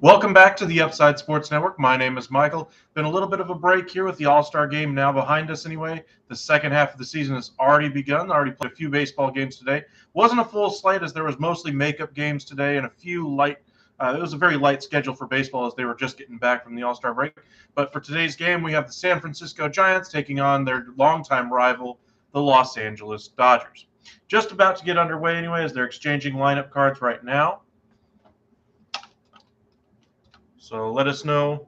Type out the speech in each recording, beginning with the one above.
Welcome back to the Upside Sports Network. My name is Michael. Been a little bit of a break here with the All-Star game now behind us anyway. The second half of the season has already begun. Already played a few baseball games today. Wasn't a full slate as there was mostly makeup games today and a few light. It was a very light schedule for baseball as they were just getting back from the All-Star break. But for today's game, we have the San Francisco Giants taking on their longtime rival, the Los Angeles Dodgers. Just about to get underway anyway as they're exchanging lineup cards right now. So let us know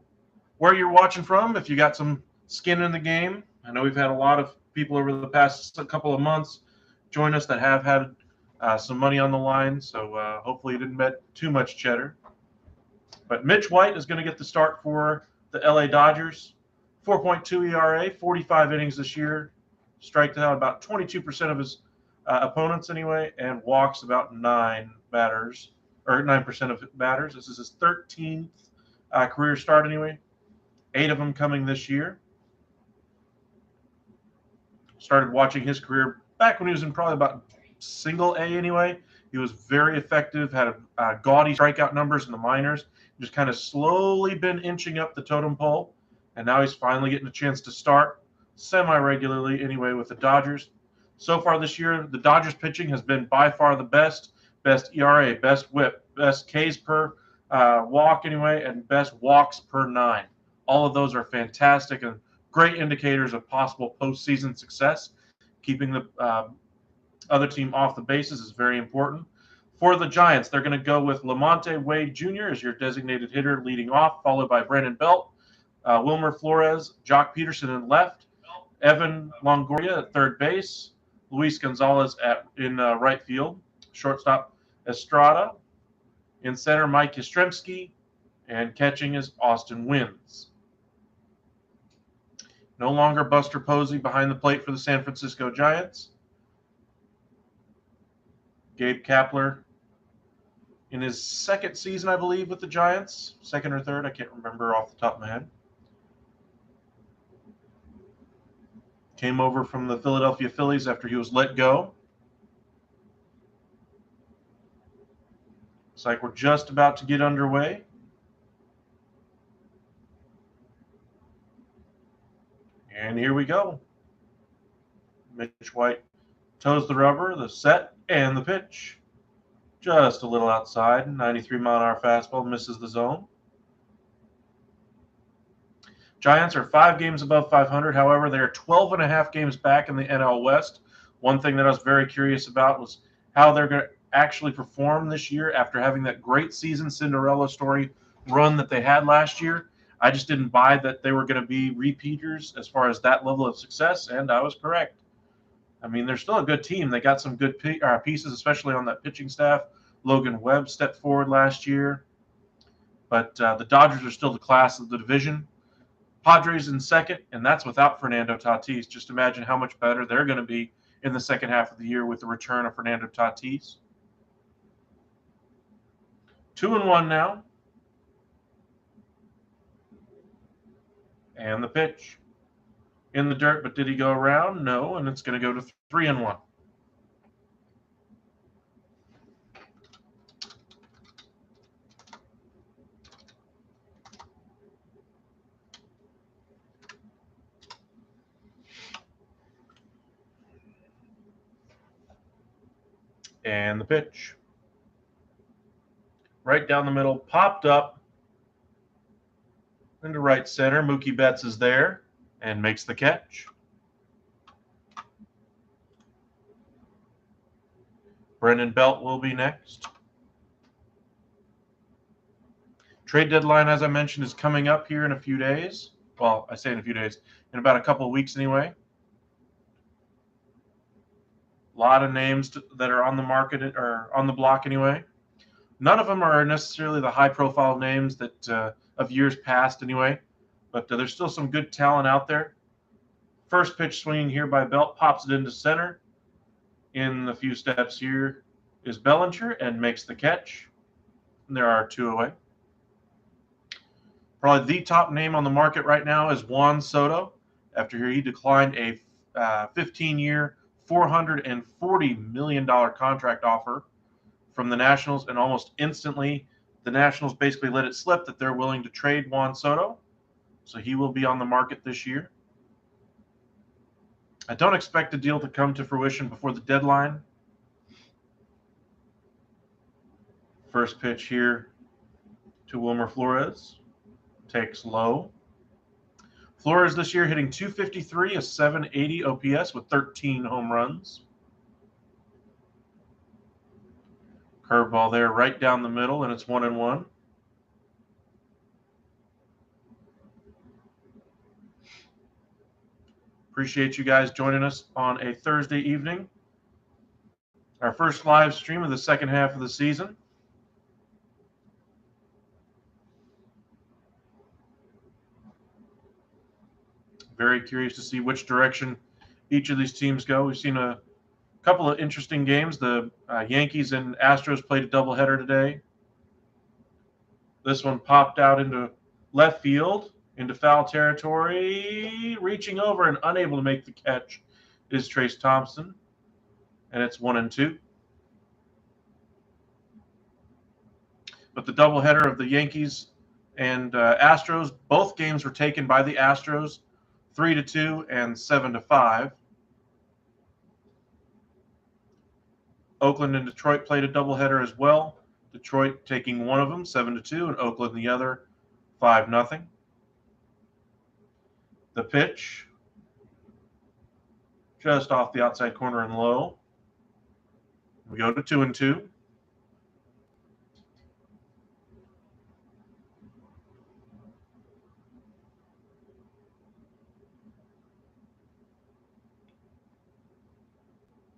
where you're watching from, if you got some skin in the game. I know we've had a lot of people over the past couple of months join us that have had some money on the line, so hopefully you didn't bet too much cheddar. But Mitch White is going to get the start for the LA Dodgers. 4.2 ERA, 45 innings this year, strikes out about 22% of his opponents anyway, and walks about 9% of batters. This is his 13th career start anyway. 8 of them coming this year. Started watching his career back when he was in probably about single A anyway. He was very effective, had gaudy strikeout numbers in the minors, just kind of slowly been inching up the totem pole, and now he's finally getting a chance to start semi-regularly anyway with the Dodgers. So far this year, the Dodgers pitching has been by far the best ERA, best whip, best Ks per walk anyway, and best walks per 9. All of those are fantastic and great indicators of possible postseason success. Keeping the other team off the bases is very important. For the Giants, they're going to go with Lamonte Wade Jr. as your designated hitter leading off, followed by Brandon Belt, Wilmer Flores, Jock Peterson in left, Evan Longoria at third base, Luis Gonzalez in right field, shortstop Estrada, in center Mike Yastrzemski, and catching is Austin Wynns. No longer Buster Posey behind the plate for the San Francisco Giants. Gabe Kapler in his second season, I believe, with the Giants. Second or third, I can't remember off the top of my head. Came over from the Philadelphia Phillies after he was let go. Looks like we're just about to get underway. And here we go. Mitch White toes the rubber, the set, and the pitch. Just a little outside. 93-mile-an-hour fastball misses the zone. Giants are 5 games above 500. However, they are 12 and a half games back in the NL West. One thing that I was very curious about was how they're going to actually perform this year after having that great season Cinderella story run that they had last year. I just didn't buy that they were going to be repeaters as far as that level of success, and I was correct. I mean, they're still a good team. They got some good pieces, especially on that pitching staff. Logan Webb stepped forward last year. But the Dodgers are still the class of the division. Padres in second, and that's without Fernando Tatis. Just imagine how much better they're going to be in the second half of the year with the return of Fernando Tatis. 2-1 now. And the pitch. In the dirt, but did he go around? No, and it's going to go to 3-1. And the pitch. Right down the middle, popped up into right center. Mookie Betts is there and makes the catch. Brendan Belt will be next. Trade deadline, as I mentioned, is coming up here in a few days. Well, I say in a few days, in about a couple of weeks anyway. A lot of names that are on the market or on the block anyway. None of them are necessarily the high-profile names that of years past anyway, but there's still some good talent out there. First pitch swinging here by Belt, pops it into center. In a few steps here is Bellinger and makes the catch. And there are 2 away. Probably the top name on the market right now is Juan Soto, after he declined a 15-year, $440 million contract offer from the Nationals and almost instantly the Nationals basically let it slip that they're willing to trade Juan Soto, so he will be on the market this year. I don't expect the deal to come to fruition before the deadline. First pitch here to Wilmer Flores. Takes low. Flores this year hitting .253, a .780 OPS with 13 home runs. Curveball there right down the middle, and it's 1-1. Appreciate you guys joining us on a Thursday evening. Our first live stream of the second half of the season. Very curious to see which direction each of these teams go. We've seen a couple of interesting games. The Yankees and Astros played a doubleheader today. This one popped out into left field, into foul territory. Reaching over and unable to make the catch is Trayce Thompson. And it's 1-2. But the doubleheader of the Yankees and Astros, both games were taken by the Astros, 3-2 and 7-5. Oakland and Detroit played a doubleheader as well. Detroit taking one of them, 7-2, and Oakland the other, 5-0. The pitch, just off the outside corner and low. We go to 2-2.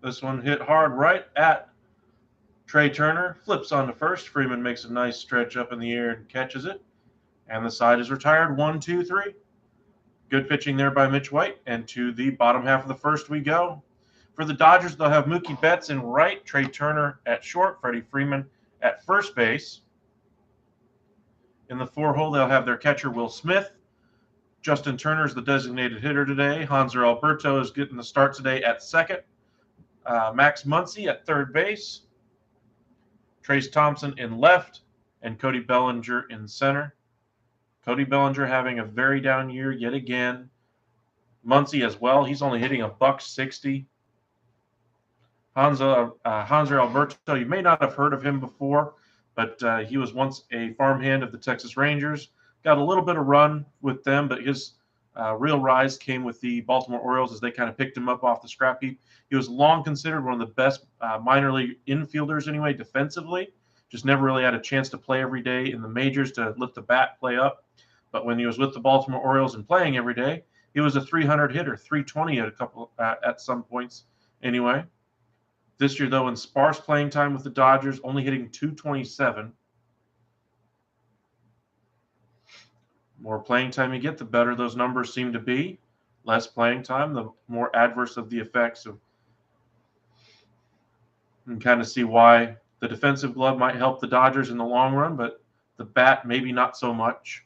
This one hit hard right at Trey Turner. Flips on to first. Freeman makes a nice stretch up in the air and catches it. And the side is retired. 1-2-3. Good pitching there by Mitch White. And to the bottom half of the first we go. For the Dodgers, they'll have Mookie Betts in right, Trey Turner at short, Freddie Freeman at first base. In the four-hole, they'll have their catcher, Will Smith. Justin Turner is the designated hitter today. Hanser Alberto is getting the start today at second. Max Muncy at third base. Trayce Thompson in left, and Cody Bellinger in center. Cody Bellinger having a very down year yet again. Muncy as well. He's only hitting $160. Hanser Alberto, you may not have heard of him before, but he was once a farmhand of the Texas Rangers. Got a little bit of run with them, but his real rise came with the Baltimore Orioles as they kind of picked him up off the scrap heap. He was long considered one of the best minor league infielders anyway, defensively. Just never really had a chance to play every day in the majors to lift the bat, play up. But when he was with the Baltimore Orioles and playing every day, he was a 300 hitter, 320 at some points anyway. This year, though, in sparse playing time with the Dodgers, only hitting .227. More playing time you get, the better those numbers seem to be. Less playing time, the more adverse of the effects. You can kind of see why the defensive glove might help the Dodgers in the long run, but the bat maybe not so much.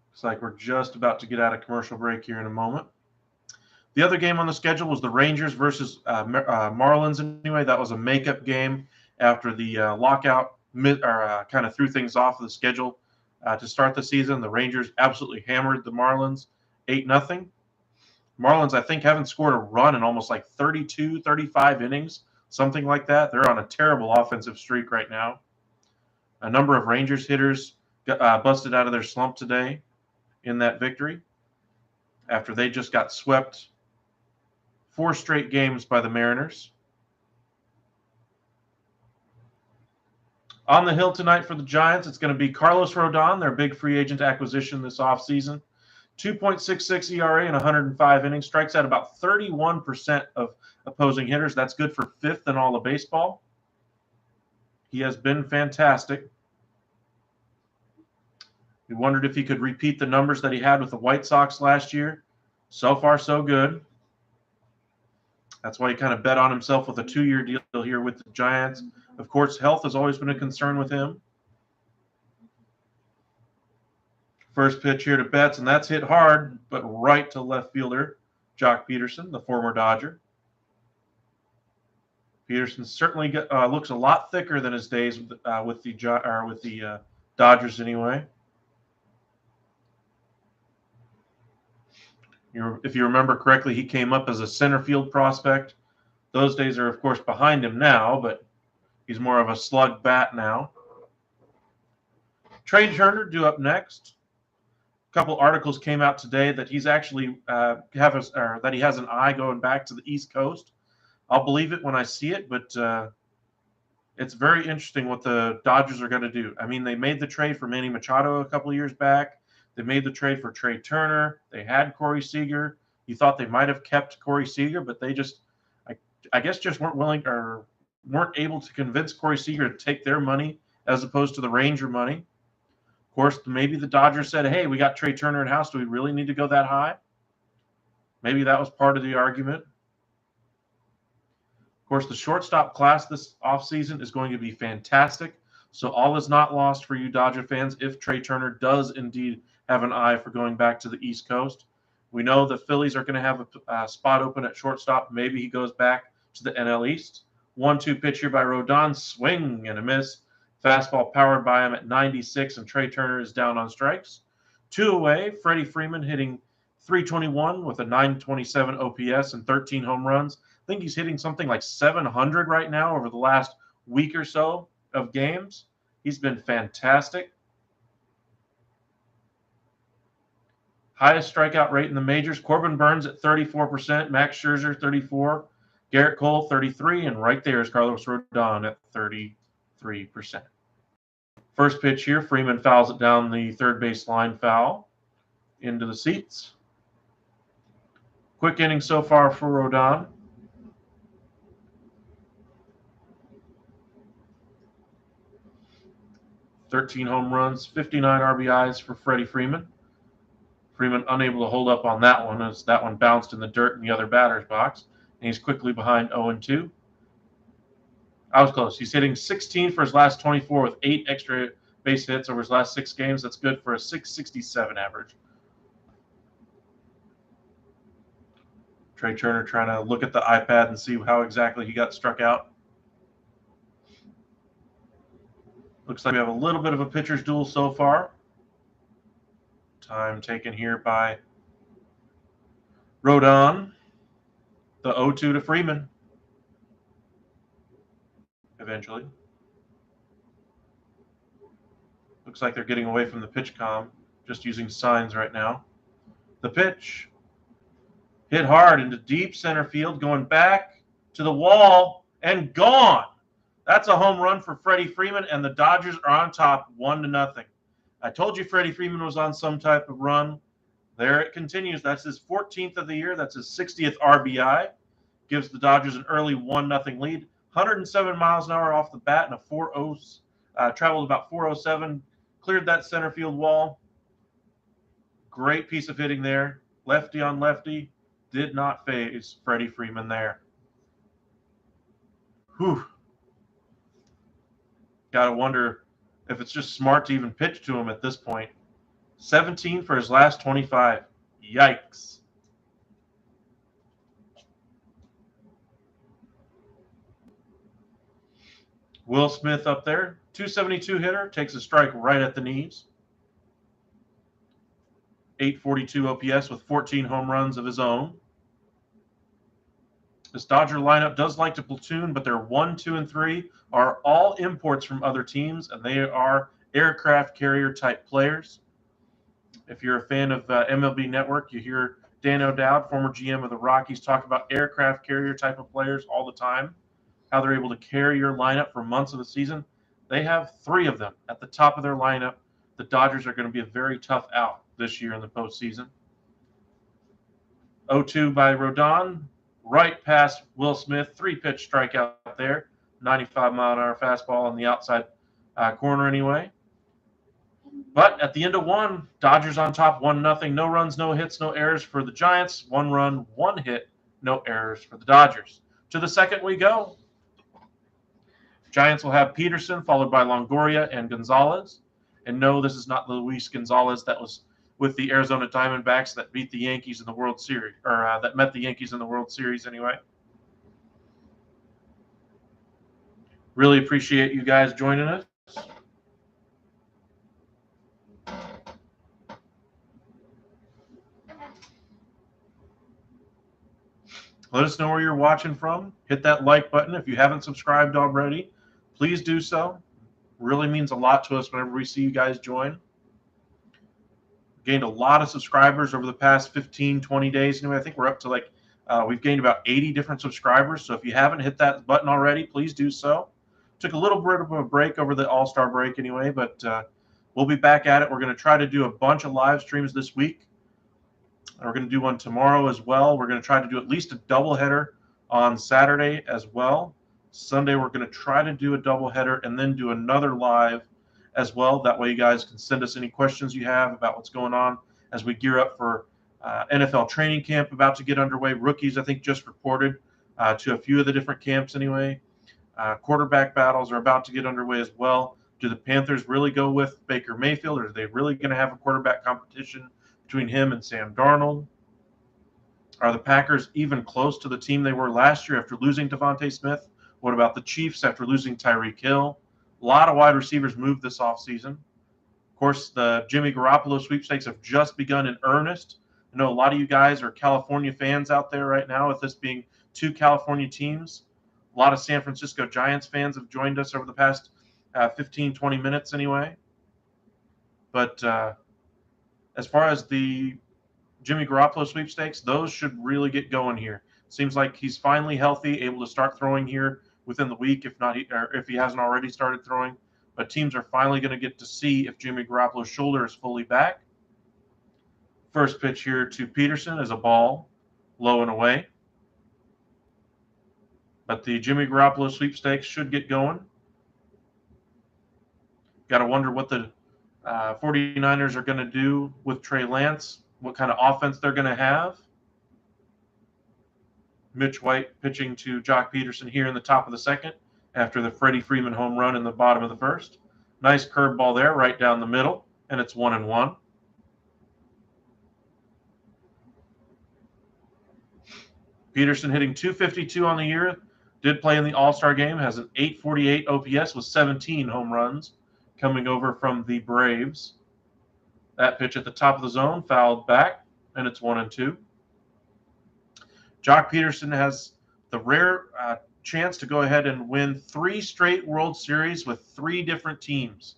Looks like we're just about to get out of commercial break here in a moment. The other game on the schedule was the Rangers versus Marlins anyway. That was a makeup game after the lockout kind of threw things off of the schedule to start the season. The Rangers absolutely hammered the Marlins 8-0. Marlins, I think, haven't scored a run in almost like 32, 35 innings, something like that. They're on a terrible offensive streak right now. A number of Rangers hitters busted out of their slump today in that victory after they just got swept 4 straight games by the Mariners. On the hill tonight for the Giants, it's going to be Carlos Rodon, their big free agent acquisition this offseason. 2.66 ERA in 105 innings, strikes out about 31% of opposing hitters. That's good for 5th in all of baseball. He has been fantastic. We wondered if he could repeat the numbers that he had with the White Sox last year. So far, so good. That's why he kind of bet on himself with a 2-year deal here with the Giants. Of course, health has always been a concern with him. First pitch here to Betts, and that's hit hard, but right to left fielder Jock Peterson, the former Dodger. Peterson certainly looks a lot thicker than his days with the Dodgers anyway. If you remember correctly, he came up as a center field prospect. Those days are, of course, behind him now, but he's more of a slug bat now. Trey Turner due up next. A couple articles came out today that he's actually that he has an eye going back to the East Coast. I'll believe it when I see it, but it's very interesting what the Dodgers are going to do. I mean, they made the trade for Manny Machado a couple of years back. They made the trade for Trey Turner. They had Corey Seager. You thought they might have kept Corey Seager, but they just, I guess, just weren't willing or weren't able to convince Corey Seager to take their money as opposed to the Ranger money. Of course, maybe the Dodgers said, hey, we got Trey Turner in-house. Do we really need to go that high? Maybe that was part of the argument. Of course, the shortstop class this offseason is going to be fantastic. So all is not lost for you Dodger fans if Trey Turner does indeed have an eye for going back to the East Coast. We know the Phillies are going to have a spot open at shortstop. Maybe he goes back to the NL East. 1-2 pitch here by Rodon. Swing and a miss. Fastball powered by him at 96, and Trey Turner is down on strikes. 2 away, Freddie Freeman hitting .321 with a .927 OPS and 13 home runs. I think he's hitting something like 700 right now over the last week or so of games. He's been fantastic. Highest strikeout rate in the majors. Corbin Burns at 34%, Max Scherzer 34%, Garrett Cole 33%, and right there is Carlos Rodon at 33%. First pitch here, Freeman fouls it down the third base line, foul into the seats. Quick inning so far for Rodon. .13 home runs, 59 RBIs for Freddie Freeman. Freeman unable to hold up on that one as that one bounced in the dirt in the other batter's box. And he's quickly behind 0-2. I was close. He's hitting 16 for his last 24 with 8 extra base hits over his last 6 games. That's good for a .667 average. Trey Turner trying to look at the iPad and see how exactly he got struck out. Looks like we have a little bit of a pitcher's duel so far. Time taken here by Rodon. The 0-2 to Freeman. Eventually. Looks like they're getting away from the pitch comm, just using signs right now. The pitch. Hit hard into deep center field, going back to the wall and gone. That's a home run for Freddie Freeman, and the Dodgers are on top 1-0. I told you Freddie Freeman was on some type of run. There it continues. That's his 14th of the year. That's his 60th RBI. Gives the Dodgers an early 1-0 lead. 107 miles an hour off the bat and a 4.0, traveled about 407. Cleared that center field wall. Great piece of hitting there. Lefty on lefty. Did not phase Freddie Freeman there. Whew. Got to wonder if it's just smart to even pitch to him at this point. 17 for his last 25. Yikes. Will Smith up there. 272 hitter. Takes a strike right at the knees. 842 OPS with 14 home runs of his own. This Dodger lineup does like to platoon, but their 1, 2, and 3 are all imports from other teams, and they are aircraft carrier type players. If you're a fan of MLB Network, you hear Dan O'Dowd, former GM of the Rockies, talk about aircraft carrier type of players all the time, how they're able to carry your lineup for months of the season. They have 3 of them at the top of their lineup. The Dodgers are going to be a very tough out this year in the postseason. 0-2 by Rodon. Right past Will Smith. 3-pitch strikeout there. 95-mile-an-hour fastball on the outside corner anyway. But at the end of 1, Dodgers on top 1-0. No runs, no hits, no errors for the Giants. 1 run, 1 hit, no errors for the Dodgers. To the second we go. Giants will have Peterson, followed by Longoria and Gonzalez. And no, this is not Luis Gonzalez that was with the Arizona Diamondbacks that beat the Yankees in the World Series, or that met the Yankees in the World Series anyway. Really appreciate you guys joining us. Let us know where you're watching from. Hit that like button. If you haven't subscribed already, please do so. Really means a lot to us whenever we see you guys join. Gained a lot of subscribers over the past 15, 20 days. Anyway, I think we're up to we've gained about 80 different subscribers. So if you haven't hit that button already, please do so. Took a little bit of a break over the All-Star break anyway, but we'll be back at it. We're going to try to do a bunch of live streams this week. We're going to do one tomorrow as well. We're going to try to do at least a doubleheader on Saturday as well. Sunday, we're going to try to do a doubleheader and then do another live as well. That way you guys can send us any questions you have about what's going on as we gear up for NFL training camp about to get underway. Rookies, I think, just reported to a few of the different camps anyway. Quarterback battles are about to get underway as well. Do the Panthers really go with Baker Mayfield, or are they really going to have a quarterback competition between him and Sam Darnold? Are the Packers even close to the team they were last year after losing Devontae Smith? What about the Chiefs after losing Tyreek Hill? A lot of wide receivers moved this offseason. Of course, the Jimmy Garropolo sweepstakes have just begun in earnest. I know a lot of you guys are California fans out there right now, with this being two California teams. A lot of San Francisco Giants fans have joined us over the past 15, 20 minutes anyway. But as far as the Jimmy Garropolo sweepstakes, those should really get going here. Seems like he's finally healthy, able to start throwing here within the week, if he hasn't already started throwing. But teams are finally going to get to see if Jimmy Garoppolo's shoulder is fully back. First pitch here to Peterson is a ball, low and away. But the Jimmy Garoppolo sweepstakes should get going. Got to wonder what the 49ers are going to do with Trey Lance, what kind of offense they're going to have. Mitch White pitching to Jock Peterson here in the top of the second after the Freddie Freeman home run in the bottom of the first. Nice curveball there, right down the middle, and it's 1-1. Peterson hitting .252 on the year, did play in the All-Star game, has an .848 OPS with 17 home runs coming over from the Braves. That pitch at the top of the zone, fouled back, and it's 1-2. Jock Peterson has the rare chance to go ahead and win 3 straight World Series with 3 different teams.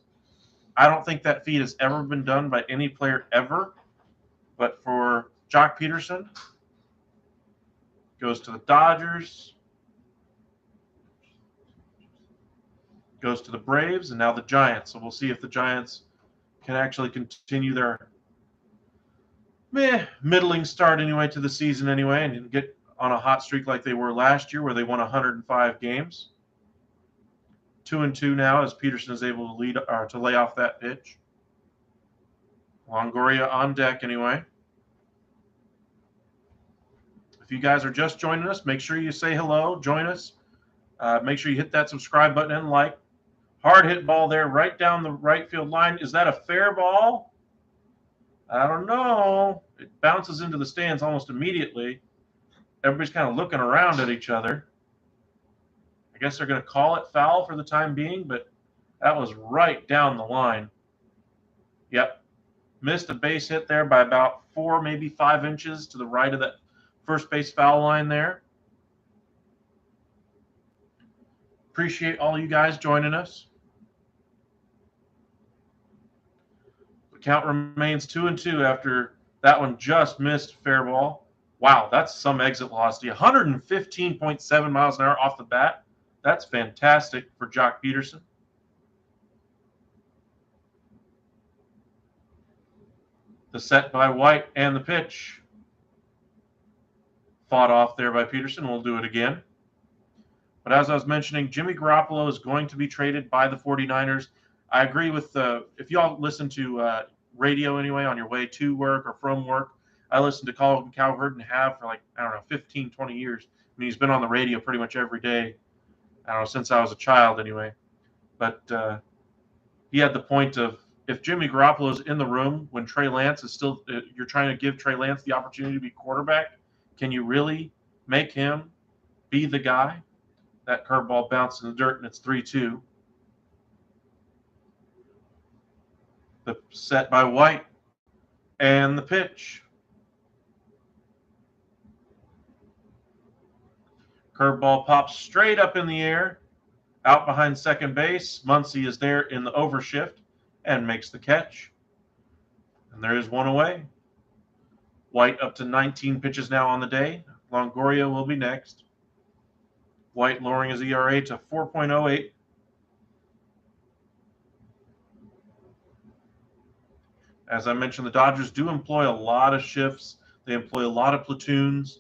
I don't think that feat has ever been done by any player ever, but for Jock Peterson, goes to the Dodgers, goes to the Braves, and now the Giants. So we'll see if the Giants can actually continue their middling start anyway to the season anyway, and get on a hot streak like they were last year, where they won 105 games. 2-2 now, as Peterson is able to lay off that pitch. Longoria on deck anyway. If you guys are just joining us, make sure you say hello, join us. Make sure you hit that subscribe button and like. Hard hit ball there, right down the right field line. Is that a fair ball? I don't know. It bounces into the stands almost immediately. Everybody's kind of looking around at each other. I guess they're going to call it foul for the time being, but that was right down the line. Yep. Missed a base hit there by about 4, maybe 5 inches to the right of that first base foul line there. Appreciate all you guys joining us. The count remains 2-2 after that one just missed fair ball. Wow, that's some exit velocity. 115.7 miles an hour off the bat. That's fantastic for Jock Peterson. The set by White and the pitch. Fought off there by Peterson. We'll do it again. But as I was mentioning, Jimmy Garoppolo is going to be traded by the 49ers. I agree with if you all listen to radio anyway on your way to work or from work, I listen to Colin Cowherd and have for 15, 20 years. I mean, he's been on the radio pretty much every day, I don't know, since I was a child anyway. But he had the point of, if Jimmy Garoppolo is in the room when Trey Lance is still, you're trying to give Trey Lance the opportunity to be quarterback, can you really make him be the guy? That curveball bounced in the dirt, and it's 3-2. The set by White, and the pitch. Curveball pops straight up in the air, out behind second base. Muncy is there in the overshift and makes the catch. And there is one away. White up to 19 pitches now on the day. Longoria will be next. White lowering his ERA to 4.08. As I mentioned, the Dodgers do employ a lot of shifts. They employ a lot of platoons.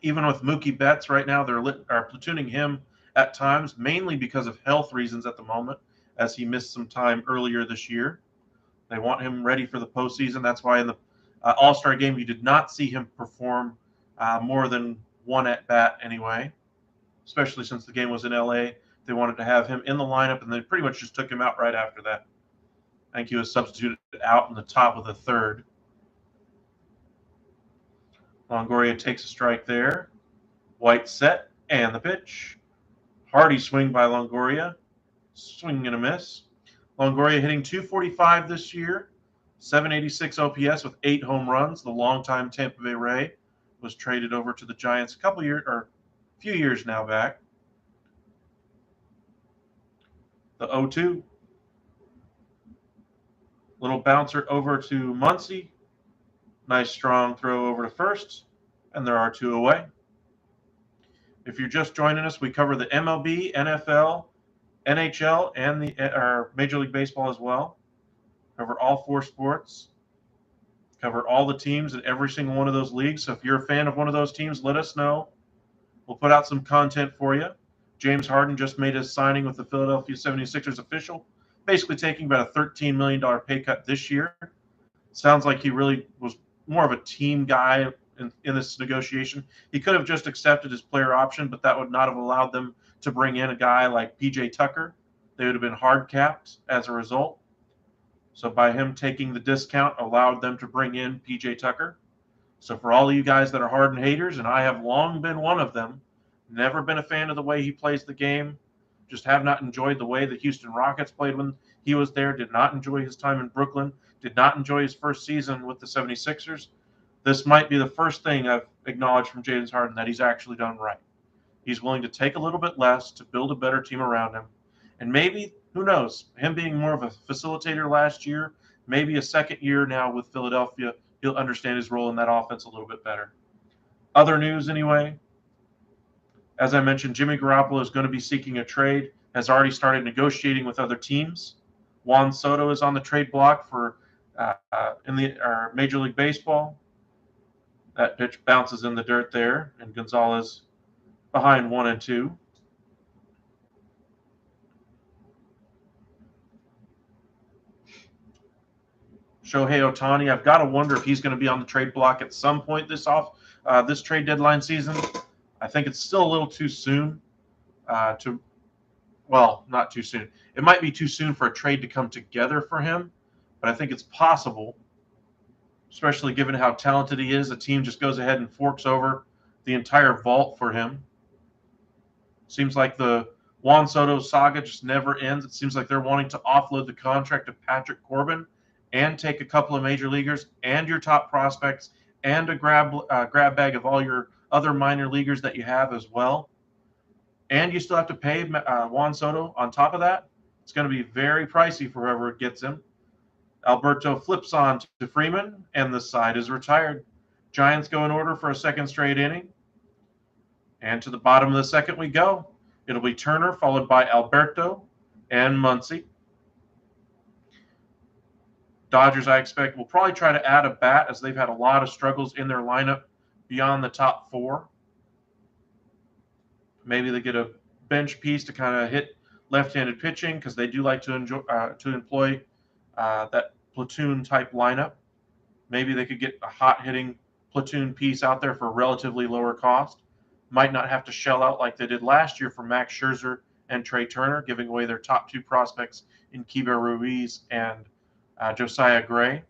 Even with Mookie Betts right now, they're platooning him at times, mainly because of health reasons at the moment, as he missed some time earlier this year. They want him ready for the postseason. That's why in the All-Star game, you did not see him perform more than one at-bat anyway, especially since the game was in L.A. They wanted to have him in the lineup, and they pretty much just took him out right after that. I think he was substituted out in the top of the third. Longoria takes a strike there. White set, and the pitch. Hardy swing by Longoria. Swing and a miss. Longoria hitting .245 this year, 786 OPS with 8 home runs. The longtime Tampa Bay Ray was traded over to the Giants a few years now back. The 0-2. Little bouncer over to Muncy. Nice strong throw over to first, and there are 2 away. If you're just joining us, we cover the MLB, NFL, NHL, and our Major League Baseball as well. Cover all 4 sports. Cover all the teams in every single one of those leagues. So if you're a fan of one of those teams, let us know. We'll put out some content for you. James Harden just made his signing with the Philadelphia 76ers official, basically taking about a $13 million pay cut this year. Sounds like he really was more of a team guy in this negotiation. He could have just accepted his player option, but that would not have allowed them to bring in a guy like P.J. Tucker. They would have been hard capped as a result. So by him taking the discount allowed them to bring in P.J. Tucker. So for all of you guys that are Harden haters, and I have long been one of them, never been a fan of the way he plays the game, just have not enjoyed the way the Houston Rockets played when he was there, did not enjoy his time in Brooklyn, did not enjoy his first season with the 76ers. This might be the first thing I've acknowledged from James Harden that he's actually done right. He's willing to take a little bit less to build a better team around him. And maybe, who knows, him being more of a facilitator last year, maybe a second year now with Philadelphia, he'll understand his role in that offense a little bit better. Other news anyway, as I mentioned, Jimmy Garropolo is going to be seeking a trade, has already started negotiating with other teams. Juan Soto is on the trade block for Major League Baseball. That pitch bounces in the dirt there, and Gonzalez behind 1-2. Shohei Ohtani, I've got to wonder if he's going to be on the trade block at some point this trade deadline season. I think it's still a little too soon not too soon. It might be too soon for a trade to come together for him, but I think it's possible, especially given how talented he is. A team just goes ahead and forks over the entire vault for him. Seems like the Juan Soto saga just never ends. It seems like they're wanting to offload the contract of Patrick Corbin and take a couple of major leaguers and your top prospects and a grab bag of all your other minor leaguers that you have as well. And you still have to pay Juan Soto on top of that. It's going to be very pricey for whoever gets him. Alberto flips on to Freeman, and the side is retired. Giants go in order for a second straight inning. And to the bottom of the second we go. It'll be Turner, followed by Alberto and Muncy. Dodgers, I expect, will probably try to add a bat, as they've had a lot of struggles in their lineup beyond the top 4. Maybe they get a bench piece to kind of hit left-handed pitching, because they do like to employ that platoon-type lineup. Maybe they could get a hot-hitting platoon piece out there for a relatively lower cost. Might not have to shell out like they did last year for Max Scherzer and Trey Turner, giving away their top 2 prospects in Keibert Ruiz and Josiah Gray,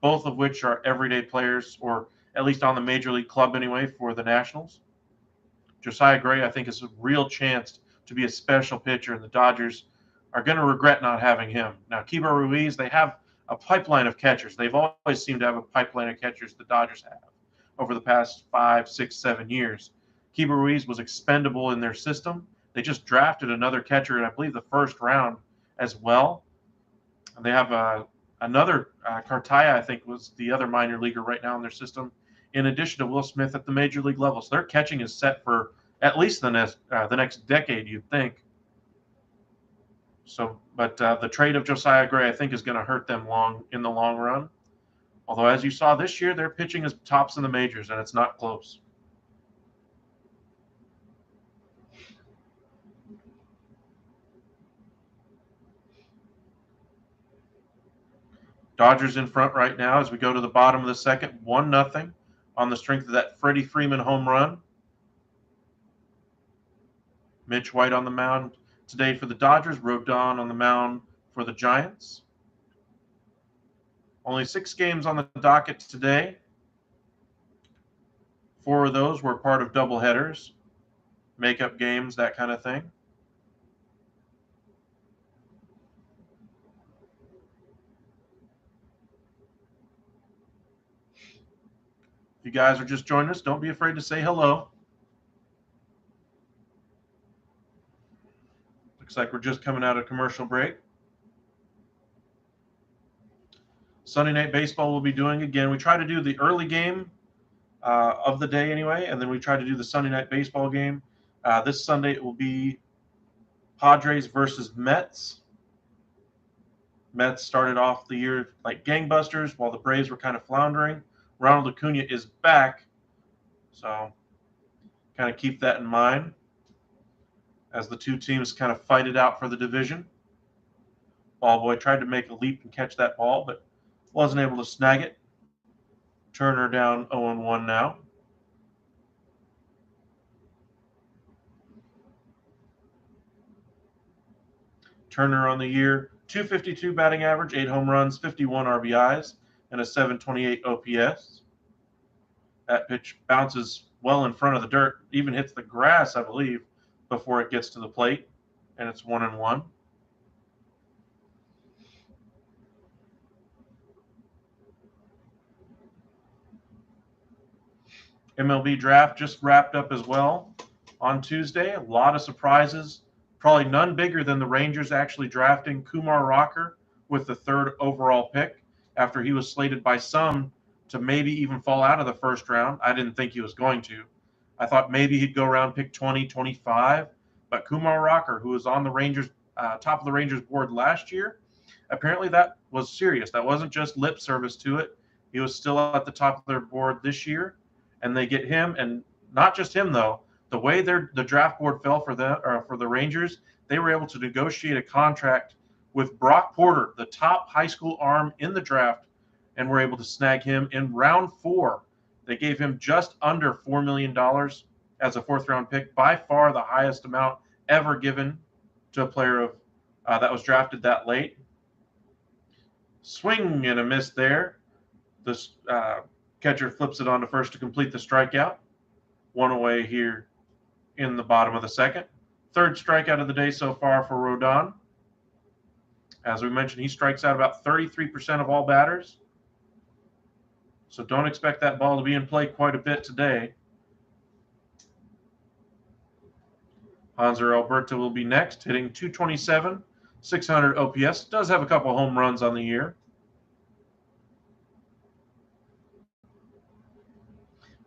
both of which are everyday players, or at least on the Major League club anyway, for the Nationals. Josiah Gray, I think, is a real chance to be a special pitcher, and the Dodgers are going to regret not having him. Now, Keibert Ruiz, they have a pipeline of catchers. They've always seemed to have a pipeline of catchers the Dodgers have over the past 5, 6, 7 years. Keibert Ruiz was expendable in their system. They just drafted another catcher in, I believe, the first round as well. And they have another Cartaya, I think, was the other minor leaguer right now in their system, in addition to Will Smith at the major league level. So their catching is set for at least the next decade, you'd think. So, but the trade of Josiah Gray, I think, is going to hurt them in the long run. Although, as you saw this year, their pitching is tops in the majors, and it's not close. Dodgers in front right now as we go to the bottom of the second, 1-0 on the strength of that Freddie Freeman home run. Mitch White on the mound today for the Dodgers. Rodon on the mound for the Giants. Only 6 games on the docket today. 4 of those were part of doubleheaders, makeup games, that kind of thing. If you guys are just joining us, don't be afraid to say hello. Looks like we're just coming out of commercial break. Sunday Night Baseball we'll be doing again. We try to do the early game of the day anyway, and then we try to do the Sunday Night Baseball game. This Sunday it will be Padres versus Mets. Mets started off the year like gangbusters while the Braves were kind of floundering. Ronald Acuna is back, so kind of keep that in mind as the two teams kind of fight it out for the division. Ballboy tried to make a leap and catch that ball, but wasn't able to snag it. Turner down 0-1 now. Turner on the year, .252 batting average, 8 home runs, 51 RBIs, and a .728 OPS. That pitch bounces well in front of the dirt, even hits the grass, I believe, before it gets to the plate, and it's 1-1. MLB Draft just wrapped up as well on Tuesday. A lot of surprises, probably none bigger than the Rangers actually drafting Kumar Rocker with the 3rd overall pick after he was slated by some to maybe even fall out of the first round. I didn't think he was going to. I thought maybe he'd go around pick 20, 25. But Kumar Rocker, who was on the Rangers, top of the Rangers board last year, apparently that was serious. That wasn't just lip service to it. He was still at the top of their board this year, and they get him. And not just him though. The way the draft board fell for the Rangers, they were able to negotiate a contract with Brock Porter, the top high school arm in the draft, and were able to snag him in round 4. They gave him just under $4 million as a 4th-round pick, by far the highest amount ever given to a player that was drafted that late. Swing and a miss there. This catcher flips it on to first to complete the strikeout. 1 away here in the bottom of the second. 3rd strikeout of the day so far for Rodon. As we mentioned, he strikes out about 33% of all batters. So don't expect that ball to be in play quite a bit today. Hanser Alberto will be next, hitting .227, 600 OPS. Does have a couple home runs on the year.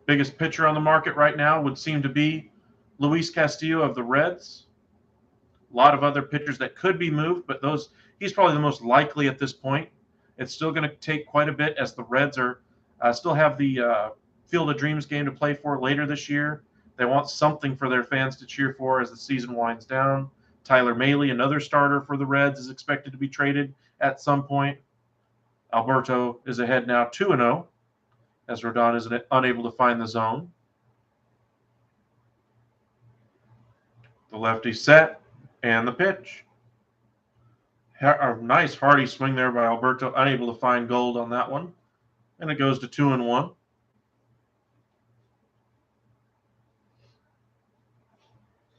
Biggest pitcher on the market right now would seem to be Luis Castillo of the Reds. A lot of other pitchers that could be moved, but he's probably the most likely at this point. It's still going to take quite a bit as the Reds are still have the Field of Dreams game to play for later this year. They want something for their fans to cheer for as the season winds down. Tyler Mahle, another starter for the Reds, is expected to be traded at some point. Alberto is ahead now 2-0 as Rodon is unable to find the zone. The lefty set and the pitch. A nice hearty swing there by Alberto, unable to find gold on that one. And it goes to 2-1.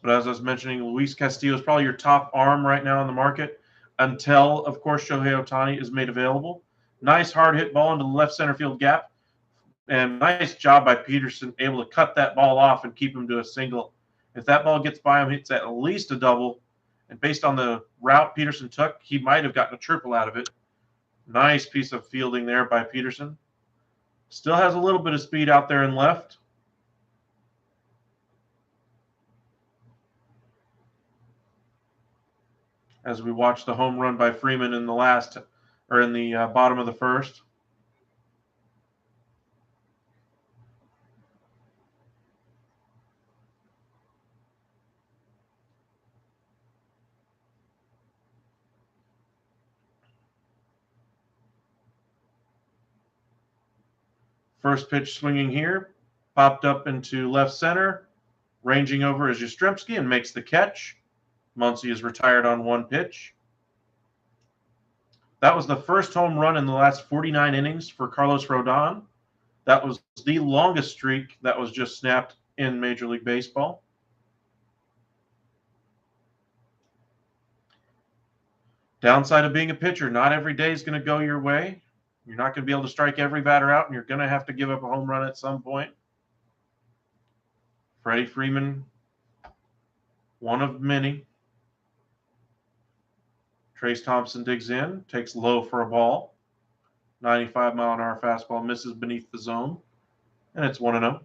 But as I was mentioning, Luis Castillo is probably your top arm right now in the market until, of course, Shohei Ohtani is made available. Nice hard hit ball into the left center field gap. And nice job by Peterson, able to cut that ball off and keep him to a single. If that ball gets by him, it's at least a double. And based on the route Peterson took, he might have gotten a triple out of it. Nice piece of fielding there by Peterson. Still has a little bit of speed out there in left. As we watch the home run by Freeman in the bottom of the first. First pitch swinging here, popped up into left center, ranging over is Yastrzemski and makes the catch. Muncy is retired on one pitch. That was the first home run in the last 49 innings for Carlos Rodon. That was the longest streak that was just snapped in Major League Baseball. Downside of being a pitcher, not every day is going to go your way. You're not going to be able to strike every batter out, and you're going to have to give up a home run at some point. Freddie Freeman, one of many. Trace Thompson digs in, takes low for a ball. 95-mile-an-hour fastball misses beneath the zone, and it's 1-0.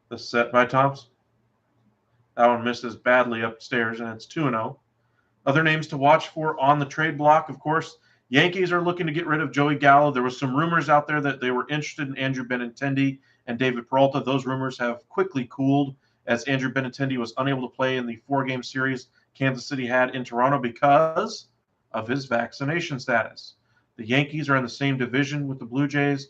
The set by Thompson. That one misses badly upstairs, and it's 2-0. Other names to watch for on the trade block, of course, Yankees are looking to get rid of Joey Gallo. There was some rumors out there that they were interested in Andrew Benintendi and David Peralta. Those rumors have quickly cooled as Andrew Benintendi was unable to play in the 4-game series Kansas City had in Toronto because of his vaccination status. The Yankees are in the same division with the Blue Jays.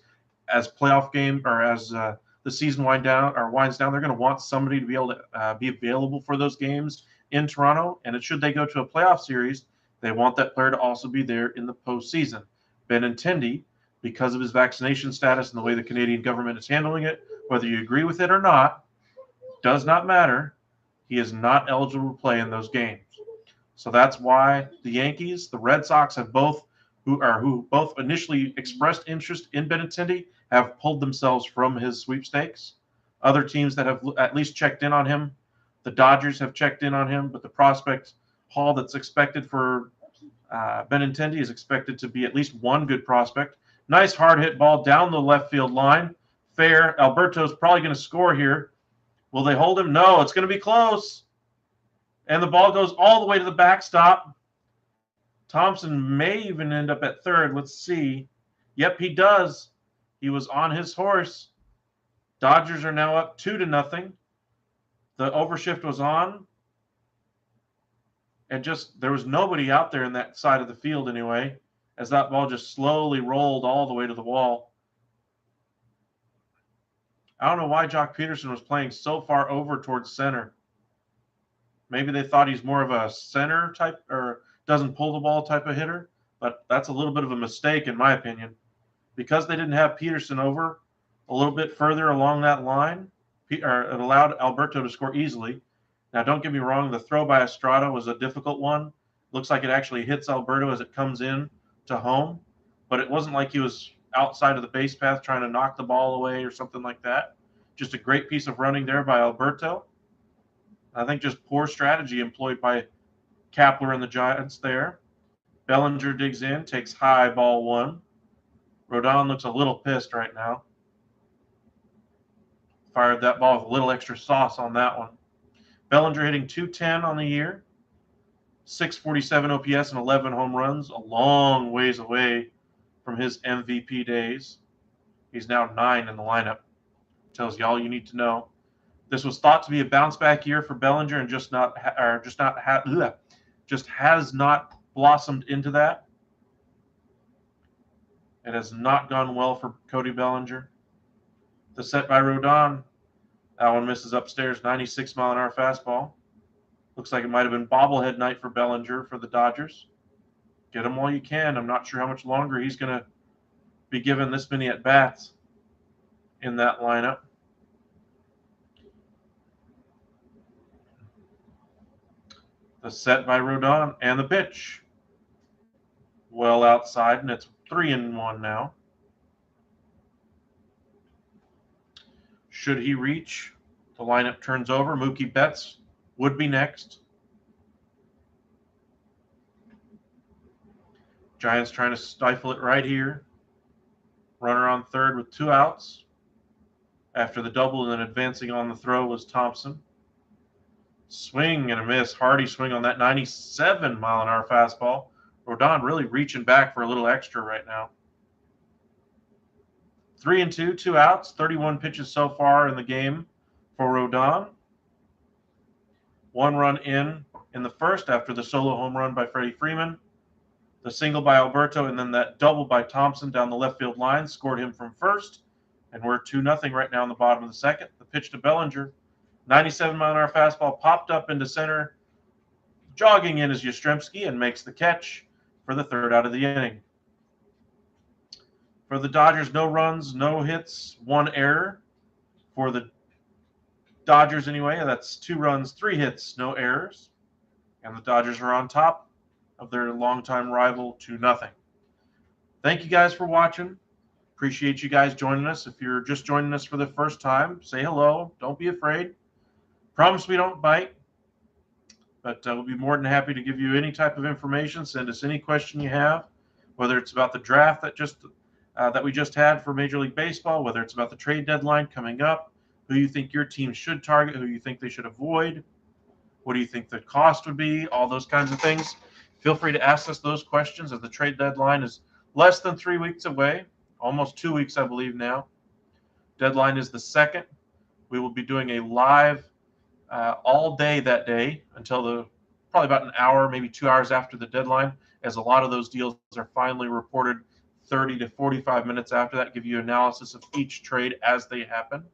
As playoff game or as the season winds down, they're going to want somebody to be able to be available for those games in Toronto. And should they go to a playoff series, they want that player to also be there in the postseason. Benintendi, because of his vaccination status and the way the Canadian government is handling it, whether you agree with it or not, does not matter. He is not eligible to play in those games. So that's why the Yankees, the Red Sox who both initially expressed interest in Benintendi, have pulled themselves from his sweepstakes. Other teams that have at least checked in on him, the Dodgers have checked in on him, but the prospect haul that's expected for Benintendi is expected to be at least one good prospect. Nice hard hit ball down the left field line. Fair. Alberto's probably going to score here. Will they hold him? No, it's going to be close. And the ball goes all the way to the backstop. Thompson may even end up at third. Let's see. Yep, he does. He was on his horse. Dodgers are now up 2-0. The overshift was on. And there was nobody out there in that side of the field anyway, as that ball just slowly rolled all the way to the wall. I don't know why Jock Peterson was playing so far over towards center. Maybe they thought he's more of a center type or doesn't pull the ball type of hitter, but that's a little bit of a mistake in my opinion. Because they didn't have Peterson over a little bit further along that line, it allowed Alberto to score easily. Now, don't get me wrong, the throw by Estrada was a difficult one. Looks like it actually hits Alberto as it comes in to home, but it wasn't like he was outside of the base path trying to knock the ball away or something like that. Just a great piece of running there by Alberto. I think just poor strategy employed by Kapler and the Giants there. Bellinger digs in, takes high ball one. Rodon looks a little pissed right now. Fired that ball with a little extra sauce on that one. Bellinger hitting .210 on the year, .647 OPS and 11 home runs, a long ways away from his MVP days. He's now 9 in the lineup. Tells you all you need to know. This was thought to be a bounce back year for Bellinger and just has not blossomed into that. It has not gone well for Cody Bellinger. The set by Rodon. That one misses upstairs, 96-mile-an-hour fastball. Looks like it might have been bobblehead night for Bellinger for the Dodgers. Get him while you can. I'm not sure how much longer he's going to be given this many at-bats in that lineup. The set by Rodon and the pitch. Well outside, and it's 3-1 now. Should he reach, the lineup turns over. Mookie Betts would be next. Giants trying to stifle it right here. Runner on third with 2 outs. After the double and then advancing on the throw was Thompson. Swing and a miss. Hardy swing on that 97-mile-an-hour fastball. Rodon really reaching back for a little extra right now. 3-2, 2 outs, 31 pitches so far in the game for Rodon. 1 run in the first after the solo home run by Freddie Freeman. The single by Alberto, and then that double by Thompson down the left field line scored him from first. And we're 2-0 right now in the bottom of the second. The pitch to Bellinger. 97-mile-an-hour fastball popped up into center. Jogging in is Yastrzemski and makes the catch for the 3rd out of the inning. For the Dodgers, no runs, no hits, 1 error. For the Dodgers anyway, that's 2 runs, 3 hits, no errors. And the Dodgers are on top of their longtime rival 2-0. Thank you guys for watching. Appreciate you guys joining us. If you're just joining us for the first time, say hello. Don't be afraid. Promise we don't bite. But we'll be more than happy to give you any type of information. Send us any question you have, whether it's about the draft that we just had for Major League Baseball, whether it's about the trade deadline coming up, who you think your team should target, who you think they should avoid, what do you think the cost would be, all those kinds of things. Feel free to ask us those questions as the trade deadline is less than 3 weeks away, almost 2 weeks, I believe now. Deadline is the 2nd. We will be doing a live all day that day until probably about an hour, maybe 2 hours after the deadline, as a lot of those deals are finally reported 30 to 45 minutes after that, give you analysis of each trade as they happen.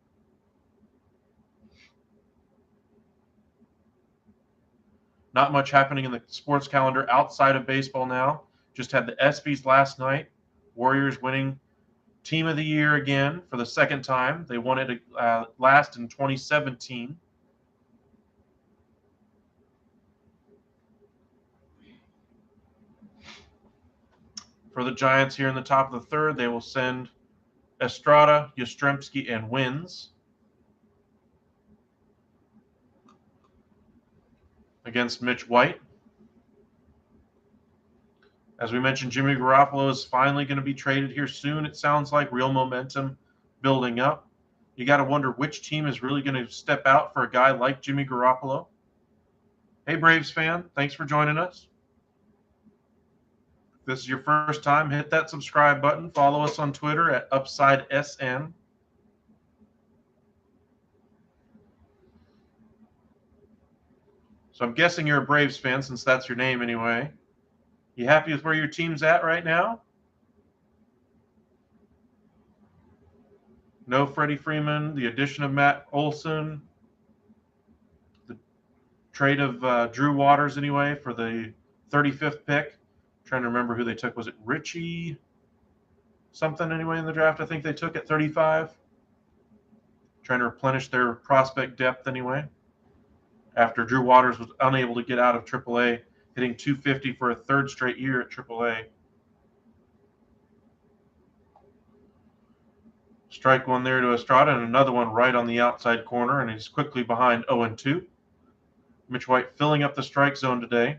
Not much happening in the sports calendar outside of baseball now. Just had the ESPYs last night. Warriors winning Team of the Year again for the 2nd time. They won it last in 2017. For the Giants here in the top of the 3rd, they will send Estrada, Yastrzemski, and Wins against Mitch White. As we mentioned, Jimmy Garropolo is finally going to be traded here soon. It sounds like real momentum building up. You got to wonder which team is really going to step out for a guy like Jimmy Garropolo. Hey, Braves fan, thanks for joining us. If this is your first time, hit that subscribe button. Follow us on Twitter at UpsideSN. So I'm guessing you're a Braves fan since that's your name anyway. You happy with where your team's at right now? No Freddie Freeman, the addition of Matt Olson, the trade of Drew Waters anyway for the 35th pick. I'm trying to remember who they took. Was it Richie something anyway in the draft? I think they took at 35. Trying to replenish their prospect depth anyway. After Drew Waters was unable to get out of AAA, hitting .250 for a 3rd straight year at AAA. Strike one there to Estrada and another one right on the outside corner, and he's quickly behind 0-2. Mitch White filling up the strike zone today.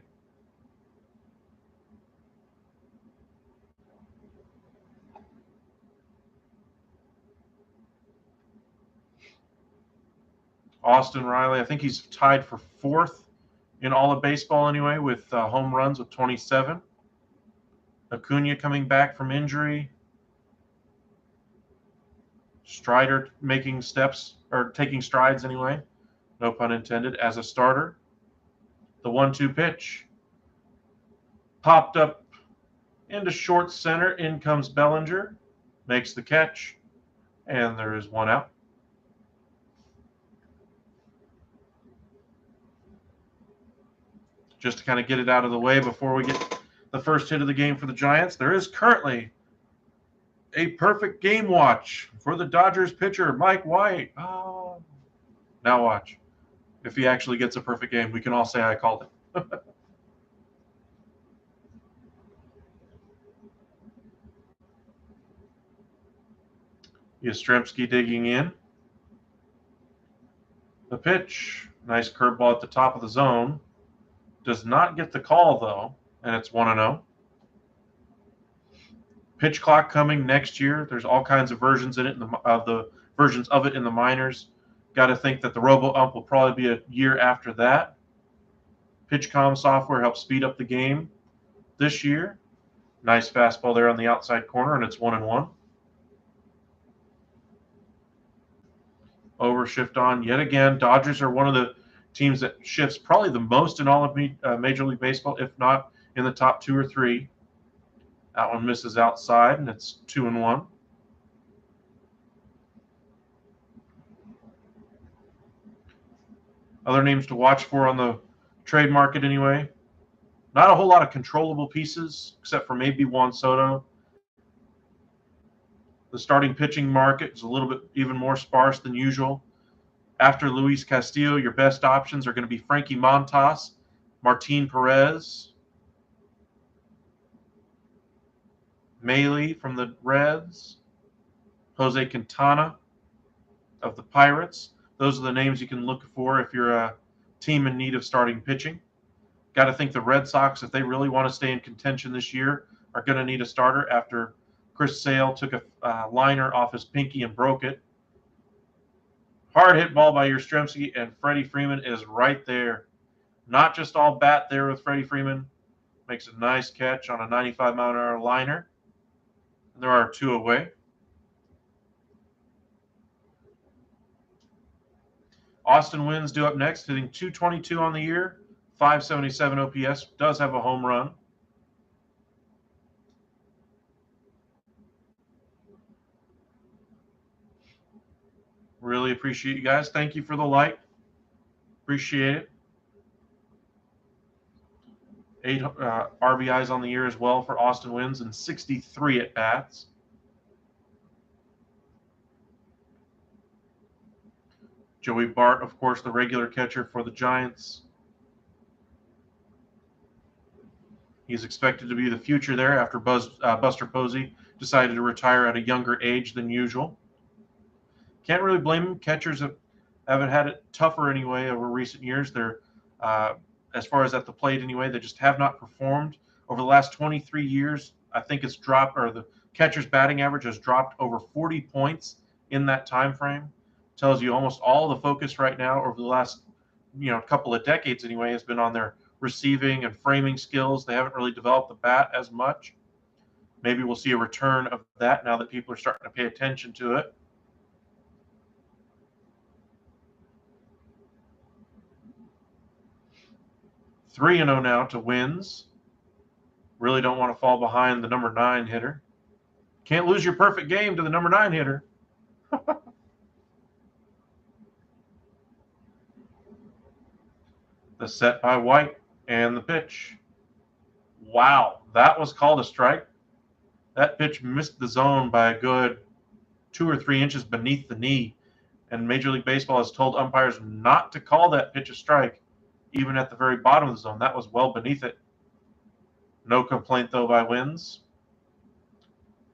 Austin Riley, I think he's tied for 4th in all of baseball anyway with home runs with 27. Acuna coming back from injury. Strider making steps, or taking strides anyway, no pun intended, as a starter. The 1-2 pitch. Popped up into short center. In comes Bellinger. Makes the catch. And there is 1 out. Just to kind of get it out of the way before we get the first hit of the game for the Giants, there is currently a perfect game watch for the Dodgers pitcher, Mike White. Oh, now watch. If he actually gets a perfect game, we can all say I called it. Yastrzemski digging in. The pitch. Nice curveball at the top of the zone. Does not get the call, though, and it's 1-0. Pitch clock coming next year. There's all kinds of versions in it, the versions of it in the minors. Got to think that the robo-ump will probably be a year after that. PitchCom software helps speed up the game this year. Nice fastball there on the outside corner, and it's 1-1. Overshift on yet again. Dodgers are one of the teams that shifts probably the most in all of Major League Baseball, if not in the top 2 or 3. That one misses outside, and it's 2-1. Other names to watch for on the trade market anyway. Not a whole lot of controllable pieces, except for maybe Juan Soto. The starting pitching market is a little bit even more sparse than usual. After Luis Castillo, your best options are going to be Frankie Montas, Martin Perez, Maile from the Reds, Jose Quintana of the Pirates. Those are the names you can look for if you're a team in need of starting pitching. Got to think the Red Sox, if they really want to stay in contention this year, are going to need a starter after Chris Sale took a liner off his pinky and broke it. Hard hit ball by Yastrzemski, and Freddie Freeman is right there. Not just all bat there with Freddie Freeman. Makes a nice catch on a 95-mile-an-hour liner. And there are 2 away. Austin Wynns due up next, hitting .222 on the year, .577 OPS, does have a home run. Really appreciate you guys. Thank you for the like. Appreciate it. 8 RBIs on the year as well for Austin Wynns and 63 at-bats. Joey Bart, of course, the regular catcher for the Giants. He's expected to be the future there after Buster Posey decided to retire at a younger age than usual. Can't really blame him. Catchers haven't had it tougher anyway over recent years. They're, as far as at the plate anyway, they just have not performed. Over the last 23 years, I think it's dropped, or the catcher's batting average has dropped over 40 points in that time frame. Tells you almost all the focus right now over the last, couple of decades anyway, has been on their receiving and framing skills. They haven't really developed the bat as much. Maybe we'll see a return of that now that people are starting to pay attention to it. .3-0 now to Wins. Really don't want to fall behind the number 9 hitter. Can't lose your perfect game to the number 9 hitter. The set by White and the pitch. Wow, that was called a strike. That pitch missed the zone by a good 2 or 3 inches beneath the knee. And Major League Baseball has told umpires not to call that pitch a strike, even at the very bottom of the zone. That was well beneath it. No complaint, though, by Wins.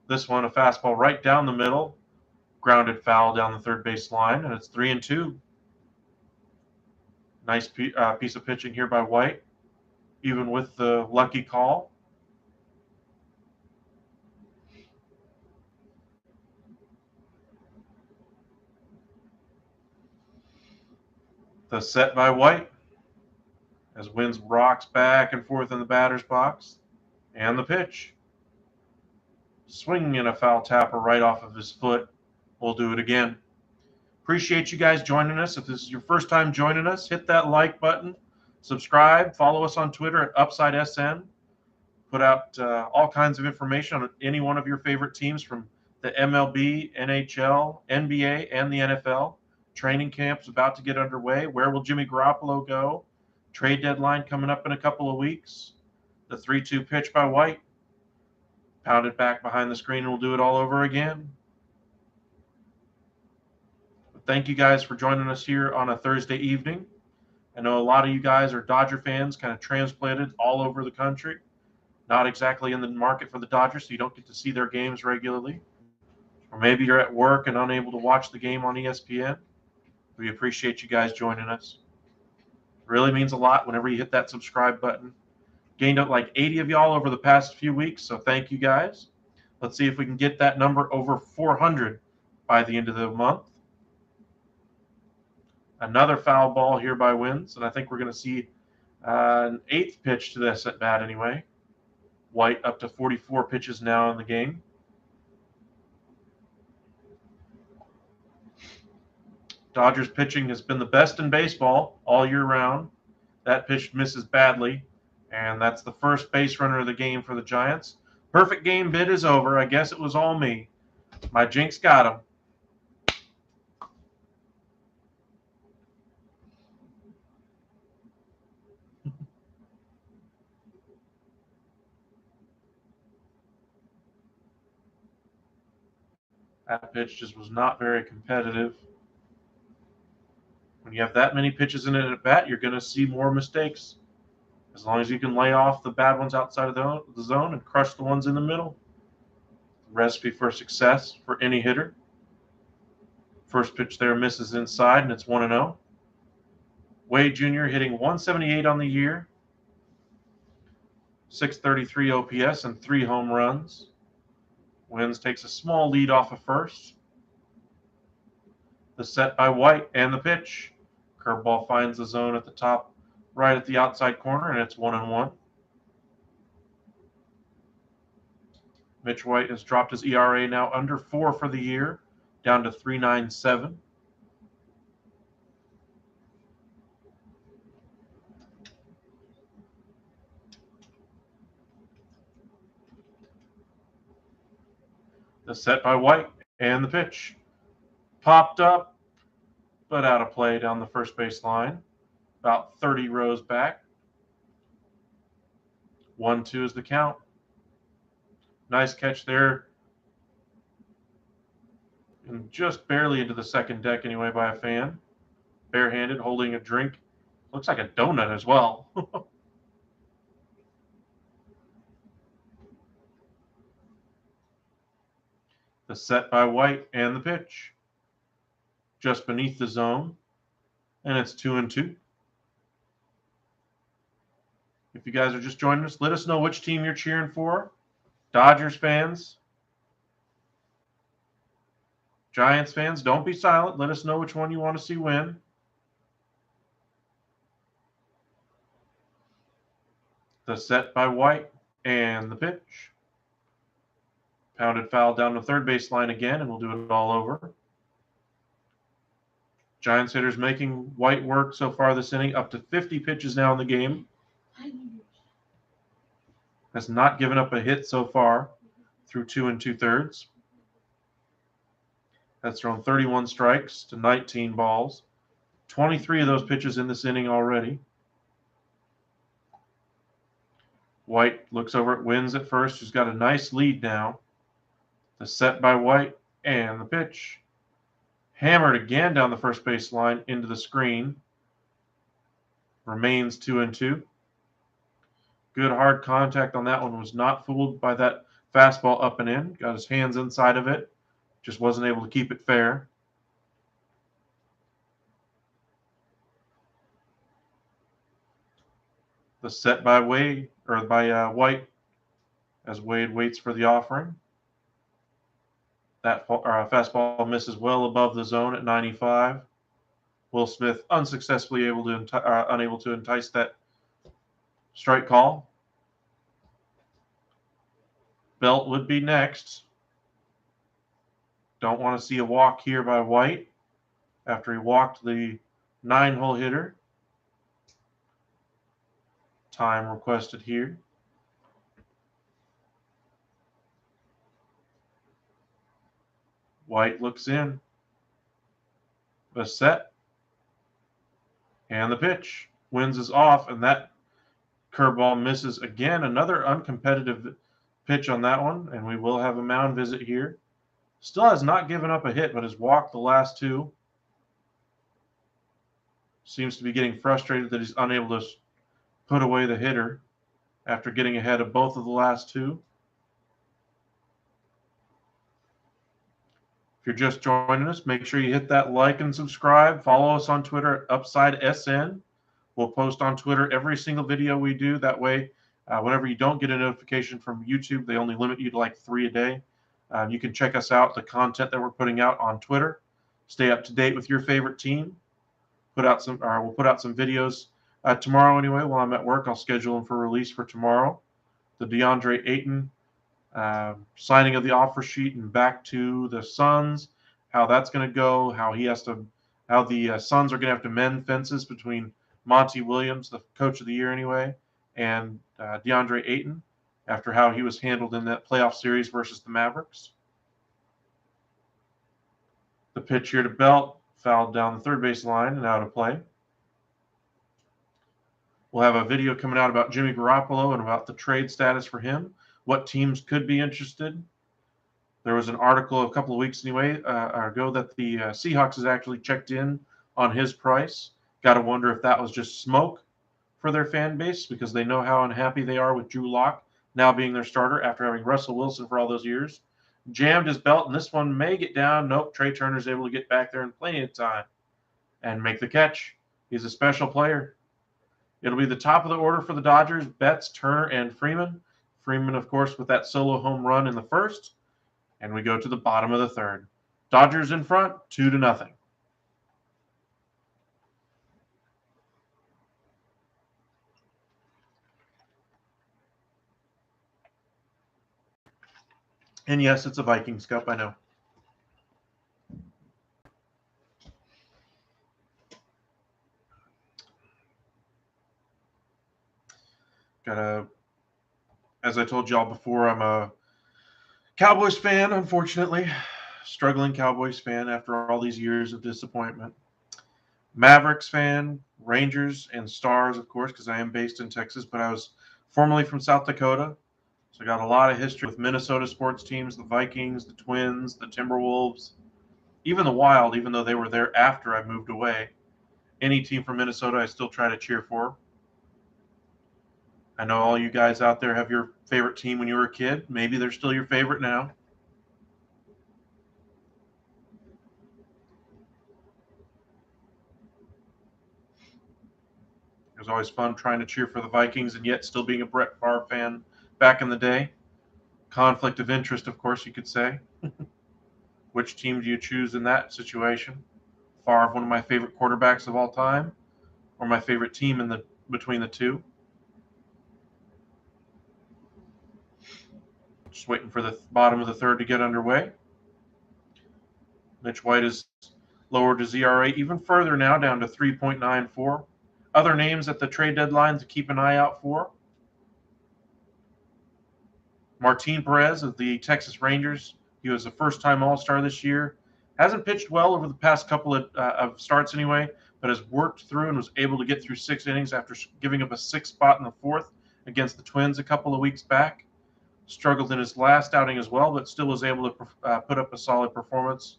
This one, a fastball right down the middle. Grounded foul down the third base line, and it's 3-2. Nice piece of pitching here by White, even with the lucky call. The set by White as Wins rocks back and forth in the batter's box. And the pitch. Swinging in a foul tapper right off of his foot. We'll do it again. Appreciate you guys joining us. If this is your first time joining us, hit that like button, subscribe, follow us on Twitter at UpsideSN. Put out all kinds of information on any one of your favorite teams from the MLB, NHL, NBA, and the NFL. Training camp's about to get underway. Where will Jimmy Garropolo go? Trade deadline coming up in a couple of weeks. The 3-2 pitch by White. Pound it back behind the screen, and we'll do it all over again. Thank you guys for joining us here on a Thursday evening. I know a lot of you guys are Dodger fans, kind of transplanted all over the country. Not exactly in the market for the Dodgers, so you don't get to see their games regularly. Or maybe you're at work and unable to watch the game on ESPN. We appreciate you guys joining us. It really means a lot whenever you hit that subscribe button. Gained up like 80 of y'all over the past few weeks, so thank you guys. Let's see if we can get that number over 400 by the end of the month. Another foul ball here by Wins, and I think we're going to see an 8th pitch to this at bat anyway. White up to 44 pitches now in the game. Dodgers pitching has been the best in baseball all year round. That pitch misses badly, and that's the first base runner of the game for the Giants. Perfect game bid is over. I guess it was all me. My jinx got him. That pitch just was not very competitive. When you have that many pitches in it at bat, you're going to see more mistakes. As long as you can lay off the bad ones outside of the zone and crush the ones in the middle. Recipe for success for any hitter. First pitch there misses inside, and it's 1-0. Wade Jr. hitting 178 on the year. 633 OPS and 3 home runs. Wins takes a small lead off of first. The set by White and the pitch. Curveball finds the zone at the top, right at the outside corner, and it's 1-1. Mitch White has dropped his ERA now under 4 for the year, down to 3.97. The set by White and the pitch. Popped up, but out of play down the first base line. About 30 rows back. 1-2 is the count. Nice catch there. And just barely into the second deck anyway by a fan. Barehanded, holding a drink. Looks like a donut as well. The set by White and the pitch. Just beneath the zone. And it's 2-2. If you guys are just joining us, let us know which team you're cheering for. Dodgers fans. Giants fans, don't be silent. Let us know which one you want to see win. The set by White and the pitch. Pounded foul down the third base line again, and we'll do it all over. Giants hitters making White work so far this inning, up to 50 pitches now in the game. Has not given up a hit so far through 2 2/3. Has thrown 31 strikes to 19 balls. 23 of those pitches in this inning already. White looks over at Wins at first, who's got a nice lead now. The set by White and the pitch. Hammered again down the first base line into the screen. Remains 2-2. Good hard contact on that one. Was not fooled by that fastball up and in. Got his hands inside of it. Just wasn't able to keep it fair. The set by Wade, or by White, as Wade waits for the offering. That fastball misses well above the zone at 95. Will Smith unsuccessfully unable to entice that strike call. Belt would be next. Don't want to see a walk here by White after he walked the 9-hole hitter. Time requested here. White looks in. The set. And the pitch. Wins is off, and that curveball misses again. Another uncompetitive pitch on that one, and we will have a mound visit here. Still has not given up a hit, but has walked the last two. Seems to be getting frustrated that he's unable to put away the hitter after getting ahead of both of the last two. If you're just joining us, make sure you hit that like and subscribe. Follow us on Twitter at UpsideSN. We'll post on Twitter every single video we do. That way, whenever you don't get a notification from YouTube, they only limit you to like 3 a day. You can check us out, the content that we're putting out on Twitter. Stay up to date with your favorite team. We'll put out some videos tomorrow anyway. While I'm at work, I'll schedule them for release for tomorrow. The DeAndre Ayton signing of the offer sheet and back to the Suns, how that's going to go, how the Suns are going to have to mend fences between Monty Williams, the coach of the year anyway, and DeAndre Ayton after how he was handled in that playoff series versus the Mavericks. The pitch here to Belt, fouled down the third base line and out of play. We'll have a video coming out about Jimmy Garropolo and about the trade status for him, what teams could be interested. There was an article a couple of weeks ago that the Seahawks has actually checked in on his price. Got to wonder if that was just smoke for their fan base because they know how unhappy they are with Drew Lock now being their starter after having Russell Wilson for all those years. Jammed his belt, and this one may get down. Nope, Trey Turner's able to get back there in plenty of time and make the catch. He's a special player. It'll be the top of the order for the Dodgers, Betts, Turner, and Freeman. Freeman, of course, with that solo home run in the first. And we go to the bottom of the third. Dodgers in front, 2-0. And yes, it's a Vikings Cup, I know. As I told y'all before, I'm a Cowboys fan, unfortunately. Struggling Cowboys fan after all these years of disappointment. Mavericks fan, Rangers, and Stars, of course, because I am based in Texas, but I was formerly from South Dakota. So I got a lot of history with Minnesota sports teams, the Vikings, the Twins, the Timberwolves, even the Wild, even though they were there after I moved away. Any team from Minnesota I still try to cheer for. I know all you guys out there have your favorite team when you were a kid. Maybe they're still your favorite now. It was always fun trying to cheer for the Vikings and yet still being a Brett Favre fan back in the day. Conflict of interest, of course, you could say. Which team do you choose in that situation? Favre, one of my favorite quarterbacks of all time, or my favorite team between the two? Just waiting for the bottom of the third to get underway. Mitch White is lowered his ERA even further now, down to 3.94. Other names at the trade deadline to keep an eye out for. Martin Perez of the Texas Rangers. He was a first-time All-Star this year. Hasn't pitched well over the past couple of starts anyway, but has worked through and was able to get through 6 innings after giving up a 6th spot in the 4th against the Twins a couple of weeks back. Struggled in his last outing as well, but still was able to put up a solid performance.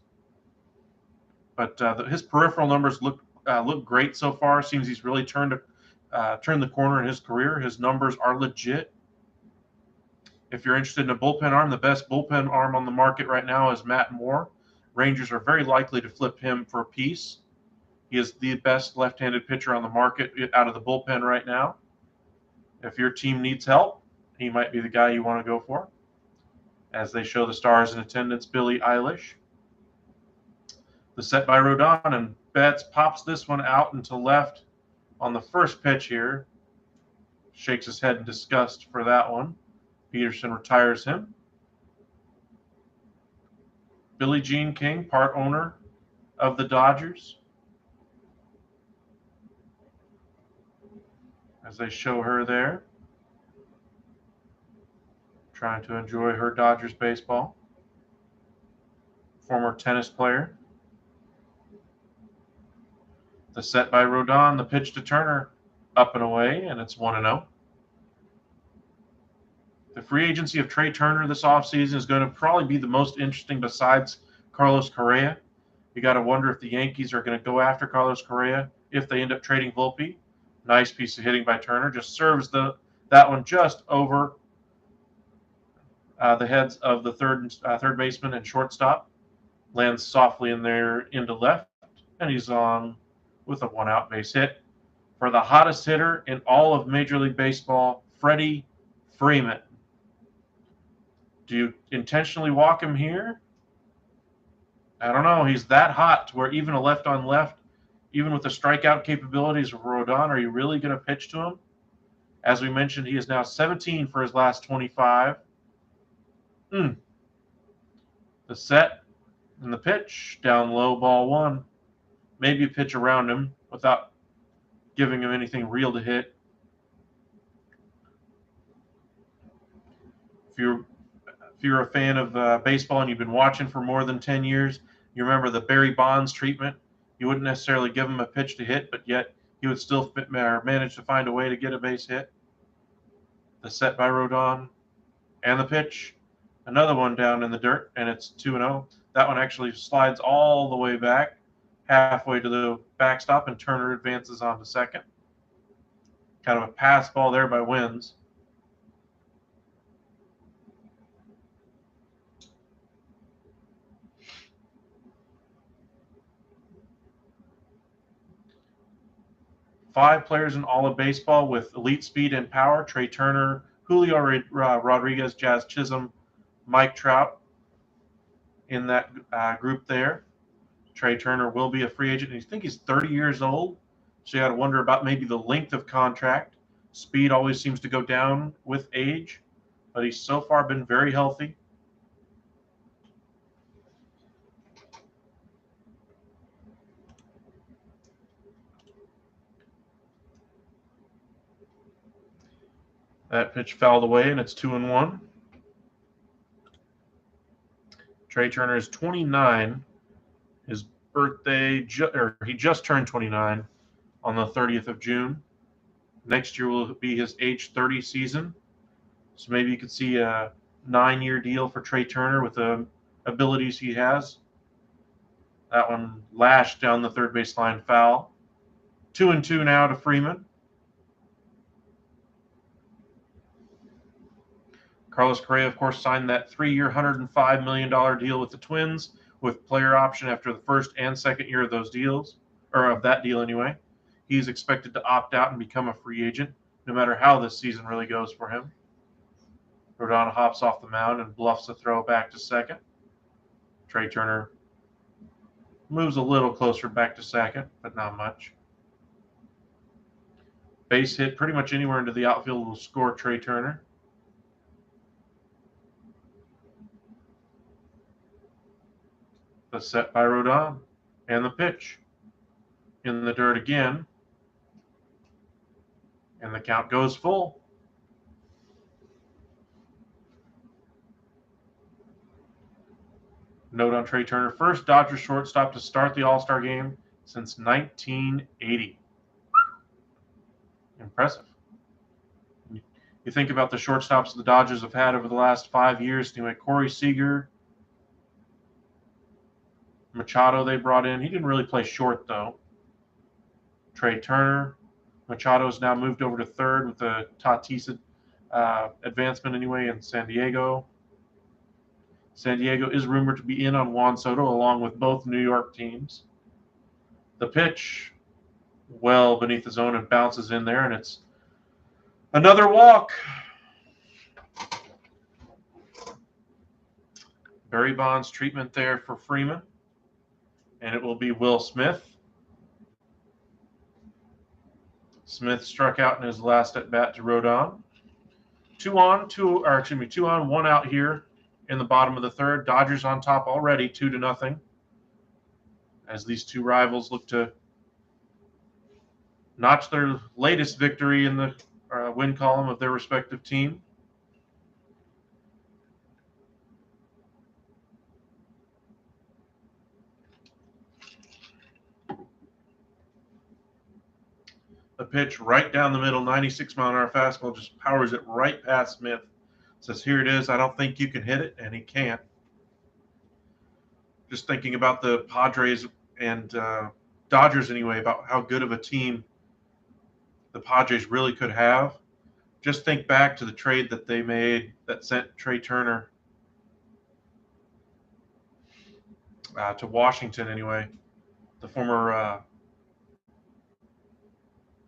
But his peripheral numbers look great so far. Seems he's really turned the corner in his career. His numbers are legit. If you're interested in a bullpen arm, the best bullpen arm on the market right now is Matt Moore. Rangers are very likely to flip him for a piece. He is the best left-handed pitcher on the market out of the bullpen right now. If your team needs help, he might be the guy you want to go for. As they show the Stars in attendance, Billie Eilish. The set by Rodon, and Betts pops this one out into left on the first pitch here. Shakes his head in disgust for that one. Peterson retires him. Billie Jean King, part owner of the Dodgers. As they show her there, trying to enjoy her Dodgers baseball. Former tennis player. The set by Rodon, the pitch to Turner, up and away, and it's 1-0. The free agency of Trey Turner this offseason is going to probably be the most interesting besides Carlos Correa. You got to wonder if the Yankees are going to go after Carlos Correa if they end up trading Volpe. Nice piece of hitting by Turner. Just serves that one just over the heads of the third baseman and shortstop. Lands softly in there into left, and he's on with a one-out base hit for the hottest hitter in all of Major League Baseball, Freddie Freeman. Do you intentionally walk him here? I don't know. He's that hot to where even a left on left, even with the strikeout capabilities of Rodon, are you really going to pitch to him? As we mentioned, he is now 17 for his last 25. The set and the pitch, down low, ball one. Maybe a pitch around him without giving him anything real to hit. If you're a fan of baseball and you've been watching for more than 10 years, you remember the Barry Bonds treatment. You wouldn't necessarily give him a pitch to hit, but yet he would still manage to find a way to get a base hit. The set by Rodon and the pitch. Another one down in the dirt, and it's 2-0. That one actually slides all the way back, halfway to the backstop, and Turner advances on to second. Kind of a pass ball there by Wins. Five players in all of baseball with elite speed and power: Trey Turner, Julio Rodriguez, Jazz Chisholm, Mike Trout in that group there. Trey Turner will be a free agent. And I think he's 30 years old, so you got to wonder about maybe the length of contract. Speed always seems to go down with age, but he's so far been very healthy. That pitch fouled away, and it's 2-1. Trey Turner is 29. His birthday, he just turned 29 on the 30th of June. Next year will be his age 30 season. So maybe you could see a 9-year deal for Trey Turner with the abilities he has. That one lashed down the third baseline, foul. 2-2 now to Freeman. Carlos Correa, of course, signed that 3-year, $105 million deal with the Twins with player option after the first and second year of those deals, or of that deal anyway. He's expected to opt out and become a free agent, no matter how this season really goes for him. Rodon hops off the mound and bluffs a throw back to second. Trey Turner moves a little closer back to second, but not much. Base hit pretty much anywhere into the outfield will score Trey Turner. The set by Rodon and the pitch in the dirt again, and the count goes full. Note on Trey Turner: first Dodgers shortstop to start the All-Star game since 1980. Impressive. You think about the shortstops the Dodgers have had over the last 5 years. Anyway, Corey Seager, Machado they brought in. He didn't really play short, though. Trey Turner. Machado's now moved over to third with the Tatis advancement anyway in San Diego. San Diego is rumored to be in on Juan Soto along with both New York teams. The pitch well beneath the zone and bounces in there, and it's another walk. Barry Bonds treatment there for Freeman. And it will be Will Smith. Smith struck out in his last at bat to Rodon. 2 on, 1 out here in the bottom of the third. Dodgers on top already, 2-0. As these two rivals look to notch their latest victory in the win column of their respective team. The pitch right down the middle, 96-mile-an-hour fastball, just powers it right past Smith. Says, here it is. I don't think you can hit it, and he can't. Just thinking about the Padres and Dodgers anyway, about how good of a team the Padres really could have. Just think back to the trade that they made that sent Trey Turner to Washington anyway. The former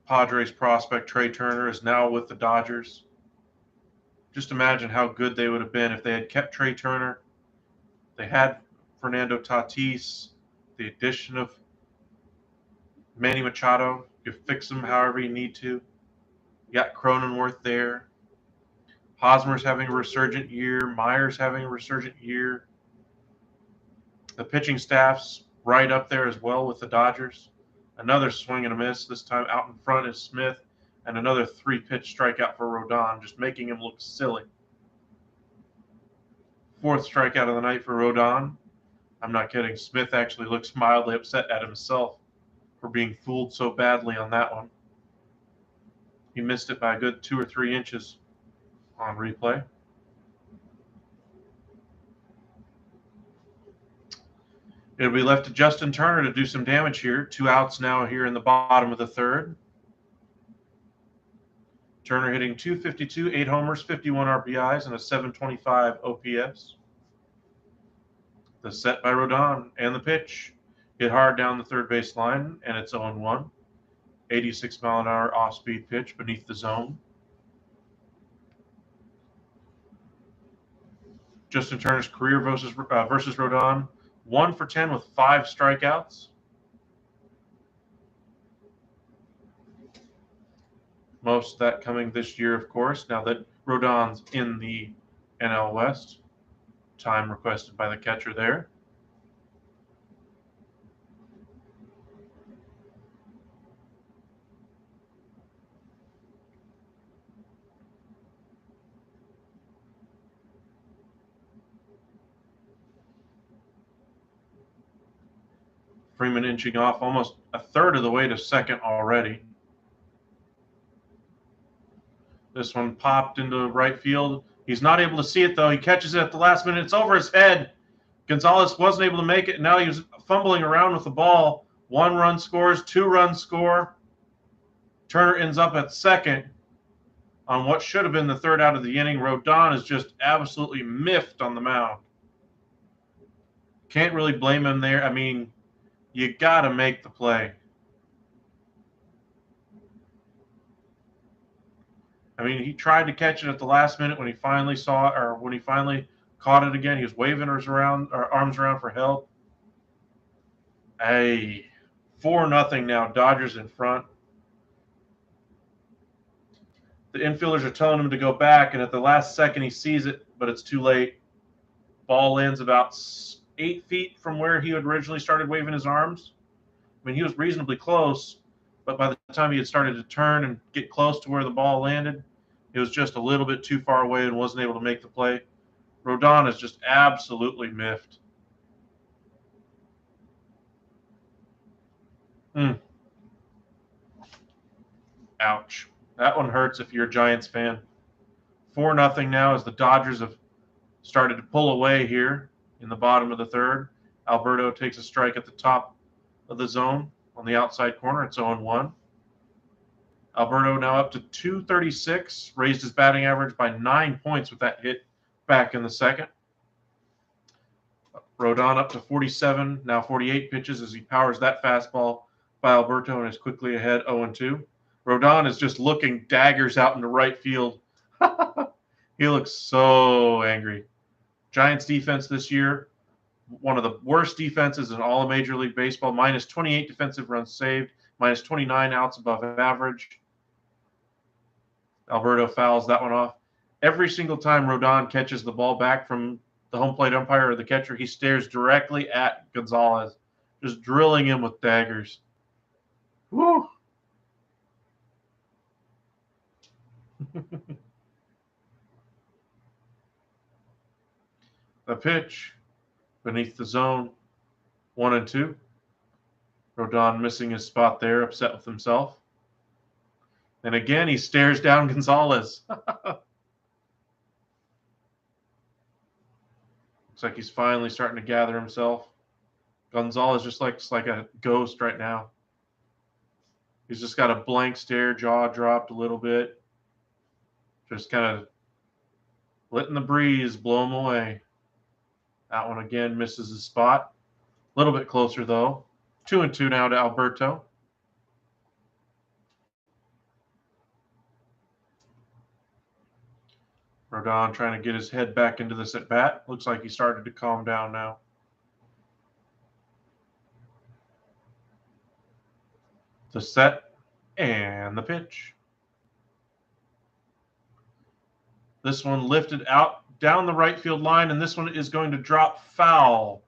Padres prospect Trey Turner is now with the Dodgers. Just imagine how good they would have been if they had kept Trey Turner. They had Fernando Tatis, the addition of Manny Machado. You fix them however you need to. You got Cronenworth there. Hosmer's having a resurgent year. Myers having a resurgent year. The pitching staff's right up there as well with the Dodgers. Another swing and a miss. This time out in front is Smith. And another 3-pitch strikeout for Rodon, just making him look silly. 4th strikeout of the night for Rodon. I'm not kidding. Smith actually looks mildly upset at himself for being fooled so badly on that one. He missed it by a good 2 or 3 inches on replay. It'll be left to Justin Turner to do some damage here. 2 outs now here in the bottom of the 3rd. Turner hitting .252, 8 homers, 51 RBIs, and a .725 OPS. The set by Rodon and the pitch. Hit hard down the third base line, and it's 0-1. 86-mile-an-hour off-speed pitch beneath the zone. Justin Turner's career versus Rodon, 1 for 10 with 5 strikeouts. Most of that coming this year, of course, now that Rodon's in the NL West. Time requested by the catcher there. Freeman inching off almost a third of the way to second already. This one popped into right field. He's not able to see it, though. He catches it at the last minute. It's over his head. Gonzalez wasn't able to make it, and now he was fumbling around with the ball. 1 run scores, 2 runs score. Turner ends up at second on what should have been the 3rd out of the inning. Rodon is just absolutely miffed on the mound. Can't really blame him there. I mean, you got to make the play. I mean, he tried to catch it at the last minute when he finally saw it, or when he finally caught it again. He was waving his arms around for help. Hey, 4-0 now. Dodgers in front. The infielders are telling him to go back, and at the last second he sees it, but it's too late. Ball lands about 8 feet from where he had originally started waving his arms. I mean, he was reasonably close, but by the time he had started to turn and get close to where the ball landed, it was just a little bit too far away and wasn't able to make the play. Rodon is just absolutely miffed. Ouch. That one hurts if you're a Giants fan. 4-0 now as the Dodgers have started to pull away here in the bottom of the 3rd. Alberto takes a strike at the top of the zone on the outside corner. It's 0-1. Alberto now up to .236, raised his batting average by 9 points with that hit back in the 2nd. Rodon up to 47, now 48 pitches as he powers that fastball by Alberto and is quickly ahead 0-2. Rodon is just looking daggers out into right field. He looks so angry. Giants defense this year, one of the worst defenses in all of Major League Baseball, minus 28 defensive runs saved, minus 29 outs above average. Alberto fouls that one off. Every single time Rodon catches the ball back from the home plate umpire or the catcher, he stares directly at Gonzalez, just drilling him with daggers. Woo! The pitch beneath the zone, 1-2. Rodon missing his spot there, upset with himself. And again, he stares down Gonzalez. Looks like he's finally starting to gather himself. Gonzalez just looks like a ghost right now. He's just got a blank stare, jaw dropped a little bit. Just kind of letting the breeze blow him away. That one again misses his spot. A little bit closer, though. 2-2 now to Alberto. Rodon trying to get his head back into this at bat. Looks like he started to calm down now. The set and the pitch. This one lifted out down the right field line, and this one is going to drop foul.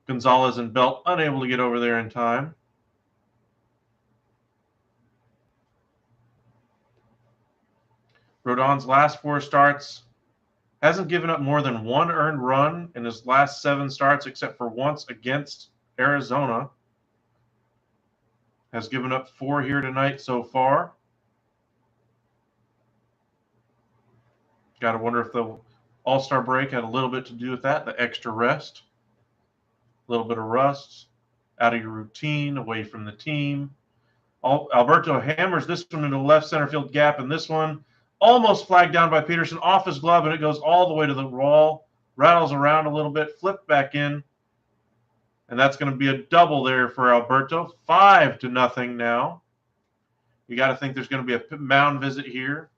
Gonzalez and Belt unable to get over there in time. Rodon's last 4 starts hasn't given up more than 1 earned run in his last 7 starts, except for once against Arizona. Has given up 4 here tonight so far. Got to wonder if the All-Star break had a little bit to do with that, the extra rest. A little bit of rust, out of your routine, away from the team. Alberto hammers this one into the left center field gap, and this one almost flagged down by Peterson off his glove, and it goes all the way to the wall, rattles around a little bit, flipped back in, and that's going to be a double there for Alberto. 5-0 now. You got to think there's going to be a mound visit here.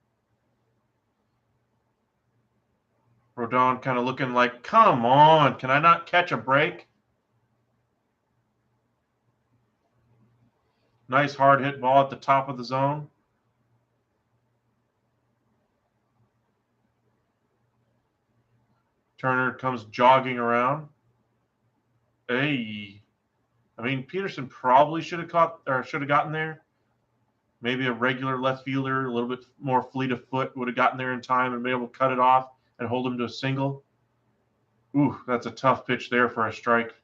Rodon kind of looking like, come on, can I not catch a break? Nice hard hit ball at the top of the zone. Turner comes jogging around. Hey, I mean, Peterson probably should have gotten there. Maybe a regular left fielder, a little bit more fleet of foot, would have gotten there in time and been able to cut it off and hold him to a single. Ooh, that's a tough pitch there for a strike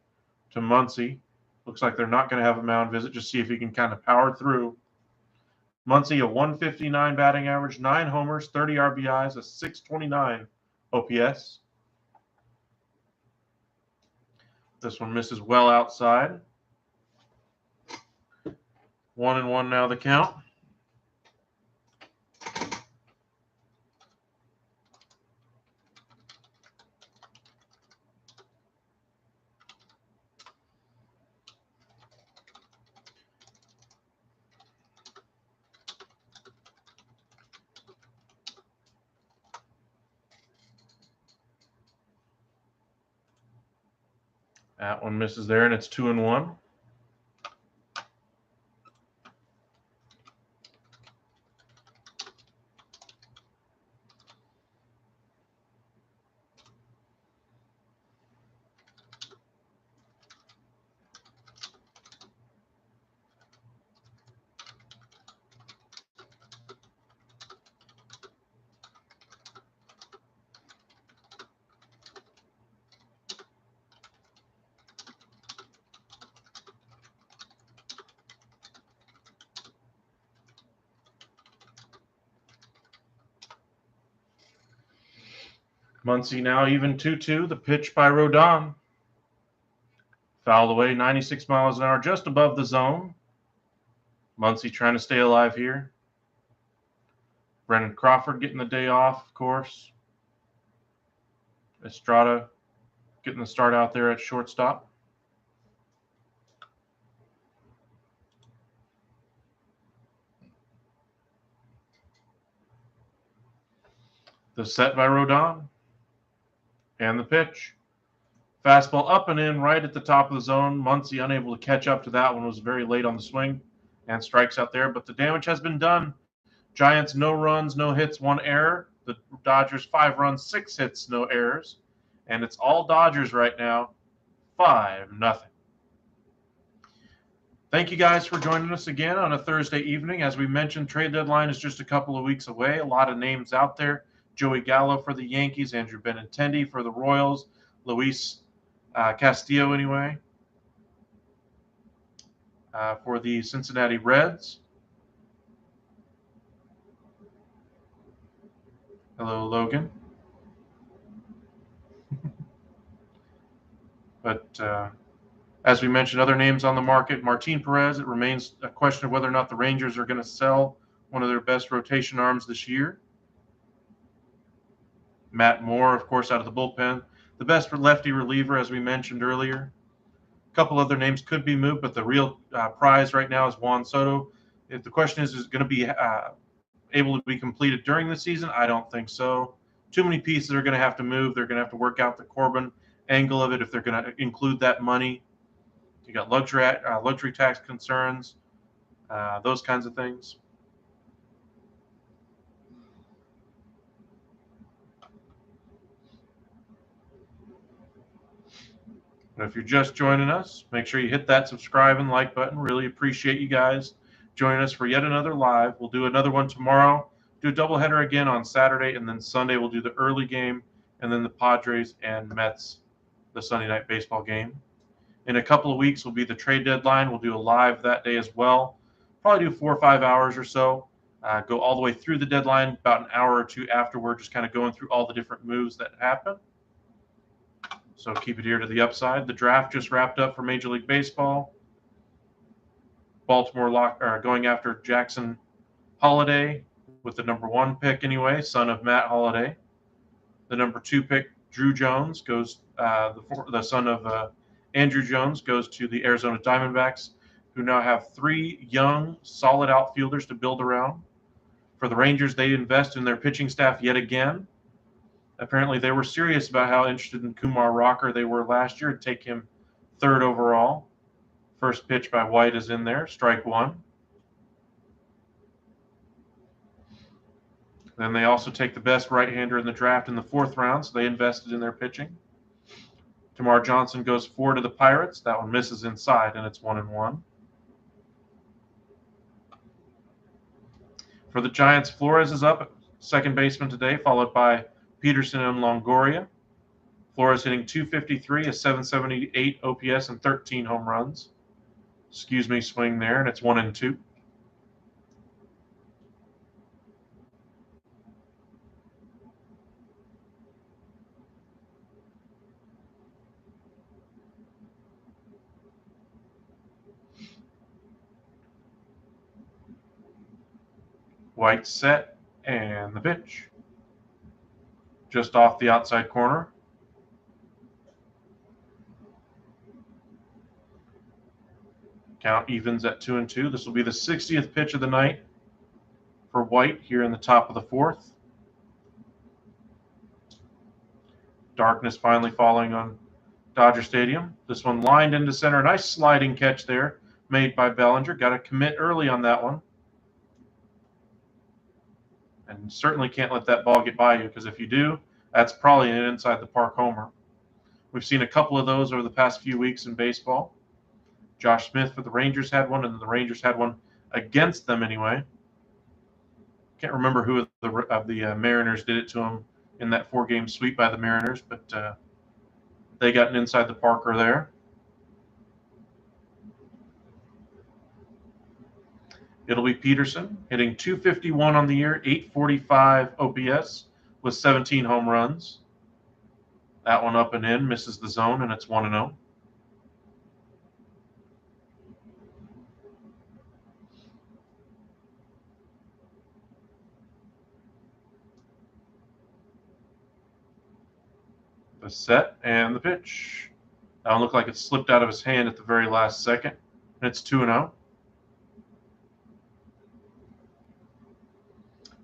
to Muncy. Looks like they're not going to have a mound visit. Just see if he can kind of power through. Muncy, a 159 batting average, 9 homers, 30 RBIs, a 629 OPS. This one misses well outside. 1-1 now the count. That one misses there, and it's 2-1. Muncy now even 2-2. The pitch by Rodon. Fouled away, 96 miles an hour, just above the zone. Muncy trying to stay alive here. Brendan Crawford getting the day off, of course. Estrada getting the start out there at shortstop. The set by Rodon. And the pitch. Fastball up and in right at the top of the zone. Muncy unable to catch up to that one. Was very late on the swing and strikes out there. But the damage has been done. Giants, no runs, no hits, 1 error. The Dodgers, 5 runs, 6 hits, no errors. And it's all Dodgers right now, 5-0. Thank you guys for joining us again on a Thursday evening. As we mentioned, trade deadline is just a couple of weeks away. A lot of names out there. Joey Gallo for the Yankees, Andrew Benintendi for the Royals, Luis Castillo anyway for the Cincinnati Reds. Hello, Logan. But as we mentioned, other names on the market, Martin Perez, it remains a question of whether or not the Rangers are going to sell one of their best rotation arms this year. Matt Moore, of course, out of the bullpen. The best lefty reliever, as we mentioned earlier. A couple other names could be moved, but the real prize right now is Juan Soto. If the question is it going to be able to be completed during the season? I don't think so. Too many pieces are going to have to move. They're going to have to work out the Corbin angle of it if they're going to include that money. You got luxury tax concerns, those kinds of things. But if you're just joining us, make sure you hit that subscribe and like button. Really appreciate you guys joining us for yet another live. We'll do another one tomorrow. Do a doubleheader again on Saturday, and then Sunday we'll do the early game, and then the Padres and Mets, the Sunday night baseball game. In a couple of weeks will be the trade deadline. We'll do a live that day as well. Probably do 4 or 5 hours or so. Go all the way through the deadline, about an hour or two afterward, just kind of going through all the different moves that happen. So keep it here to the upside. The draft just wrapped up for Major League Baseball. Baltimore going after Jackson Holliday with the number 1 pick anyway, son of Matt Holliday. The number 2 pick, Drew Jones, goes the son of Andrew Jones, goes to the Arizona Diamondbacks, who now have 3 young, solid outfielders to build around. For the Rangers, they invest in their pitching staff yet again. Apparently, they were serious about how interested in Kumar Rocker they were last year. Take him 3rd overall. First pitch by White is in there, strike 1. Then they also take the best right-hander in the draft in the 4th round, so they invested in their pitching. Tamar Johnson goes 4 to the Pirates. That one misses inside, and it's 1-1. For the Giants, Flores is up at second baseman today, followed by Peterson and Longoria. Flores hitting .253, a .778 OPS, and 13 home runs. Excuse me, swing there, and it's 1-2. White set, and the pitch. Just off the outside corner. Count evens at 2-2. This will be the 60th pitch of the night for White here in the top of the 4th. Darkness finally falling on Dodger Stadium. This one lined into center. Nice sliding catch there made by Bellinger. Got to commit early on that one. And certainly can't let that ball get by you, because if you do, that's probably an inside the park homer. We've seen a couple of those over the past few weeks in baseball. Josh Smith for the Rangers had one, and then the Rangers had one against them anyway. Can't remember who of the Mariners did it to him in that 4-game sweep by the Mariners, but they got an inside the parker there. It'll be Peterson hitting .251 on the year, .845 OPS with 17 home runs. That one up and in, misses the zone, and it's 1-0. The set and the pitch. That one looked like it slipped out of his hand at the very last second, and it's 2-0.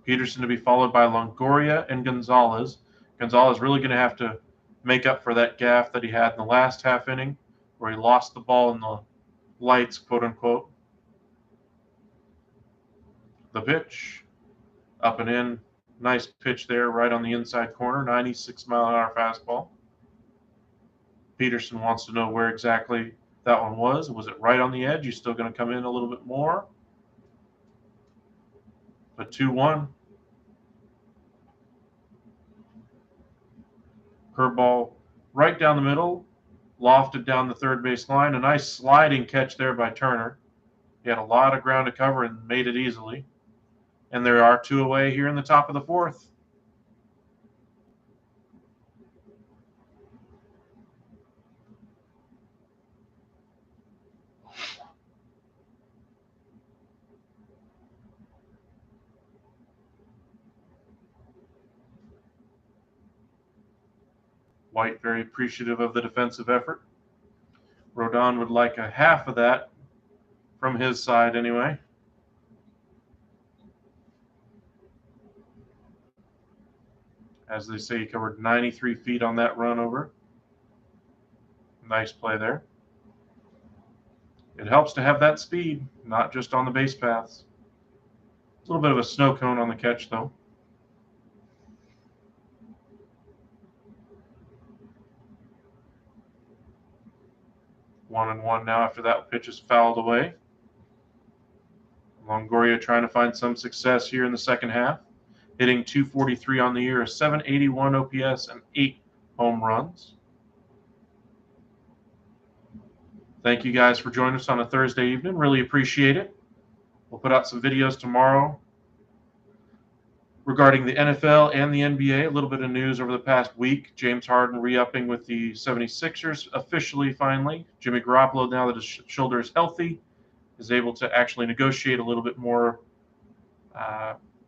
Peterson to be followed by Longoria and Gonzalez. Gonzalez really going to have to make up for that gaffe that he had in the last half inning, where he lost the ball in the lights, quote unquote. The pitch, up and in. Nice pitch there, right on the inside corner, 96-mile-an-hour fastball. Peterson wants to know where exactly that one was. Was it right on the edge? He's still going to come in a little bit more. But 2-1. Curveball right down the middle, lofted down the third base line. A nice sliding catch there by Turner. He had a lot of ground to cover and made it easily. And there are 2 away here in the top of the 4th. White very appreciative of the defensive effort. Rodon would like a half of that from his side anyway. As they say, he covered 93 feet on that run over. Nice play there. It helps to have that speed, not just on the base paths. A little bit of a snow cone on the catch, though. One and one now after that pitch is fouled away. Longoria trying to find some success here in the second half. Hitting .243 on the year, a .781 OPS, and 8 home runs. Thank you guys for joining us on a Thursday evening. Really appreciate it. We'll put out some videos tomorrow regarding the NFL and the NBA. A little bit of news over the past week. James Harden re-upping with the 76ers officially, finally. Jimmy Garropolo, now that his shoulder is healthy, is able to actually negotiate a little bit more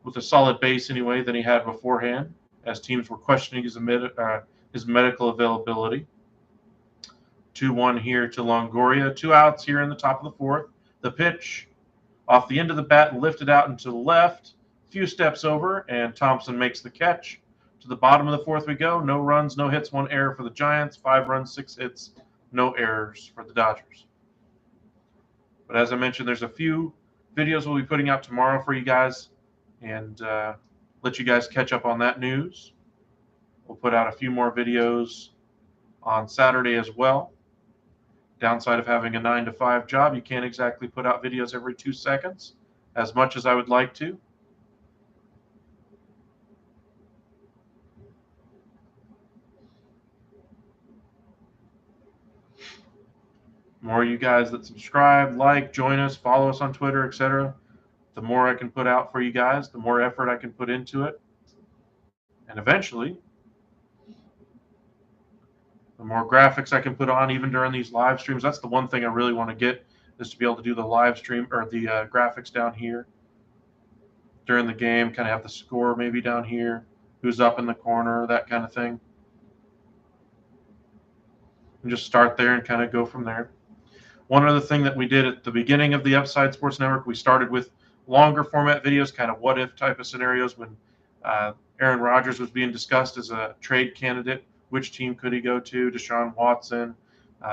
with a solid base anyway than he had beforehand, as teams were questioning his medical availability. 2-1 here to Longoria. 2 outs here in the top of the fourth. The pitch off the end of the bat, lifted out and to the left. Few steps over, and Thompson makes the catch. To the bottom of the fourth we go. No runs, no hits, 1 error for the Giants. 5 runs, 6 hits, no errors for the Dodgers. But as I mentioned, there's a few videos we'll be putting out tomorrow for you guys, and let you guys catch up on that news. We'll put out a few more videos on Saturday as well. Downside of having a 9-to-5 job, you can't exactly put out videos every 2 seconds as much as I would like to. The more you guys that subscribe, like, join us, follow us on Twitter, etc., the more I can put out for you guys, the more effort I can put into it. And eventually, the more graphics I can put on even during these live streams. That's the one thing I really want to get, is to be able to do the live stream or the graphics down here during the game, kind of have the score maybe down here, who's up in the corner, that kind of thing. And just start there and kind of go from there. One other thing that we did at the beginning of the Upside Sports Network, we started with longer format videos, kind of what-if type of scenarios when Aaron Rodgers was being discussed as a trade candidate. Which team could he go to? Deshaun Watson,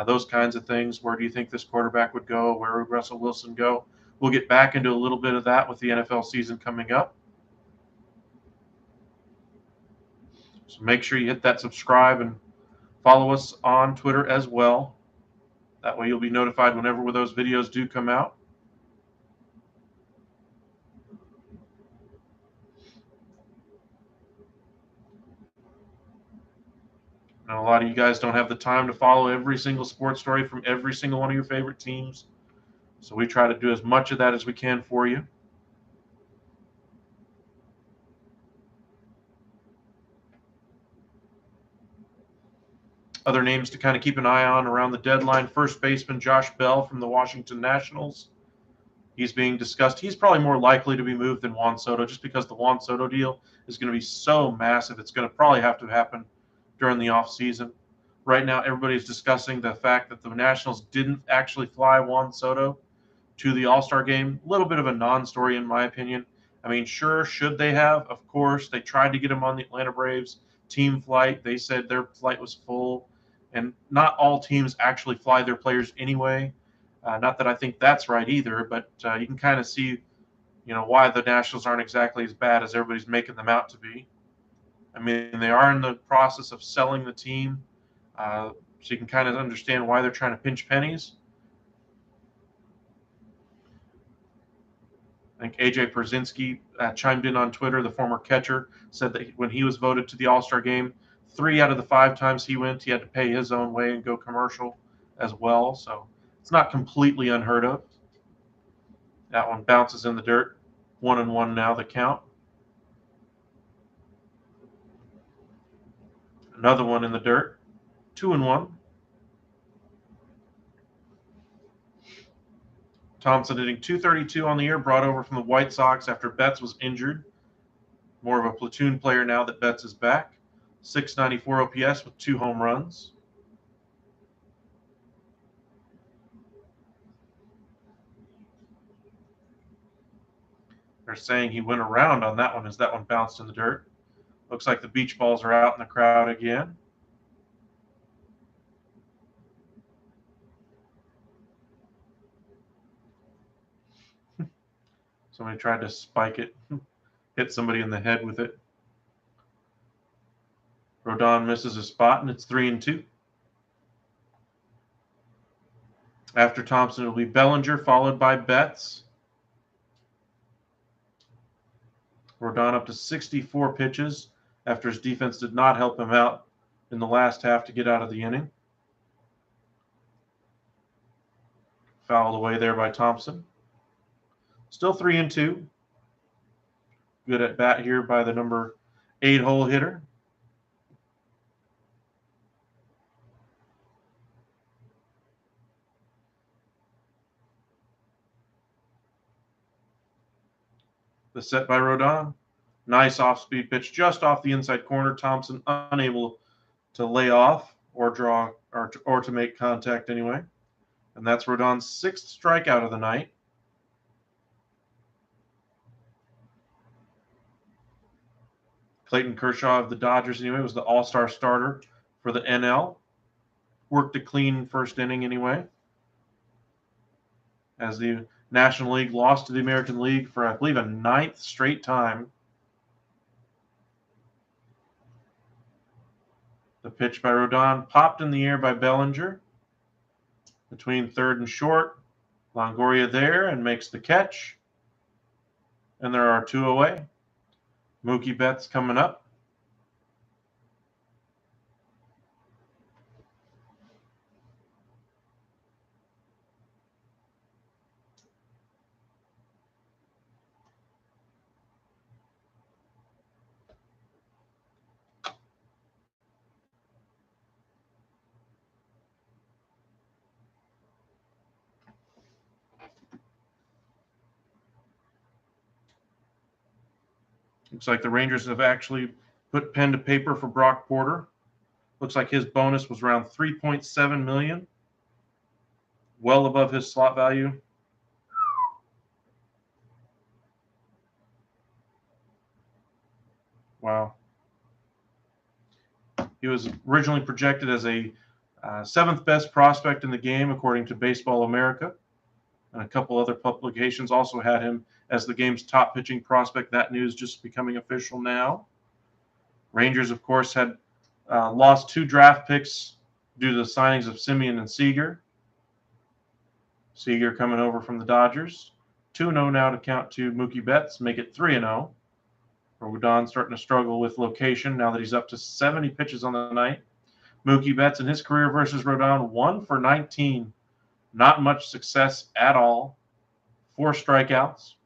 those kinds of things. Where do you think this quarterback would go? Where would Russell Wilson go? We'll get back into a little bit of that with the NFL season coming up. So make sure you hit that subscribe and follow us on Twitter as well. That way you'll be notified whenever those videos do come out. Now, a lot of you guys don't have the time to follow every single sports story from every single one of your favorite teams. So we try to do as much of that as we can for you. Other names to kind of keep an eye on around the deadline: first baseman Josh Bell from the Washington Nationals. He's being discussed. He's probably more likely to be moved than Juan Soto, just because the Juan Soto deal is going to be so massive. It's going to probably have to happen during the offseason. Right now, everybody's discussing the fact that the Nationals didn't actually fly Juan Soto to the All-Star game. A little bit of a non-story, in my opinion. I mean, sure, should they have? Of course. They tried to get him on the Atlanta Braves team flight. They said their flight was full. And not all teams actually fly their players anyway. Not that I think that's right either, but you can kind of see, why the Nationals aren't exactly as bad as everybody's making them out to be. I mean, they are in the process of selling the team, so you can kind of understand why they're trying to pinch pennies. I think AJ Pierzynski chimed in on Twitter, the former catcher, said that when he was voted to the All-Star game, 3 out of the 5 times he went, he had to pay his own way and go commercial as well. So it's not completely unheard of. That one bounces in the dirt. 1-1 now, the count. Another one in the dirt. 2-1. Thompson hitting .232 on the year, brought over from the White Sox after Betts was injured. More of a platoon player now that Betts is back. .694 OPS with 2 home runs. They're saying he went around on that one as that one bounced in the dirt. Looks like the beach balls are out in the crowd again. Somebody tried to spike it, hit somebody in the head with it. Rodon misses a spot, and it's 3-2. After Thompson, it'll be Bellinger, followed by Betts. Rodon up to 64 pitches after his defense did not help him out in the last half to get out of the inning. Fouled away there by Thompson. Still 3-2. Good at bat here by the number 8 hole hitter. The set by Rodon. Nice off-speed pitch just off the inside corner. Thompson unable to lay off or draw or to make contact anyway. And that's Rodon's 6th strikeout of the night. Clayton Kershaw of the Dodgers anyway was the all-star starter for the NL. Worked a clean first inning anyway. As the National League lost to the American League for, I believe, a 9th straight time. The pitch by Rodon popped in the air by Bellinger. Between third and short. Longoria there and makes the catch. And there are 2 away. Mookie Betts coming up. Looks like the Rangers have actually put pen to paper for Brock Porter. Looks like his bonus was around $3.7 million. Well above his slot value. Wow. He was originally projected as a 7th best prospect in the game, according to Baseball America. And a couple other publications also had him as the game's top pitching prospect. That news just becoming official now. Rangers, of course, had lost 2 draft picks due to the signings of Simeon and Seager. Seager coming over from the Dodgers. 2-0 now to count to Mookie Betts, make it 3-0. Rodon starting to struggle with location now that he's up to 70 pitches on the night. Mookie Betts in his career versus Rodon, 1 for 19. Not much success at all. 4 strikeouts.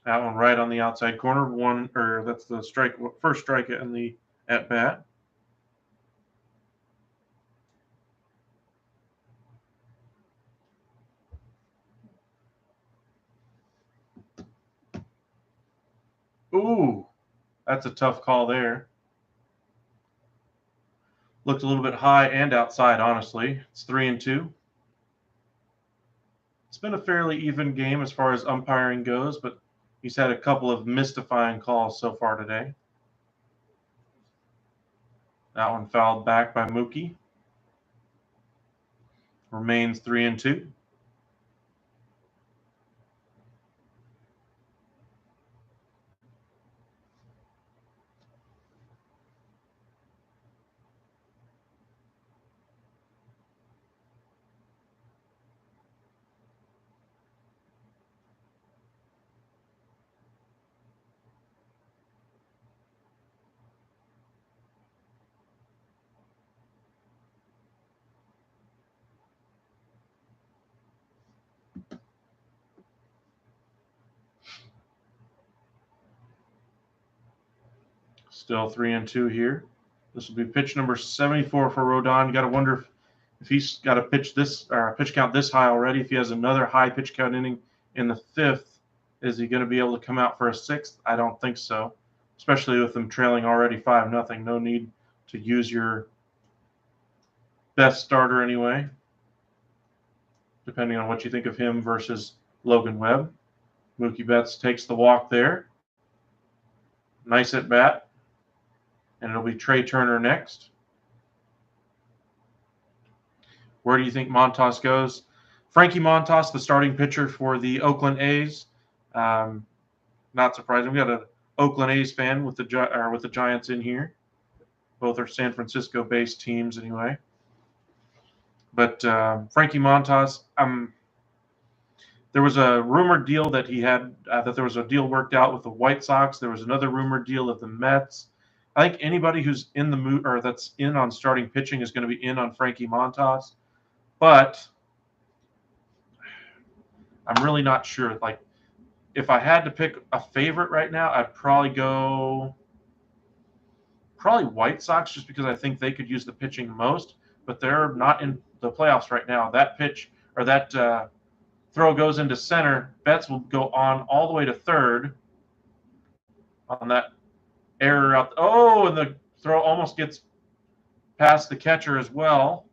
That one right on the outside corner. That's the first strike in the at bat. Ooh, that's a tough call there. Looked a little bit high and outside, honestly. It's 3-2. It's been a fairly even game as far as umpiring goes, but he's had a couple of mystifying calls so far today. That one fouled back by Mookie. Remains 3-2. Still 3-2 here. This will be pitch number 74 for Rodon. You got to wonder if he's got a pitch count this high already. If he has another high pitch count inning in the 5th, Is he going to be able to come out for a sixth? I don't think so, especially with them trailing already 5-0. No need to use your best starter anyway, depending on what you think of him versus Logan Webb. Mookie Betts takes the walk there. Nice at bat. And it'll be Trey Turner next. Where do you think Montas goes? Frankie Montas, the starting pitcher for the Oakland A's. Not surprising. We got an Oakland A's fan with the Giants in here. Both are San Francisco-based teams anyway. But Frankie Montas, there was a rumored deal that he had, that there was a deal worked out with the White Sox. There was another rumored deal of the Mets. I think anybody who's in the mood or that's in on starting pitching is going to be in on Frankie Montas. But I'm really not sure. Like, if I had to pick a favorite right now, I'd probably go White Sox, just because I think they could use the pitching most. But they're not in the playoffs right now. That pitch or that throw goes into center. Betts will go on all the way to third on that error out. Oh, and the throw almost gets past the catcher as well.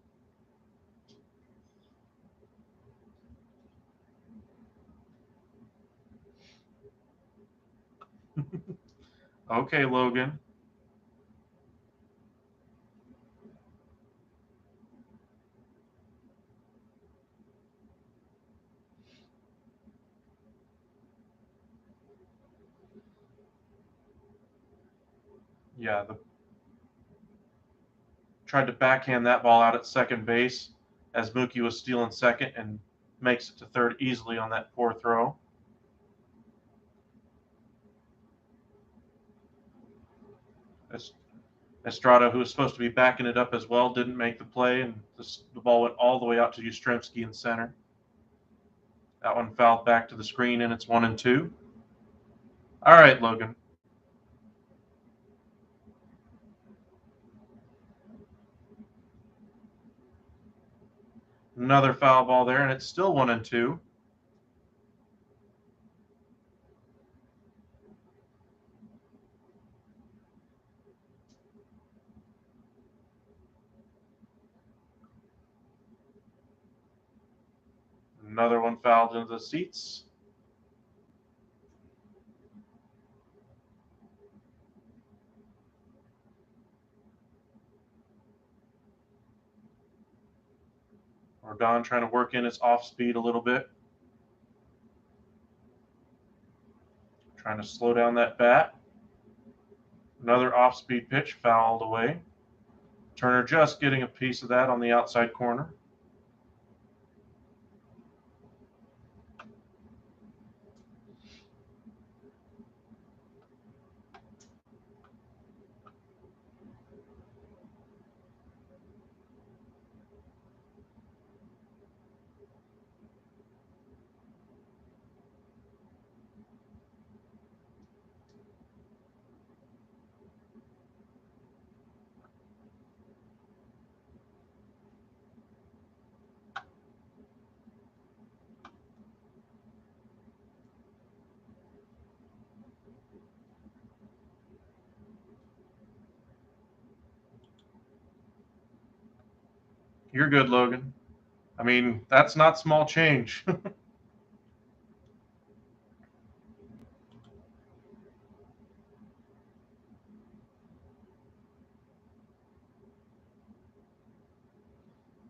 Okay, Logan. Yeah, tried to backhand that ball out at second base as Mookie was stealing second and makes it to third easily on that poor throw. Estrada, who was supposed to be backing it up as well, didn't make the play, and the ball went all the way out to Yastrzemski in center. That one fouled back to the screen, and it's 1-2. All right, Logan. Another foul ball there, and it's still 1-2. Another one fouled into the seats. Rodon trying to work in his off speed a little bit. Trying to slow down that bat. Another off speed pitch fouled away. Turner just getting a piece of that on the outside corner. You're good, Logan. I mean, that's not small change.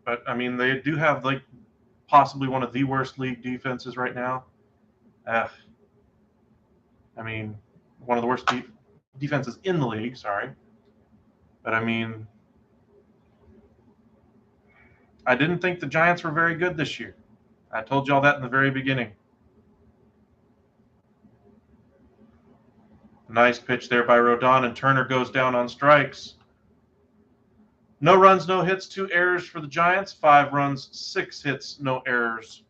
But I mean, they do have like possibly one of the worst league defenses right now. I mean, one of the worst defenses in the league. Sorry, but I mean, I didn't think the Giants were very good this year. I told y'all that in the very beginning. Nice pitch there by Rodon, and Turner goes down on strikes. No runs, no hits, 2 errors for the Giants. 5 runs, 6 hits, no errors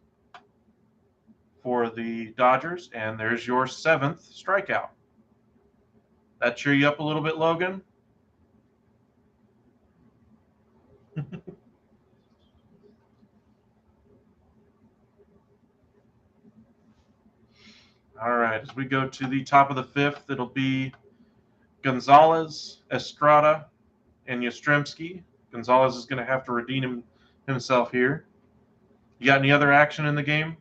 for the Dodgers. And there's your 7th strikeout. That cheer you up a little bit, Logan? All right, as we go to the top of the fifth, it'll be Gonzalez, Estrada, and Yastrzemski. Gonzalez is going to have to redeem himself here. You got any other action in the game?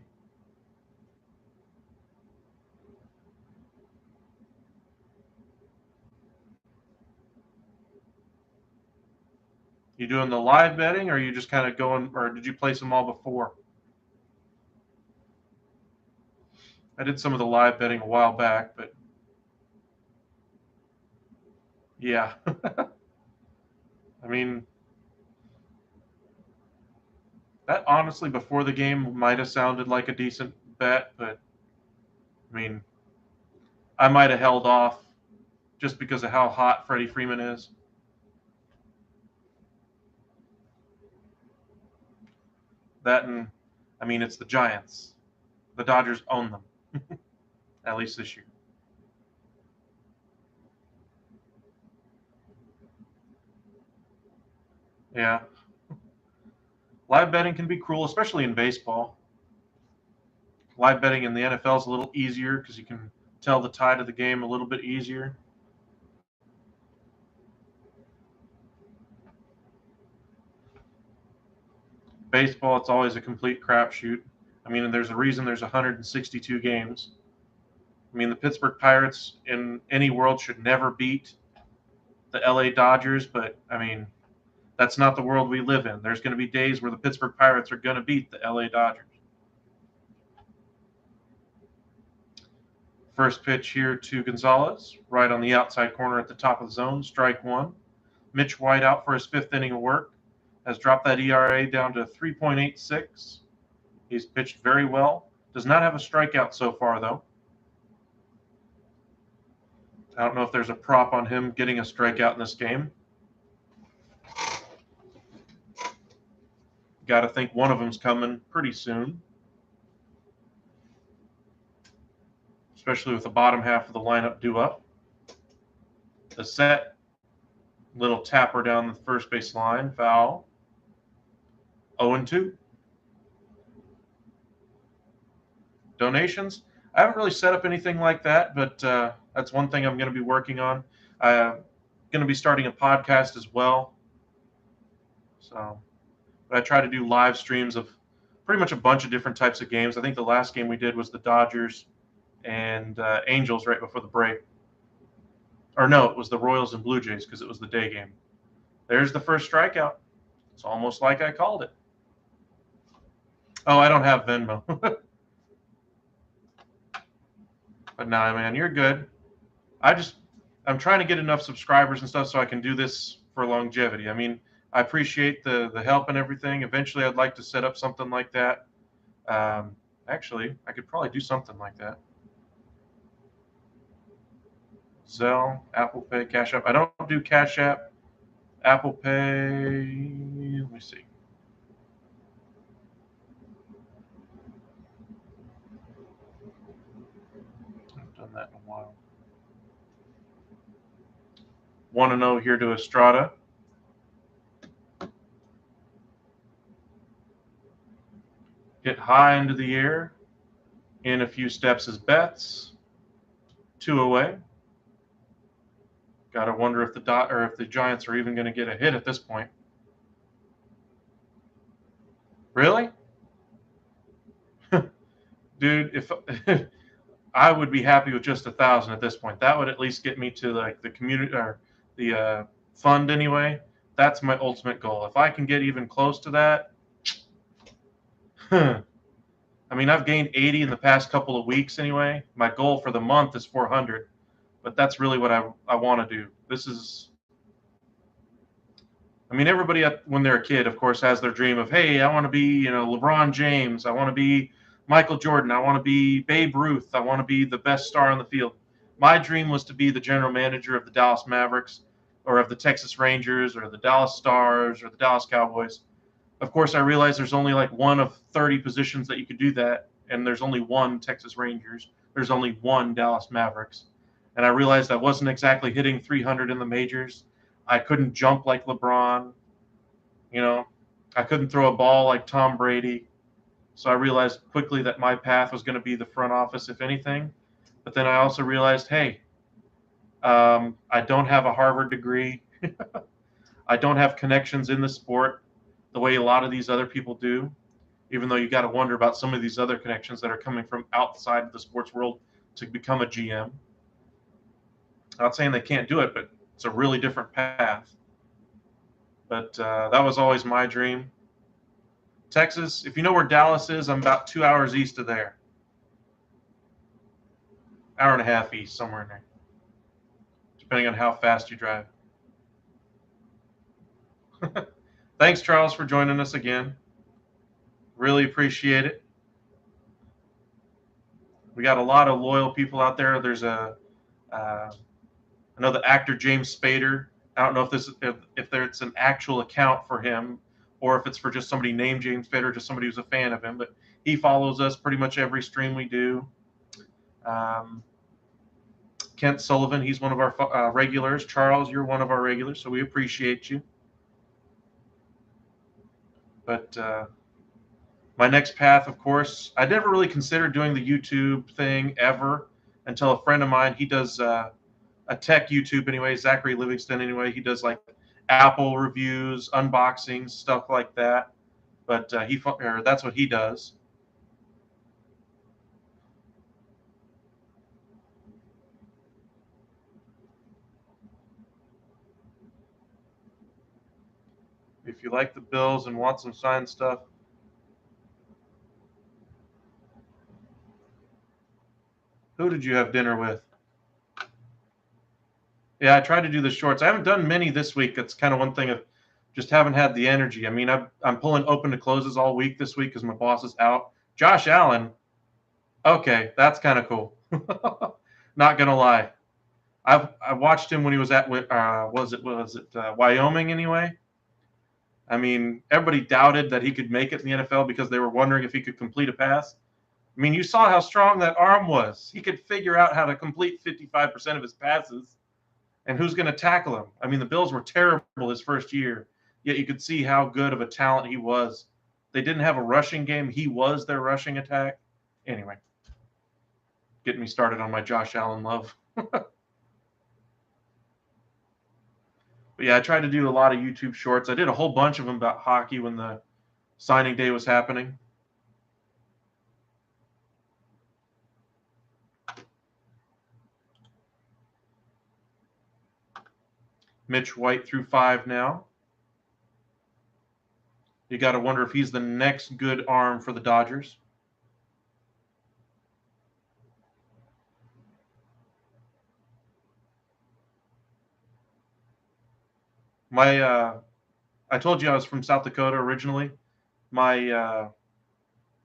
You doing the live betting, or are you just kind of going, or did you place them all before? I did some of the live betting a while back, but yeah. I mean, that honestly before the game might have sounded like a decent bet, but I mean, I might have held off just because of how hot Freddie Freeman is. That and, I mean, it's the Giants. The Dodgers own them, at least this year. Yeah. Live betting can be cruel, especially in baseball. Live betting in the NFL is a little easier because you can tell the tide of the game a little bit easier. Baseball, it's always a complete crapshoot. I mean, there's a reason there's 162 games. I mean, the Pittsburgh Pirates in any world should never beat the LA Dodgers, but I mean, that's not the world we live in. There's going to be days where the Pittsburgh Pirates are going to beat the LA Dodgers. First pitch here to Gonzalez, right on the outside corner at the top of the zone, strike one. Mitch White out for his fifth inning of work, has dropped that ERA down to 3.86. He's pitched very well. Does not have a strikeout so far, though. I don't know if there's a prop on him getting a strikeout in this game. Got to think one of them's coming pretty soon, especially with the bottom half of the lineup due up. The set, little tapper down the first base line, foul. 0-2. Donations. I haven't really set up anything like that, but that's one thing I'm going to be working on. I'm going to be starting a podcast as well. So, but I try to do live streams of pretty much a bunch of different types of games. I think the last game we did was the Dodgers and Angels right before the break. Or no, it was the Royals and Blue Jays because it was the day game. There's the first strikeout. It's almost like I called it. Oh, I don't have Venmo. But nah, man, you're good. I'm trying to get enough subscribers and stuff so I can do this for longevity. I mean, I appreciate the help and everything. Eventually, I'd like to set up something like that. Actually, I could probably do something like that. Zelle, Apple Pay, Cash App. I don't do Cash App. Apple Pay. Let me see. I've done that in a while. 1-0 here to Estrada. Hit high into the air. In a few steps is Betts. 2 away. Got to wonder if the Giants are even going to get a hit at this point. Really? Dude, if I would be happy with just 1,000 at this point. That would at least get me to like the community or the fund anyway. That's my ultimate goal. If I can get even close to that, I mean, I've gained 80 in the past couple of weeks anyway. My goal for the month is 400, but that's really what I want to do. This is, I mean, everybody when they're a kid, of course, has their dream of, hey, I want to be, LeBron James. I want to be Michael Jordan. I want to be Babe Ruth. I want to be the best star on the field. My dream was to be the general manager of the Dallas Mavericks or of the Texas Rangers or the Dallas Stars or the Dallas Cowboys. Of course, I realize there's only like one of 30 positions that you could do that, and there's only one Texas Rangers. There's only one Dallas Mavericks. And I realized I wasn't exactly hitting 300 in the majors. I couldn't jump like LeBron. I couldn't throw a ball like Tom Brady. So I realized quickly that my path was going to be the front office, if anything. But then I also realized, hey, I don't have a Harvard degree. I don't have connections in the sport the way a lot of these other people do, even though you got to wonder about some of these other connections that are coming from outside of the sports world to become a GM. Not saying they can't do it, but it's a really different path. But that was always my dream. Texas, if you know where Dallas is, I'm about 2 hours east of there. Hour and a half east, somewhere in there, depending on how fast you drive. Thanks, Charles, for joining us again. Really appreciate it. We got a lot of loyal people out there. There's I know the actor James Spader. I don't know if there's an actual account for him or if it's for just somebody named James Spader, just somebody who's a fan of him. But he follows us pretty much every stream we do. Kent Sullivan, he's one of our regulars. Charles, you're one of our regulars, so we appreciate you. But my next path, of course, I never really considered doing the YouTube thing ever until a friend of mine, he does a tech YouTube anyway, Zachary Livingston anyway. He does like Apple reviews, unboxings, stuff like that. But that's what he does. If you like the Bills and want some signed stuff, who did you have dinner with? Yeah, I tried to do the shorts. I haven't done many this week. That's kind of one thing of just haven't had the energy. I mean, I'm pulling open to closes all week this week because my boss is out. Josh Allen, okay, that's kind of cool. Not gonna lie, I watched him when he was at was it Wyoming anyway. I mean, everybody doubted that he could make it in the NFL because they were wondering if he could complete a pass. I mean, you saw how strong that arm was. He could figure out how to complete 55% of his passes. And who's going to tackle him? I mean, the Bills were terrible his first year, yet you could see how good of a talent he was. They didn't have a rushing game. He was their rushing attack. Anyway, getting me started on my Josh Allen love. But yeah, I tried to do a lot of YouTube shorts. I did a whole bunch of them about hockey when the signing day was happening. Mitch White through 5 now. You got to wonder if he's the next good arm for the Dodgers. I told you I was from South Dakota originally. My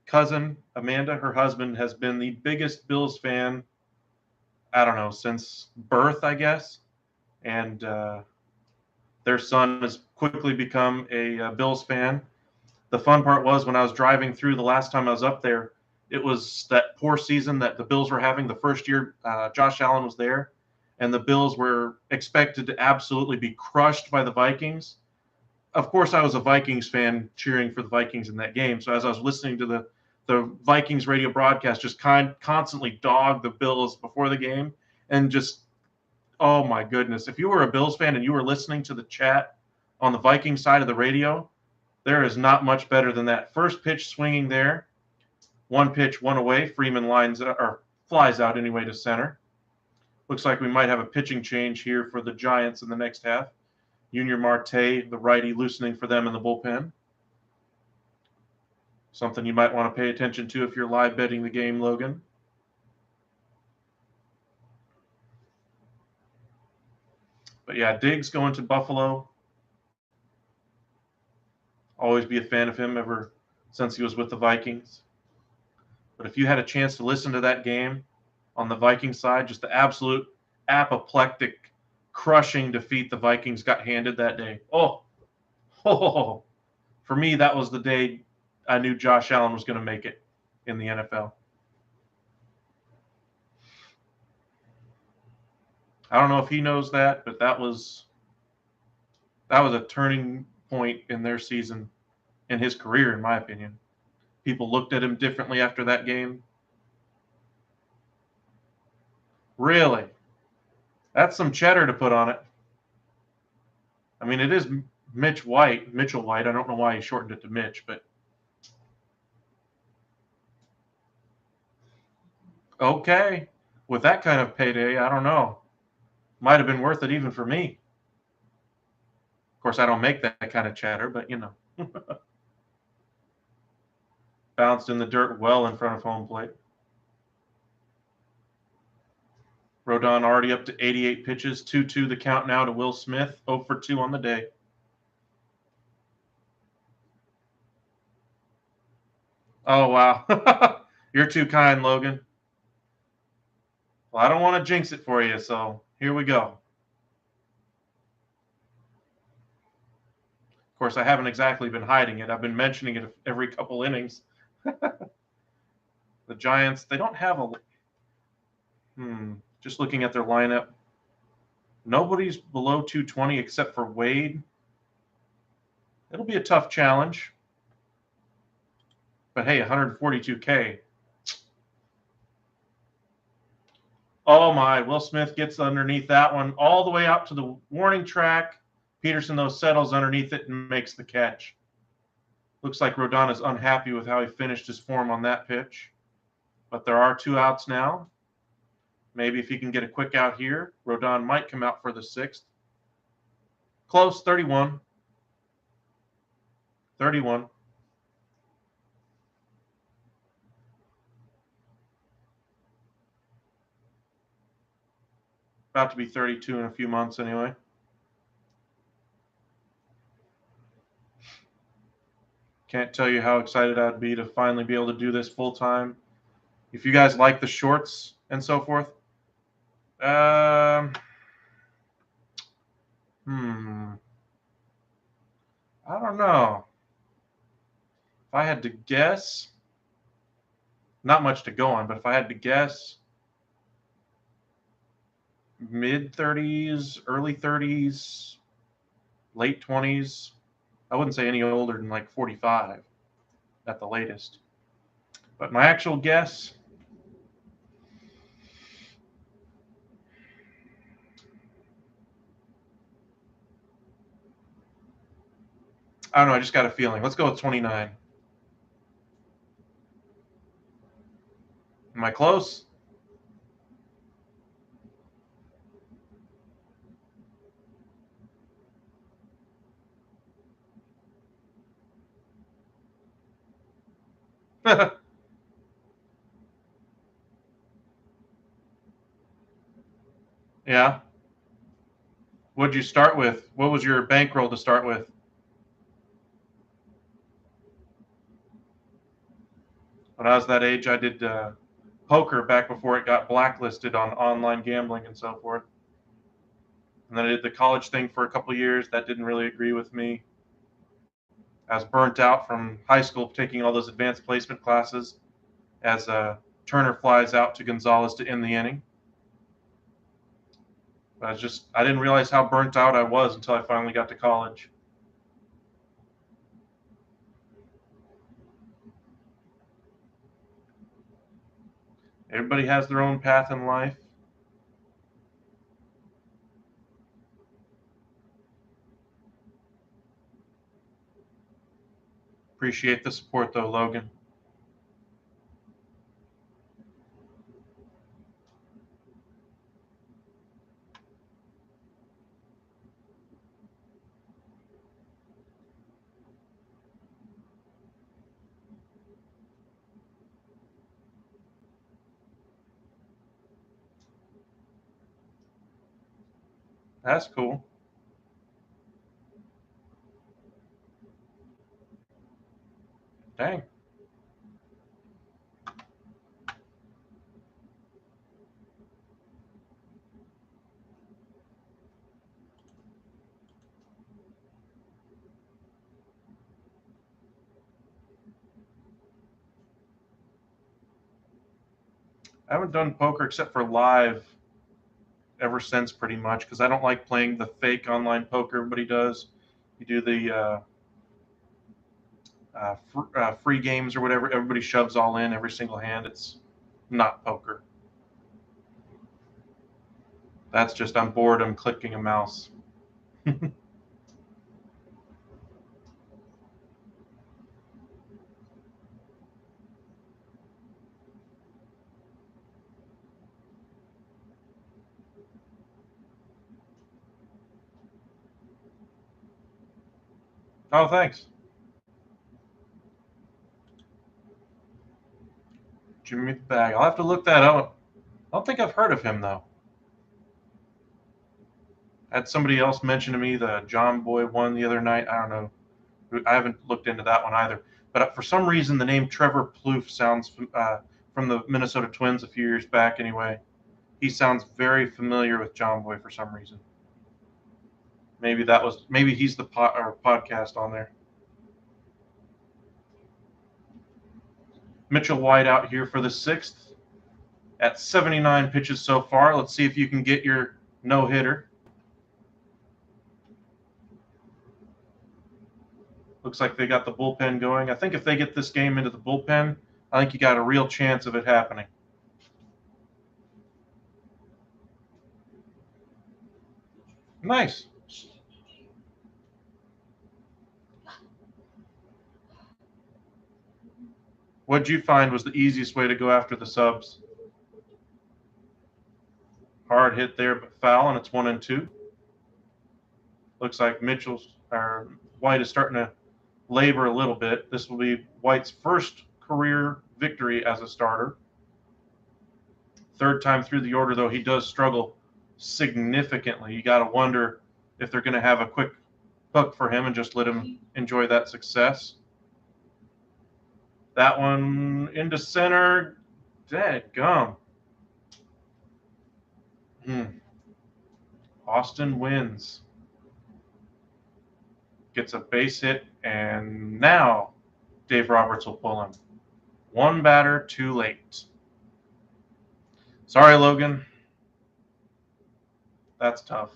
cousin, Amanda, her husband, has been the biggest Bills fan, I don't know, since birth, I guess. And their son has quickly become a Bills fan. The fun part was when I was driving through the last time I was up there, it was that poor season that the Bills were having the first year Josh Allen was there. And the Bills were expected to absolutely be crushed by the Vikings. Of course, I was a Vikings fan cheering for the Vikings in that game. So as I was listening to the Vikings radio broadcast, just constantly dogged the Bills before the game. And just, oh my goodness, if you were a Bills fan and you were listening to the chat on the Viking side of the radio, there is not much better than that first pitch swinging there. One pitch, one away. Freeman flies out anyway to center. Looks like we might have a pitching change here for the Giants in the next half. Junior Marte, the righty, loosening for them in the bullpen. Something you might want to pay attention to if you're live betting the game, Logan. But yeah, Diggs going to Buffalo. Always be a fan of him ever since he was with the Vikings. But if you had a chance to listen to that game on the Vikings side, just the absolute apoplectic, crushing defeat the Vikings got handed that day. Oh, for me, that was the day I knew Josh Allen was going to make it in the NFL. I don't know if he knows that, but that was a turning point in their season, in his career, in my opinion. People looked at him differently after that game. Really? That's some cheddar to put on it. I mean, it is Mitchell White. I don't know why he shortened it to Mitch, but okay. With that kind of payday, I don't know. Might have been worth it even for me. Of course, I don't make that kind of cheddar, but you know. Bounced in the dirt well in front of home plate. Rodon already up to 88 pitches. 2-2 the count now to Will Smith. 0 for 2 on the day. Oh, wow. You're too kind, Logan. Well, I don't want to jinx it for you, so here we go. Of course, I haven't exactly been hiding it. I've been mentioning it every couple innings. The Giants, they don't have a just looking at their lineup, nobody's below 220 except for Wade. It'll be a tough challenge. But hey, 142K. Oh my, Will Smith gets underneath that one all the way out to the warning track. Peterson, though, settles underneath it and makes the catch. Looks like Rodon is unhappy with how he finished his form on that pitch. But there are 2 outs now. Maybe if he can get a quick out here, Rodon might come out for the 6th. Close, 31. 31. About to be 32 in a few months anyway. Can't tell you how excited I'd be to finally be able to do this full time. If you guys like the shorts and so forth, I don't know. If I had to guess, not much to go on, but if I had to guess, mid-30s, early 30s, late 20s. I wouldn't say any older than like 45 at the latest. But my actual guess, I don't know. I just got a feeling. Let's go with 29. Am I close? Yeah. What'd you start with? What was your bankroll to start with? When I was that age, I did poker back before it got blacklisted on online gambling and so forth. And then I did the college thing for a couple of years. That didn't really agree with me. I was burnt out from high school taking all those advanced placement classes as Turner flies out to Gonzalez to end the inning. But I didn't realize how burnt out I was until I finally got to college. Everybody has their own path in life. Appreciate the support, though, Logan. That's cool. Dang. I haven't done poker except for live ever since, pretty much, because I don't like playing the fake online poker everybody does. You do the free games or whatever. Everybody shoves all in every single hand. It's not poker. That's just I'm bored. I'm clicking a mouse. Oh, thanks. Jimmy the Bag. I'll have to look that up. I don't think I've heard of him, though. Had somebody else mention to me the John Boy one the other night. I don't know. I haven't looked into that one either. But for some reason, the name Trevor Plouffe sounds from the Minnesota Twins a few years back anyway. He sounds very familiar with John Boy for some reason. Maybe he's the podcast on there. Mitchell White out here for the 6th at 79 pitches so far. Let's see if you can get your no-hitter. Looks like they got the bullpen going. I think if they get this game into the bullpen, I think you got a real chance of it happening. Nice. What'd you find was the easiest way to go after the subs? Hard hit there, but foul, and it's 1-2. Looks like White is starting to labor a little bit. This will be White's first career victory as a starter. Third time through the order, though, he does struggle significantly. You got to wonder if they're going to have a quick hook for him and just let him enjoy that success. That one into center. Dadgum. Austin wins. Gets a base hit, and now Dave Roberts will pull him. One batter too late. Sorry, Logan. That's tough.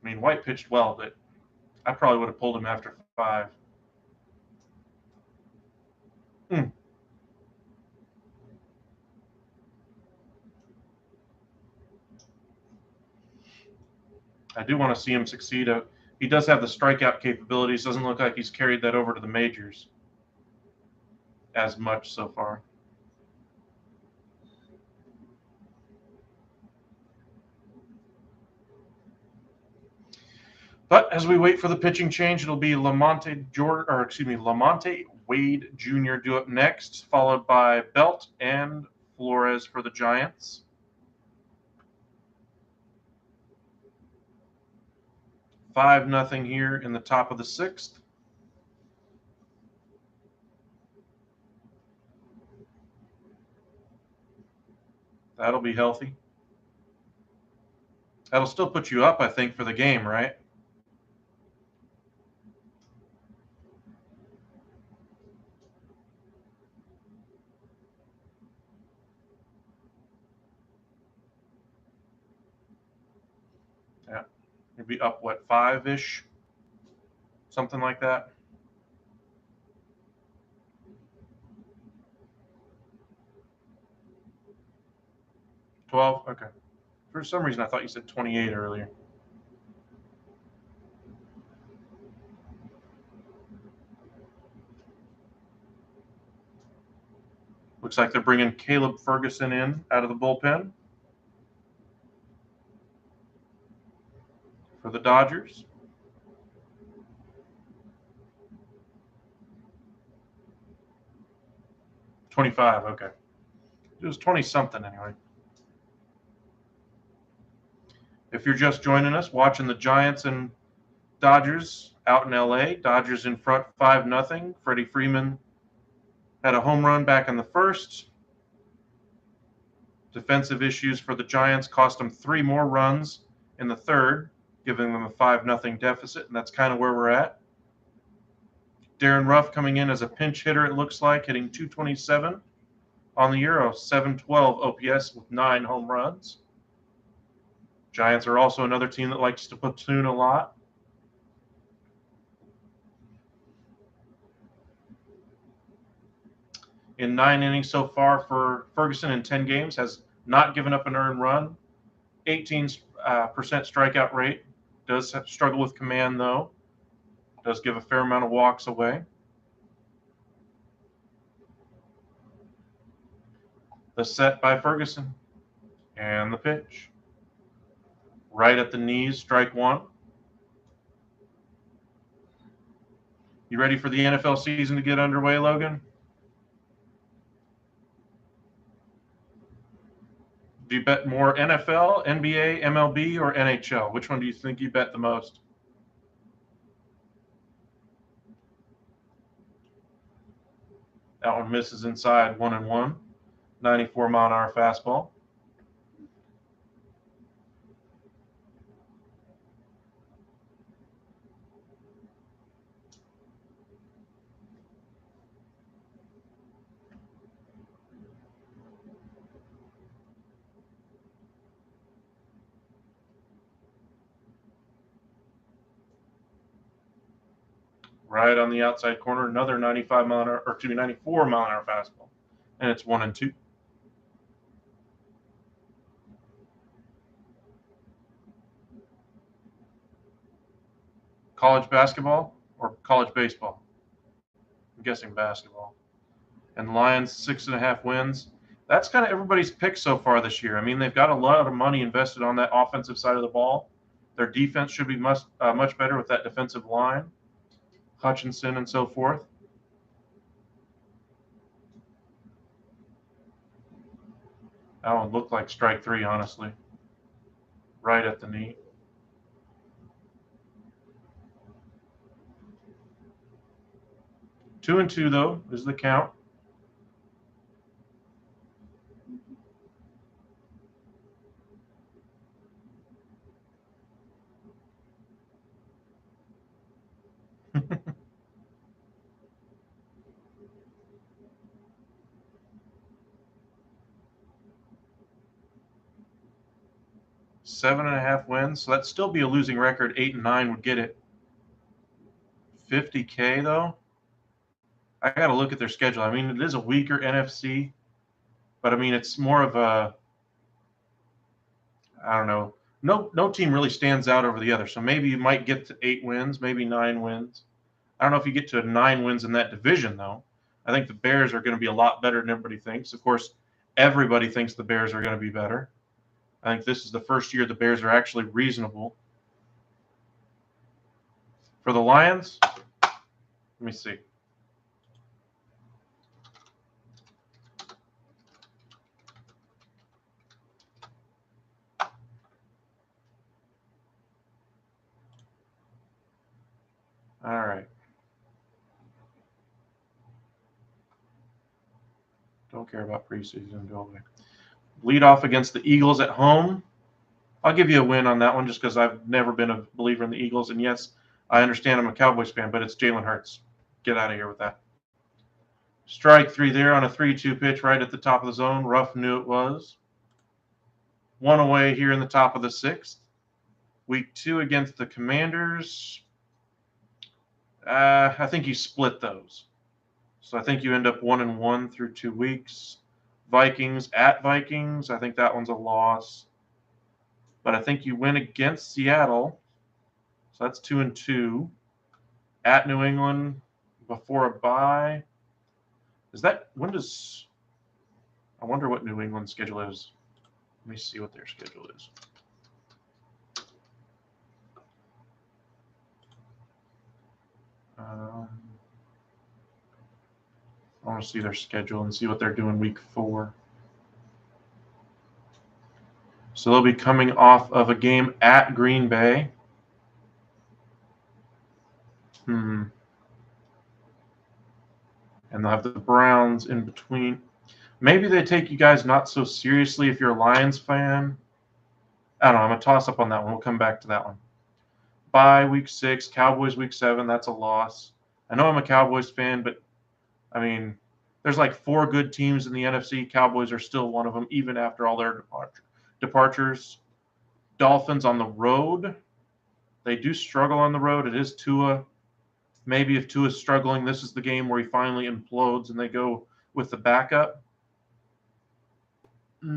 I mean, White pitched well, but I probably would have pulled him after 5. I do want to see him succeed. He does have the strikeout capabilities. Doesn't look like he's carried that over to the majors as much so far. But as we wait for the pitching change, it'll be Lamonte Wade Jr. due up next, followed by Belt and Flores for the Giants. 5-0 here in the top of the 6th. That'll be healthy. That'll still put you up, I think, for the game, right? Yeah. You'd be up, 5-ish? Something like that. 12? Okay. For some reason, I thought you said 28 earlier. Looks like they're bringing Caleb Ferguson in out of the bullpen for the Dodgers. $25, okay. It was 20-something anyway. If you're just joining us, watching the Giants and Dodgers out in L.A., Dodgers in front 5-0. Freddie Freeman had a home run back in the first. Defensive issues for the Giants cost them 3 more runs in the third, giving them a 5-0 deficit, and that's kind of where we're at. Darren Ruff coming in as a pinch hitter, it looks like, hitting .227 on the year, a .712 OPS with 9 home runs. Giants are also another team that likes to platoon a lot. In 9 innings so far for Ferguson in 10 games, has not giving up an earned run. 18% strikeout rate. Does struggle with command, though. Does give a fair amount of walks away. The set by Ferguson. And the pitch. Right at the knees, strike one. You ready for the NFL season to get underway, Logan? Do you bet more NFL, NBA, MLB, or NHL? Which one do you think you bet the most? That one misses inside, 1-1. 94-mile-an-hour fastball. Right on the outside corner, another 94-mile-an-hour fastball. And it's 1-2. College basketball or college baseball? I'm guessing basketball. And Lions 6.5 wins. That's kind of everybody's pick so far this year. I mean, they've got a lot of money invested on that offensive side of the ball. Their defense should be much better with that defensive line, Hutchinson and so forth. That one looked like strike three, honestly. Right at the knee. Two and two, though, is the count. Seven and a half wins, so that'd still be a losing record. 8-9 would get it. $50K though. I got to look at their schedule. I mean, it is a weaker NFC, but I mean, it's more of a, I don't know. No team really stands out over the other. So maybe you might get to 8 wins, maybe 9 wins. I don't know if you get to 9 wins in that division though. I think the Bears are going to be a lot better than everybody thinks. Of course, everybody thinks the Bears are going to be better. I think this is the first year the Bears are actually reasonable. For the Lions, let me see. All right. Don't care about preseason. Go away. Lead off against the Eagles at home. I'll give you a win on that one just because I've never been a believer in the Eagles. And yes, I understand I'm a Cowboys fan, but it's Jalen Hurts. Get out of here with that. Strike three there on a 3-2 pitch right at the top of the zone. Ruff knew it was. One away here in the top of the 6th. Week 2 against the Commanders. I think you split those. So I think you end up 1-1 through 2 weeks. Vikings at Vikings. I think that one's a loss. But I think you win against Seattle. So that's 2-2. At New England before a bye. When does, I wonder what New England's schedule is. Let me see what their schedule is. I want to see their schedule and see what they're doing week 4. So they'll be coming off of a game at Green Bay. And they'll have the Browns in between. Maybe they take you guys not so seriously if you're a Lions fan. I don't know. I'm going to toss up on that one. We'll come back to that one. Bye week 6, Cowboys week 7. That's a loss. I know I'm a Cowboys fan, but, I mean, there's like 4 good teams in the NFC. Cowboys are still one of them, even after all their departures. Dolphins on the road. They do struggle on the road. It is Tua. Maybe if Tua's struggling, this is the game where he finally implodes and they go with the backup. I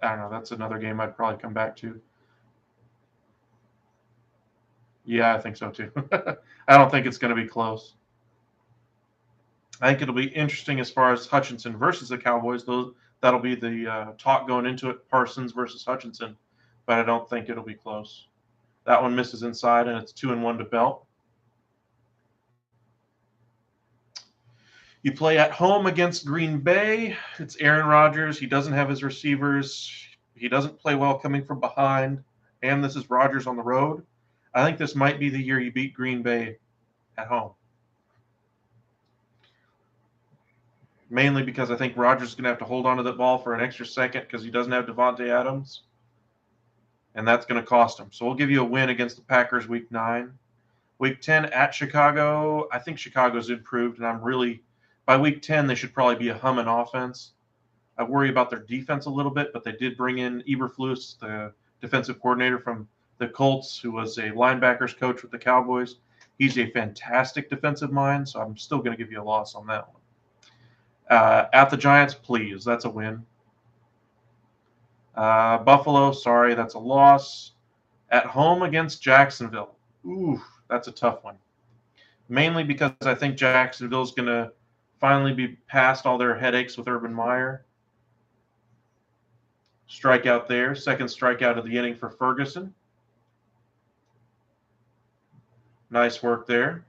don't know. That's another game I'd probably come back to. Yeah, I think so too. I don't think it's going to be close. I think it'll be interesting as far as Hutchinson versus the Cowboys. That'll be the talk going into it, Parsons versus Hutchinson. But I don't think it'll be close. That one misses inside, and it's 2-1 to Belt. You play at home against Green Bay. It's Aaron Rodgers. He doesn't have his receivers. He doesn't play well coming from behind. And this is Rodgers on the road. I think this might be the year you beat Green Bay at home. Mainly because I think Rodgers is going to have to hold on to that ball for an extra second because he doesn't have Devontae Adams. And that's going to cost him. So we'll give you a win against the Packers week 9. Week 10 at Chicago. I think Chicago's improved, and by week 10, they should probably be a humming offense. I worry about their defense a little bit, but they did bring in Eberflus, the defensive coordinator from the Colts, who was a linebackers coach with the Cowboys. He's a fantastic defensive mind, so I'm still going to give you a loss on that one. At the Giants, please. That's a win. Buffalo, sorry, that's a loss. At home against Jacksonville. Ooh, that's a tough one. Mainly because I think Jacksonville's going to finally be past all their headaches with Urban Meyer. Strikeout there. Second strikeout of the inning for Ferguson. Nice work there.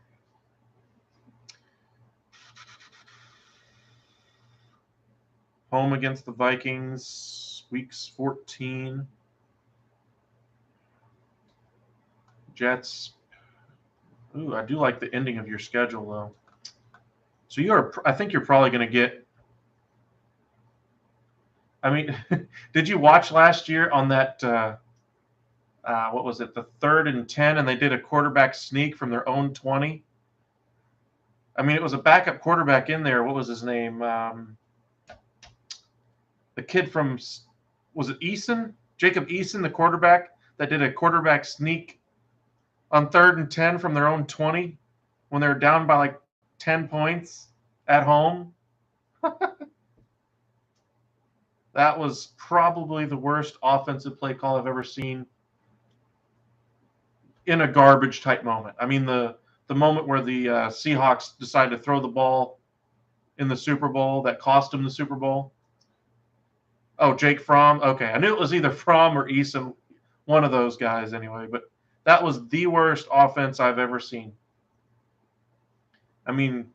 Home against the Vikings, weeks 14. Jets. Ooh, I do like the ending of your schedule, though. So I think you're probably going to get. I mean, did you watch last year on that? What was it? The 3rd and 10, and they did a quarterback sneak from their own 20. I mean, it was a backup quarterback in there. What was his name? The kid from, was it Eason? Jacob Eason, the quarterback that did a quarterback sneak on 3rd and 10 from their own 20 when they were down by like 10 points at home. That was probably the worst offensive play call I've ever seen in a garbage type moment. I mean, the moment where the Seahawks decided to throw the ball in the Super Bowl that cost them the Super Bowl. Oh, Jake Fromm. Okay, I knew it was either Fromm or Eason, one of those guys anyway. But that was the worst offense I've ever seen. I mean,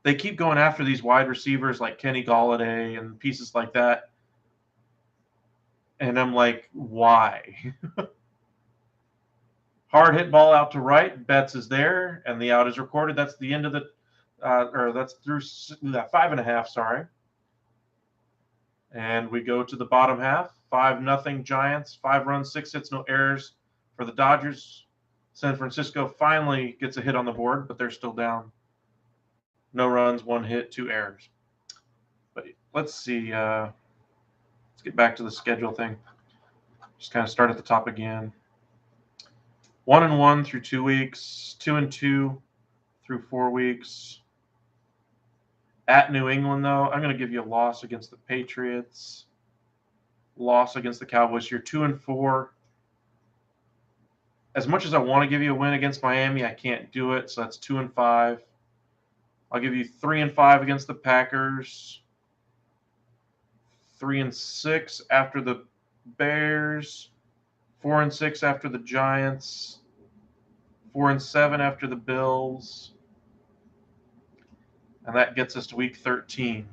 they keep going after these wide receivers like Kenny Golladay and pieces like that. And I'm like, why? Hard hit ball out to right. Betts is there, and the out is recorded. That's the end of the, or that's through 5.5. Sorry. And we go to the bottom half. 5-0 Giants. 5 runs, 6 hits, no errors for the Dodgers. San Francisco finally gets a hit on the board, but they're still down. No runs, 1 hit, 2 errors. But let's see. Let's get back to the schedule thing. Just kind of start at the top again. 1-1 through 2 weeks. 2-2 through 4 weeks. At New England, though, I'm going to give you a loss against the Patriots. Loss against the Cowboys. You're 2-4. As much as I want to give you a win against Miami, I can't do it. So that's 2-5. I'll give you 3-5 against the Packers. 3-6 after the Bears. 4-6 after the Giants. 4-7 after the Bills. And that gets us to week 13.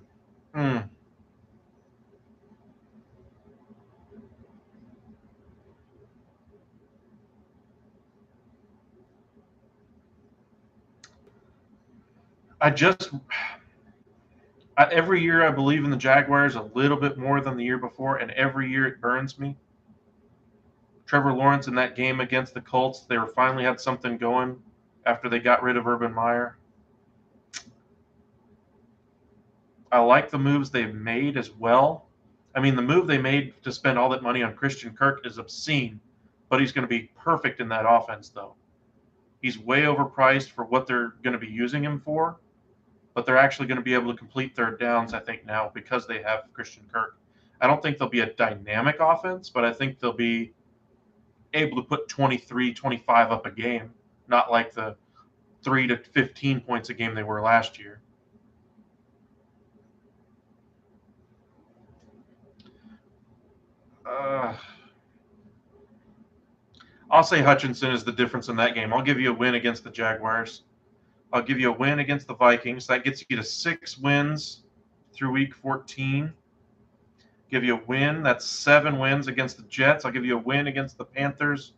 Every year I believe in the Jaguars a little bit more than the year before, and every year it burns me. Trevor Lawrence in that game against the Colts, they finally had something going after they got rid of Urban Meyer. I like the moves they've made as well. I mean, the move they made to spend all that money on Christian Kirk is obscene, but he's going to be perfect in that offense, though. He's way overpriced for what they're going to be using him for. but they're actually going to be able to complete third downs, I think, now because they have Christian Kirk. I don't think they'll be a dynamic offense, but I think they'll be able to put 23, 25 up a game, not like the 3 to 15 points a game they were last year. I'll say Hutchinson is the difference in that game. I'll give you a win against the Jaguars. I'll give you a win against the Vikings. That gets you to 6 wins through week 14. Give you a win. That's 7 wins against the Jets. I'll give you a win against the Panthers.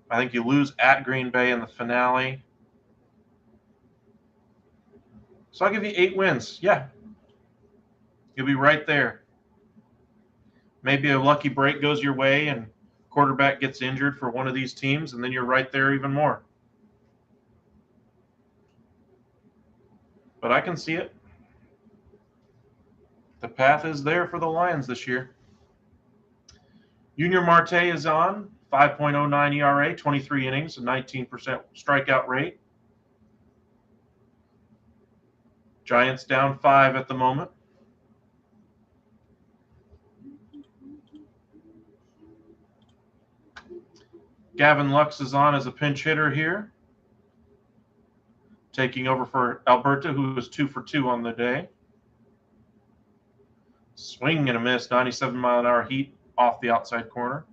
I think you lose at Green Bay in the finale. So I'll give you 8 wins. Yeah. You'll be right there. Maybe a lucky break goes your way and quarterback gets injured for one of these teams, and then you're right there even more. But I can see it. The path is there for the Lions this year. Junior Marte is on, 5.09 ERA, 23 innings, a 19% strikeout rate. Giants down 5 at the moment. Gavin Lux is on as a pinch hitter here, taking over for Alberta, who was 2 for 2 on the day. Swing and a miss, 97-mile-an-hour heat off the outside corner.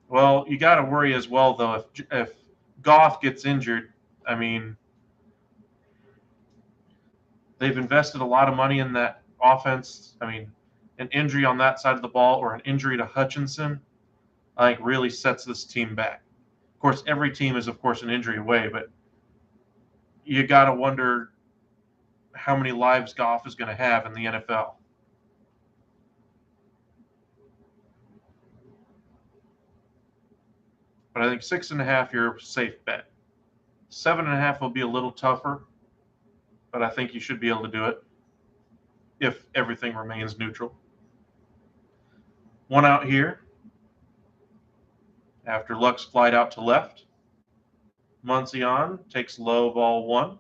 Well, you got to worry as well, though, if Goff gets injured. I mean, they've invested a lot of money in that offense. I mean, an injury on that side of the ball or an injury to Hutchinson, I think, really sets this team back. Of course, every team is, of course, an injury away, but you got to wonder how many lives Goff is going to have in the NFL. But I think 6.5, you're a safe bet. 7.5 will be a little tougher, but I think you should be able to do it if everything remains neutral. 1 out here after Lux flied out to left. Muncy on, takes low, ball 1.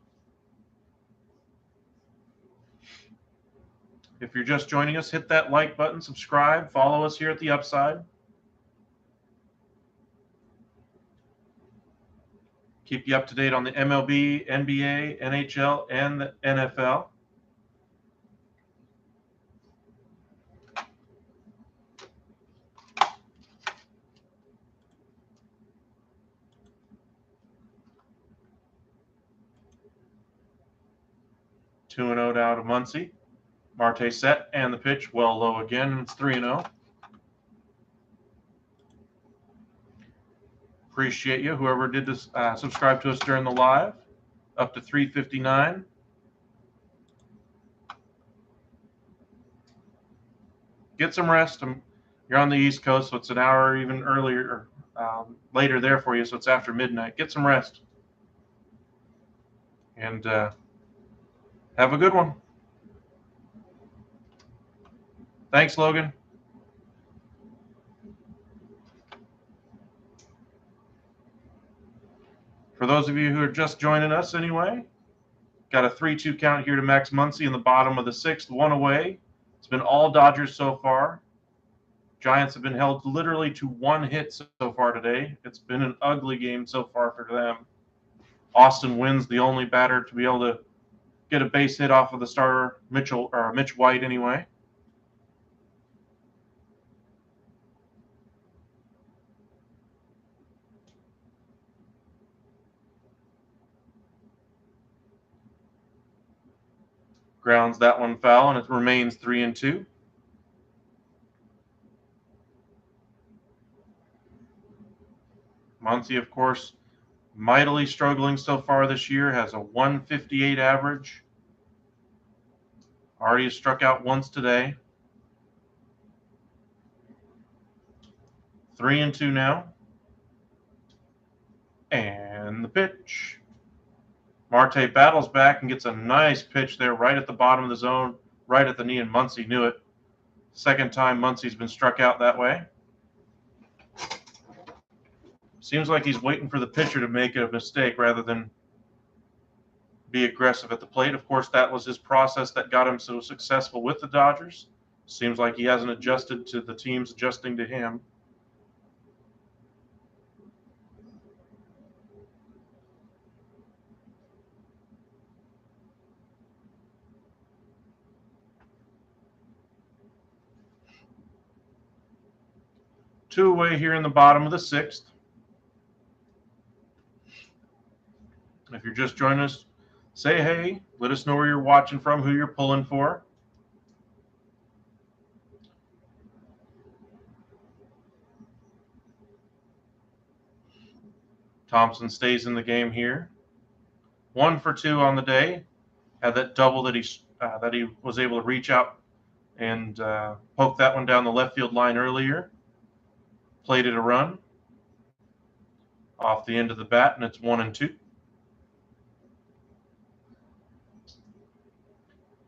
If you're just joining us, hit that like button, subscribe, follow us here at the Upside. Keep you up to date on the MLB, NBA, NHL, and the NFL. Two 2-0 down to Muncy. Marte set and the pitch well low again. It's 3-0. Appreciate you, whoever did this, subscribe to us during the live. Up to 359. Get some rest. You're on the East Coast, so it's an hour even earlier, later there for you, so it's after midnight. Get some rest. And have a good one. Thanks, Logan. For those of you who are just joining us anyway, got a 3-2 count here to Max Muncy in the bottom of the 6th, 1 away. It's been all Dodgers so far. Giants have been held literally to 1 hit so far today. It's been an ugly game so far for them. Austin Wynn's the only batter to be able to get a base hit off of the starter, Mitch White anyway. Grounds that one foul, and it remains 3-2. Muncy, of course, mightily struggling so far this year, has a 158 average. Already struck out once today. 3-2 now. And the pitch. Marte battles back and gets a nice pitch there right at the bottom of the zone, right at the knee, and Muncy knew it. Second time Muncy's been struck out that way. Seems like he's waiting for the pitcher to make a mistake rather than be aggressive at the plate. Of course, that was his process that got him so successful with the Dodgers. Seems like he hasn't adjusted to the teams adjusting to him. Two away here in the bottom of the sixth. If you're just joining us, say hey. Let us know where you're watching from, who you're pulling for. Thompson stays in the game here. 1 for 2 on the day. Had that double that he was able to reach out and poke that one down the left field line earlier. Plated a run off the end of the bat, and it's 1 and 2.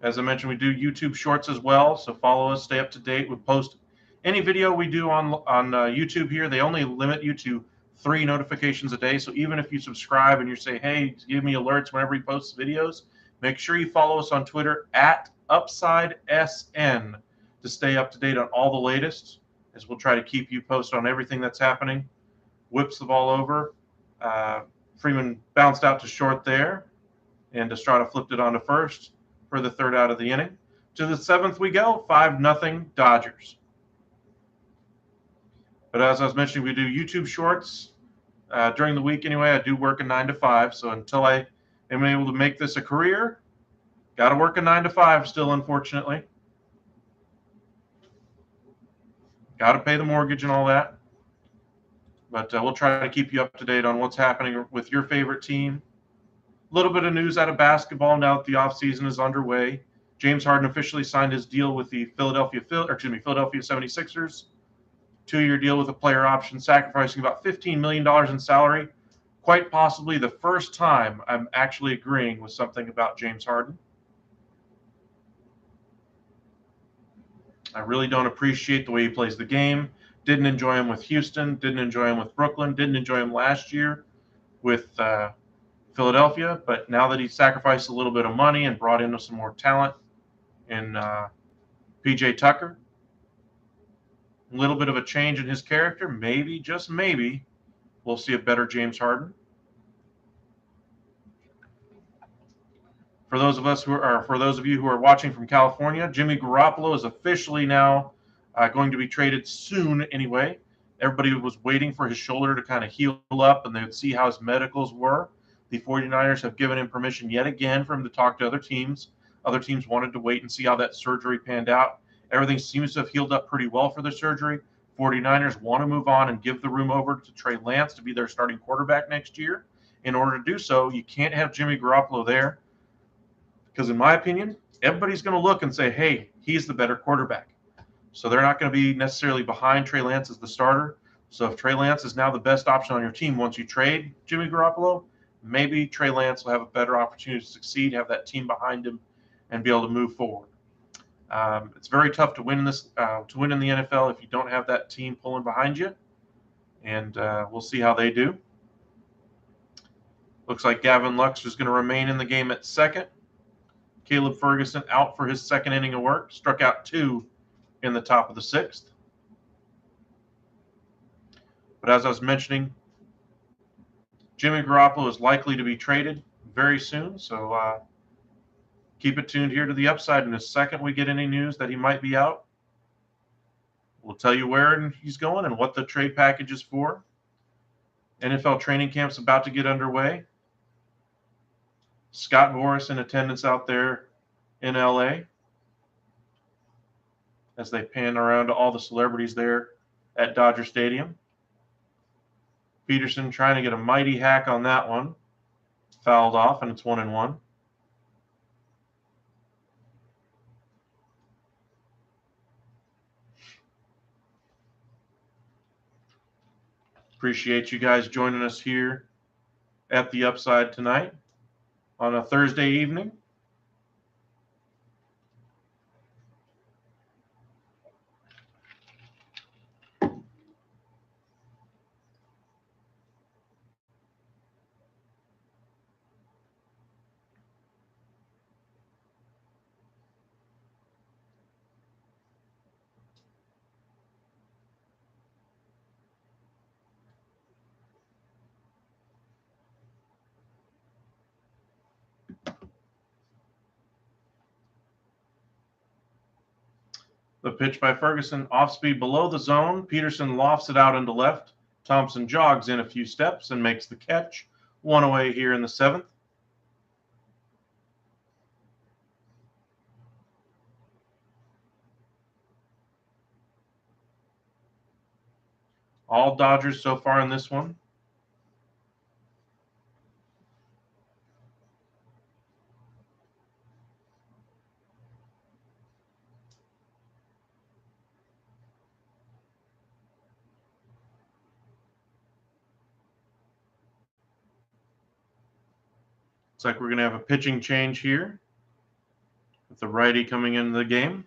As I mentioned, we do YouTube Shorts as well, so follow us, stay up to date. We post any video we do on YouTube here. They only limit you to 3 notifications a day, so even if you subscribe and you say, hey, give me alerts whenever we post videos, make sure you follow us on Twitter at UpsideSN to stay up to date on all the latest, as we'll try to keep you posted on everything that's happening. Whips the ball over. Freeman bounced out to short there, and Estrada flipped it on to first for the 3rd out of the inning. To the 7th we go, 5-0 Dodgers. But as I was mentioning, we do YouTube Shorts during the week anyway. I do work a 9 to 5, so until I am able to make this a career, got to work a 9 to 5 still, unfortunately. Got to pay the mortgage and all that. But we'll try to keep you up to date on what's happening with your favorite team. A little bit of news out of basketball now that the offseason is underway. James Harden officially signed his deal with the Philadelphia 76ers. 2-year deal with a player option, sacrificing about $15 million in salary. Quite possibly the first time I'm actually agreeing with something about James Harden. I really don't appreciate the way he plays the game. Didn't enjoy him with Houston. Didn't enjoy him with Brooklyn. Didn't enjoy him last year with Philadelphia. But now that he sacrificed a little bit of money and brought in some more talent in P.J. Tucker, a little bit of a change in his character, maybe, just maybe, we'll see a better James Harden. For those of you who are watching from California, Jimmy Garropolo is officially now going to be traded soon anyway. Everybody was waiting for his shoulder to kind of heal up and they would see how his medicals were. The 49ers have given him permission yet again for him to talk to other teams. Other teams wanted to wait and see how that surgery panned out. Everything seems to have healed up pretty well for the surgery. 49ers want to move on and give the room over to Trey Lance to be their starting quarterback next year. In order to do so, you can't have Jimmy Garropolo there because, in my opinion, everybody's going to look and say, hey, he's the better quarterback. So they're not going to be necessarily behind Trey Lance as the starter. So if Trey Lance is now the best option on your team once you trade Jimmy Garropolo, maybe Trey Lance will have a better opportunity to succeed, have that team behind him, and be able to move forward. It's very tough to win in the NFL if you don't have that team pulling behind you, and we'll see how they do. Looks like Gavin Lux is going to remain in the game at second. Caleb Ferguson out for his 2nd inning of work, struck out 2 in the top of the 6th. But as I was mentioning, Jimmy Garropolo is likely to be traded very soon, so keep it tuned here to the Upside. In a second we get any news that he might be out, we'll tell you where he's going and what the trade package is for. NFL training camp's about to get underway. Scott Boras in attendance out there in L.A. as they pan around to all the celebrities there at Dodger Stadium. Peterson trying to get a mighty hack on that one. Fouled off, and it's 1-1. Appreciate you guys joining us here at the Upside tonight on a Thursday evening. The pitch by Ferguson, off speed below the zone. Peterson lofts it out into left. Thompson jogs in a few steps and makes the catch. One away here in the 7th. All Dodgers so far in this one. Looks like we're going to have a pitching change here with the righty coming into the game.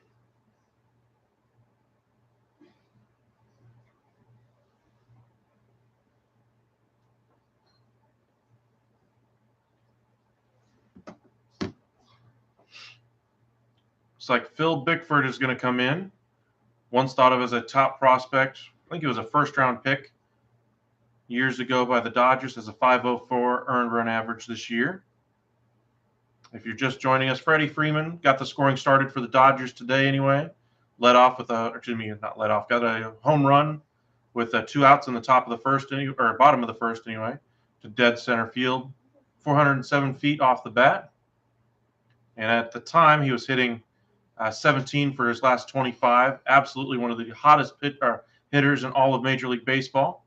Looks like Phil Bickford is going to come in. Once thought of as a top prospect. I think he was a first-round pick years ago by the Dodgers, as a .504 earned run average this year. If you're just joining us, Freddie Freeman got the scoring started for the Dodgers today anyway. Led off with got a home run with 2 outs in the top of the first inning, or bottom of the first anyway, to dead center field. 407 feet off the bat. And at the time, he was hitting 17 for his last 25. Absolutely one of the hottest hitters in all of Major League Baseball.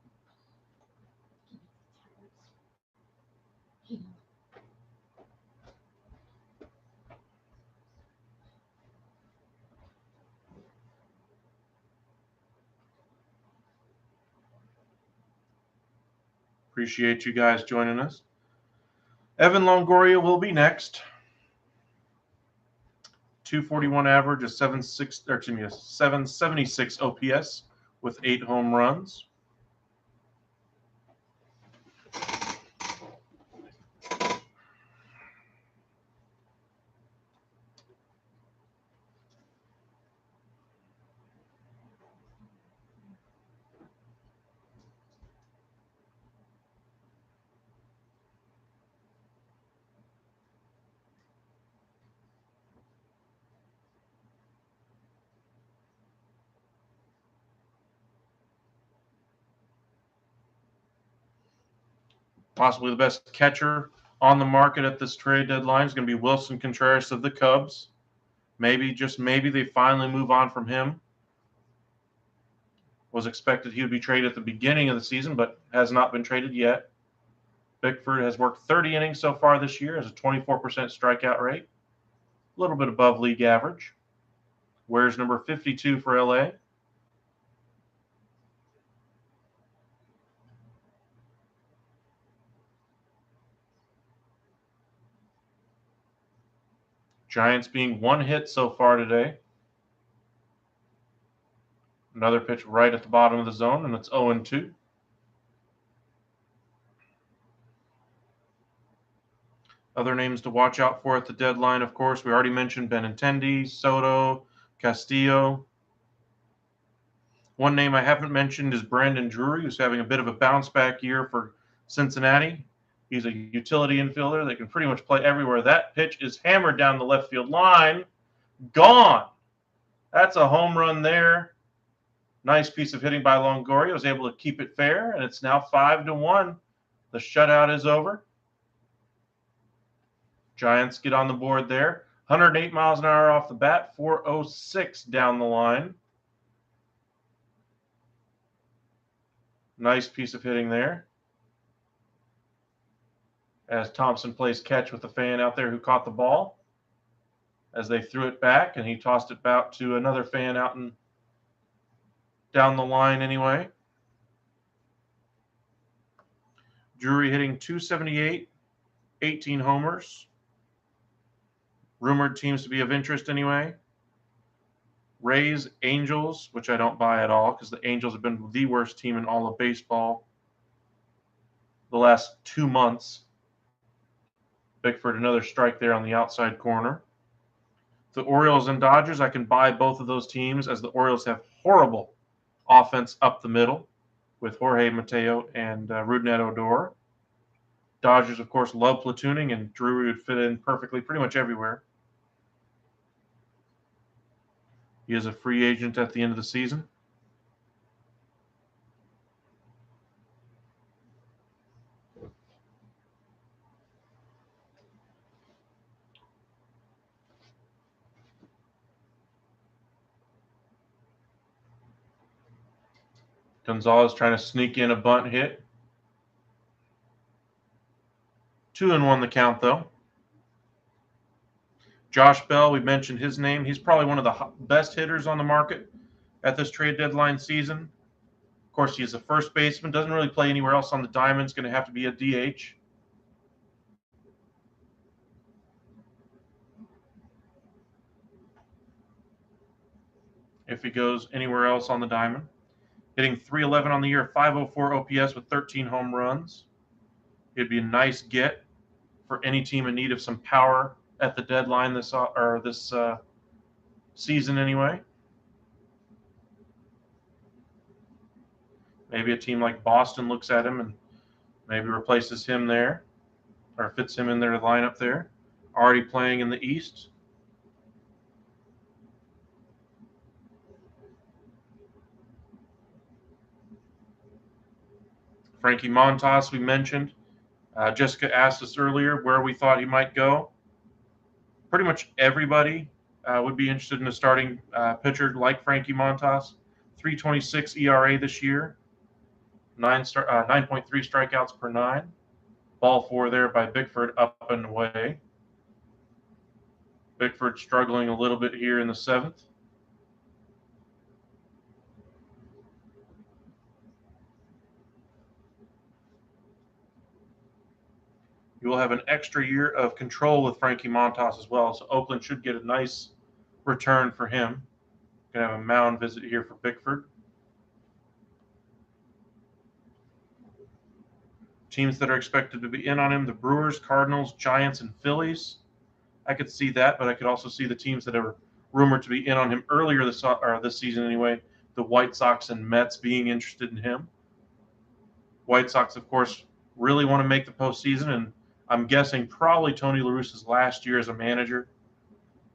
Appreciate you guys joining us. Evan Longoria will be next. 241 average, a 776 OPS with 8 home runs. Possibly the best catcher on the market at this trade deadline is going to be Wilson Contreras of the Cubs. Maybe, just maybe, they finally move on from him. Was expected he would be traded at the beginning of the season, but has not been traded yet. Bickford has worked 30 innings so far this year, has a 24% strikeout rate, a little bit above league average. Wears number 52 for LA. Giants being 1 hit so far today. Another pitch right at the bottom of the zone, and it's 0-2. Other names to watch out for at the deadline, of course, we already mentioned Benintendi, Soto, Castillo. One name I haven't mentioned is Brandon Drury, who's having a bit of a bounce-back year for Cincinnati. He's a utility infielder that can pretty much play everywhere. That pitch is hammered down the left field line. Gone. That's a home run there. Nice piece of hitting by Longoria. Was able to keep it fair, and it's now 5-1. The shutout is over. Giants get on the board there. 108 miles an hour off the bat, 406 down the line. Nice piece of hitting there, as Thompson plays catch with the fan out there who caught the ball as they threw it back, and he tossed it out to another fan out and down the line anyway. Drury hitting .278, 18 homers. Rumored teams to be of interest anyway. Rays, Angels, which I don't buy at all because the Angels have been the worst team in all of baseball the last 2 months. Bickford, another strike there on the outside corner. The Orioles and Dodgers, I can buy both of those teams, as the Orioles have horrible offense up the middle with Jorge Mateo and Rougned Odor. Dodgers, of course, love platooning, and Drury would fit in perfectly pretty much everywhere. He is a free agent at the end of the season. Gonzalez trying to sneak in a bunt hit. 2-1 the count, though. Josh Bell, we mentioned his name. He's probably one of the best hitters on the market at this trade deadline season. Of course, he's a first baseman, doesn't really play anywhere else on the diamond. It's going to have to be a DH. If he goes anywhere else on the diamond. Hitting .311 on the year, 504 OPS with 13 home runs. It'd be a nice get for any team in need of some power at the deadline this season anyway. Maybe a team like Boston looks at him and maybe replaces him there or fits him in their lineup there. Already playing in the East. Frankie Montas, we mentioned. Jessica asked us earlier where we thought he might go. Pretty much everybody would be interested in a starting pitcher like Frankie Montas. 3.26 ERA this year. 9.3 strikeouts per 9. Ball 4 there by Bickford, up and away. Bickford struggling a little bit here in the 7th. You will have an extra year of control with Frankie Montas as well, so Oakland should get a nice return for him. Going to have a mound visit here for Bickford. Teams that are expected to be in on him, the Brewers, Cardinals, Giants, and Phillies. I could see that, but I could also see the teams that are rumored to be in on him earlier this season anyway, the White Sox and Mets being interested in him. White Sox, of course, really want to make the postseason, and I'm guessing probably Tony La Russa's last year as a manager.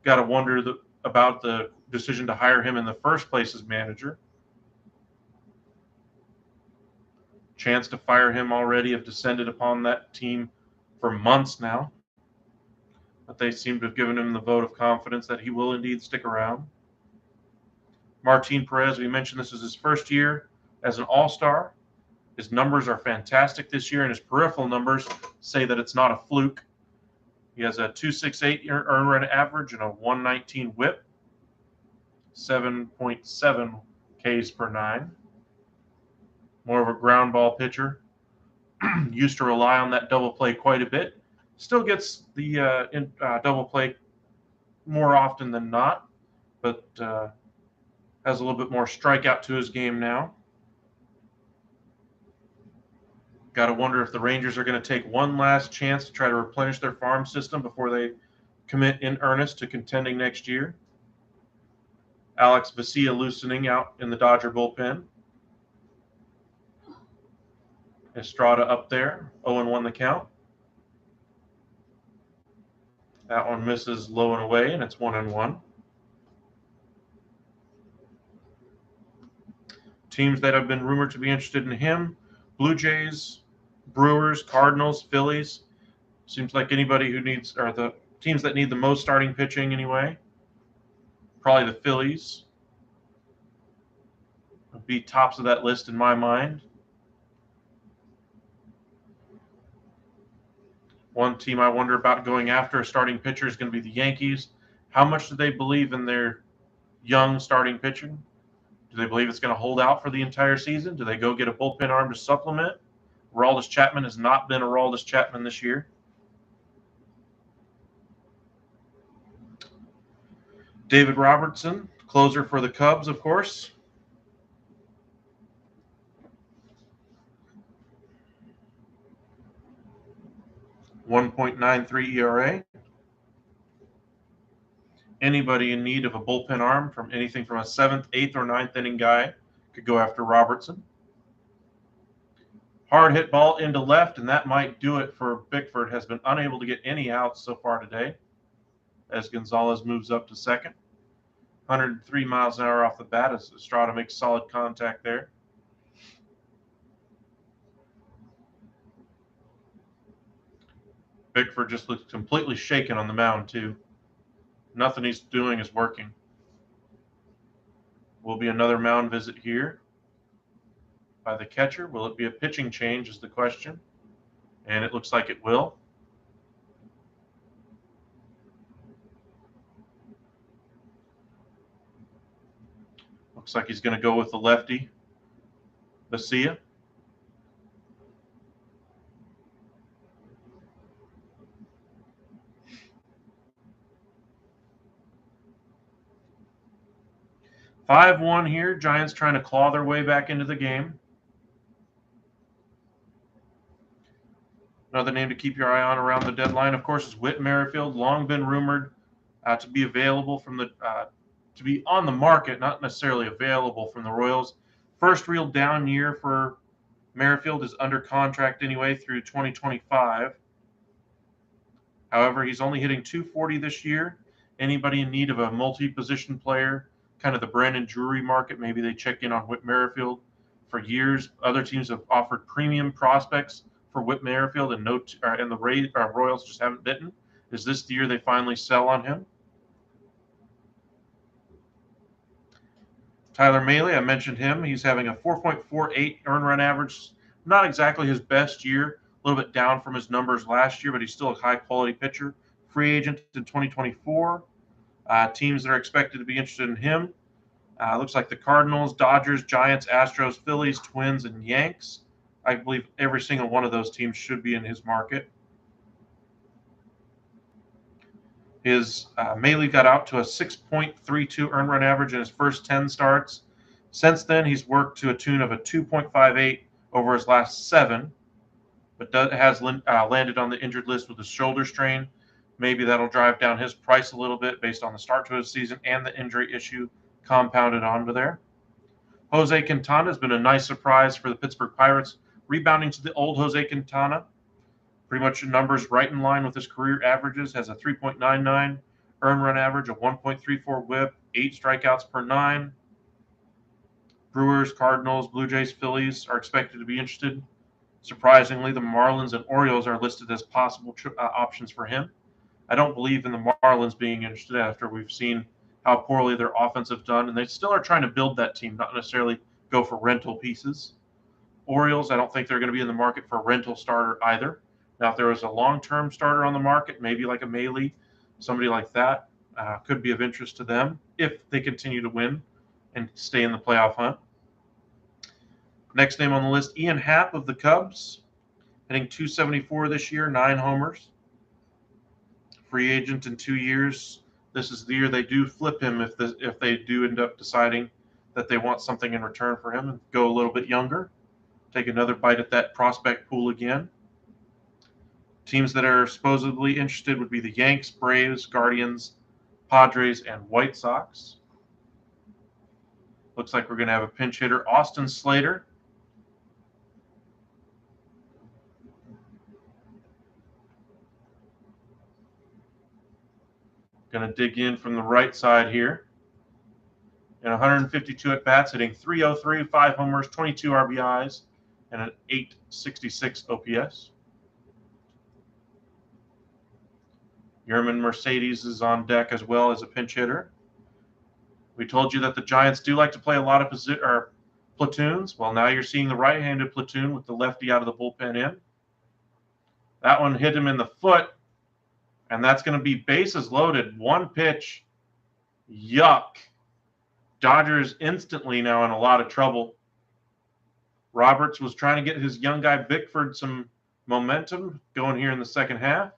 Got to wonder about the decision to hire him in the first place as manager. Chance to fire him already have descended upon that team for months now. But they seem to have given him the vote of confidence that he will indeed stick around. Martin Perez, we mentioned this is his first year as an all-star. His numbers are fantastic this year, and his peripheral numbers say that it's not a fluke. He has a 2.68 earned run average and a 119 whip, 7.7 Ks per 9. More of a ground ball pitcher. Used to rely on that double play quite a bit. Still gets the double play more often than not, but has a little bit more strikeout to his game now. Got to wonder if the Rangers are going to take one last chance to try to replenish their farm system before they commit in earnest to contending next year. Alex Vesia loosening out in the Dodger bullpen. Estrada up there, 0-1 the count. That one misses low and away, and it's 1-1. Teams that have been rumored to be interested in him: Blue Jays, Brewers, Cardinals, Phillies. Seems like anybody who needs, or the teams that need the most starting pitching anyway. Probably the Phillies would be tops of that list in my mind. One team I wonder about going after a starting pitcher is going to be the Yankees. How much do they believe in their young starting pitching? Do they believe it's going to hold out for the entire season? Do they go get a bullpen arm to supplement? Aroldis Chapman has not been Aroldis Chapman this year. David Robertson, closer for the Cubs, of course. .93 ERA. Anybody in need of a bullpen arm, from anything from a 7th, 8th, or 9th inning guy, could go after Robertson. Hard hit ball into left, and that might do it for Bickford. Has been unable to get any outs so far today as Gonzalez moves up to second. 103 miles an hour off the bat as Estrada makes solid contact there. Bickford just looks completely shaken on the mound, too. Nothing he's doing is working. Will be another mound visit here by the catcher. Will it be a pitching change is the question. And it looks like it will. Looks like he's going to go with the lefty, Basia. "5-1 here. Giants trying to claw their way back into the game. Another name to keep your eye on around the deadline, of course, is Whit Merrifield. Long been rumored to be available from the to be on the market, not necessarily available from the Royals. First real down year for Merrifield is under contract anyway through 2025. However, he's only hitting .240 this year. Anybody in need of a multi-position player, kind of the Brandon Drury market, maybe they check in on Whit Merrifield. For years, other teams have offered premium prospects for Whit Merrifield, and the Royals just haven't bitten. Is this the year they finally sell on him? Tyler Mahle, I mentioned him. He's having a 4.48 earned run average. Not exactly his best year, a little bit down from his numbers last year, but he's still a high-quality pitcher. Free agent in 2024. Teams that are expected to be interested in him. Looks like the Cardinals, Dodgers, Giants, Astros, Phillies, Twins, and Yanks. I believe every single one of those teams should be in his market. His Mahle got out to a 6.32 earned run average in his first 10 starts. Since then, he's worked to a tune of a 2.58 over his last 7, but has landed on the injured list with a shoulder strain. Maybe that'll drive down his price a little bit based on the start to his season and the injury issue compounded onto there. Jose Quintana has been a nice surprise for the Pittsburgh Pirates, rebounding to the old Jose Quintana. Pretty much numbers right in line with his career averages. Has a 3.99 earned run average, a 1.34 whip, 8 strikeouts per 9. Brewers, Cardinals, Blue Jays, Phillies are expected to be interested. Surprisingly, the Marlins and Orioles are listed as possible options for him. I don't believe in the Marlins being interested after we've seen how poorly their offense have done, and they still are trying to build that team, not necessarily go for rental pieces. Orioles, I don't think they're going to be in the market for a rental starter either. Now, if there was a long-term starter on the market, maybe like a Mahle, somebody like that, could be of interest to them if they continue to win and stay in the playoff hunt. Next name on the list, Ian Happ of the Cubs, hitting .274 this year, 9 homers. Free agent in 2 years. This is the year they do flip him if they do end up deciding that they want something in return for him and go a little bit younger. Take another bite at that prospect pool again. Teams that are supposedly interested would be the Yanks, Braves, Guardians, Padres, and White Sox. Looks like we're going to have a pinch hitter, Austin Slater. Going to dig in from the right side here. And 152 at-bats, hitting .303, 5 homers, 22 RBIs, and an .866 OPS. Yerman Mercedes is on deck as well as a pinch hitter. We told you that the Giants do like to play a lot of platoons. Well, now you're seeing the right-handed platoon with the lefty out of the bullpen in. That one hit him in the foot, and that's going to be bases loaded. One pitch. Yuck. Dodgers instantly now in a lot of trouble. Roberts was trying to get his young guy Bickford some momentum going here in the second half,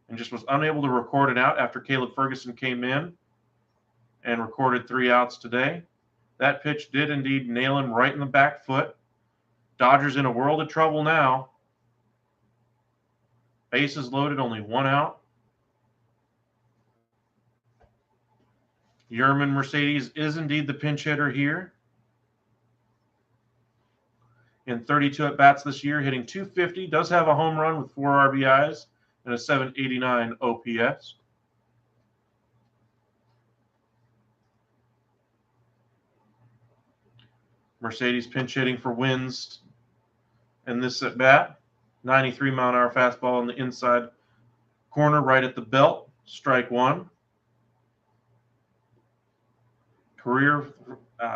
and just was unable to record it out after Caleb Ferguson came in and recorded 3 outs today. That pitch did indeed nail him right in the back foot. Dodgers in a world of trouble now. Bases loaded, only 1 out. Yerman Mercedes is indeed the pinch hitter here. In 32 at-bats this year, hitting .250, does have a home run with 4 RBIs and a .789 OPS. Mercedes pinch hitting for wins in this at bat. 93-mile-an-hour fastball on the inside corner right at the belt. Strike one. Career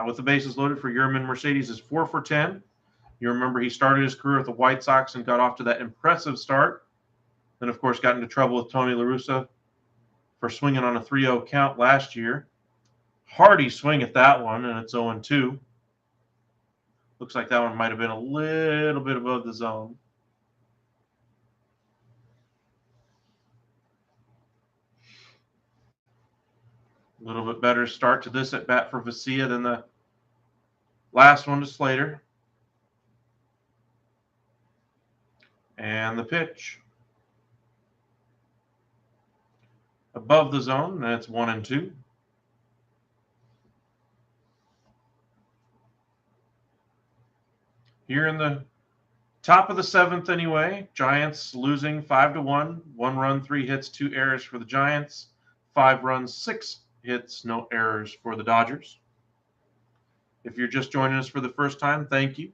with the bases loaded for Yerman Mercedes is 4 for 10. You remember he started his career with the White Sox and got off to that impressive start. Then, of course, got into trouble with Tony La Russa for swinging on a 3-0 count last year. Hardy swing at that one, and it's 0-2. Looks like that one might have been a little bit above the zone. A little bit better start to this at bat for Vesia than the last one to Slater. And the pitch. Above the zone, and it's 1-2. Here in the top of the seventh anyway, Giants losing 5-1. 1 run, 3 hits, 2 errors for the Giants. 5 runs, 6 hits, no errors for the Dodgers. If you're just joining us for the first time, thank you.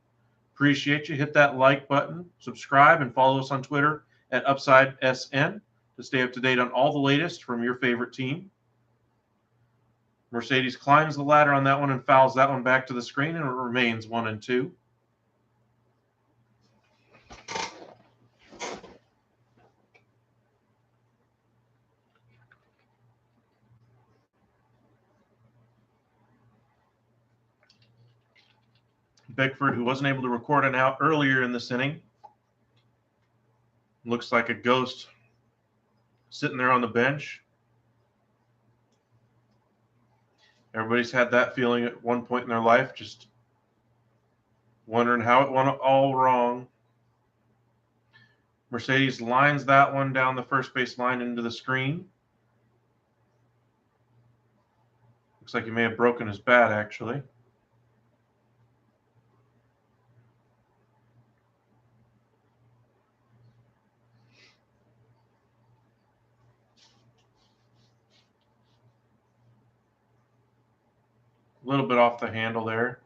Appreciate you. Hit that like button, subscribe, and follow us on Twitter at UpsideSN to stay up to date on all the latest from your favorite team. Mercedes climbs the ladder on that one and fouls that one back to the screen, and it remains 1-2. Bickford, who wasn't able to record an out earlier in this inning, looks like a ghost sitting there on the bench. Everybody's had that feeling at one point in their life, just wondering how it went all wrong. Mercedes lines that one down the first base line into the screen. Looks like he may have broken his bat, actually. A little bit off the handle there.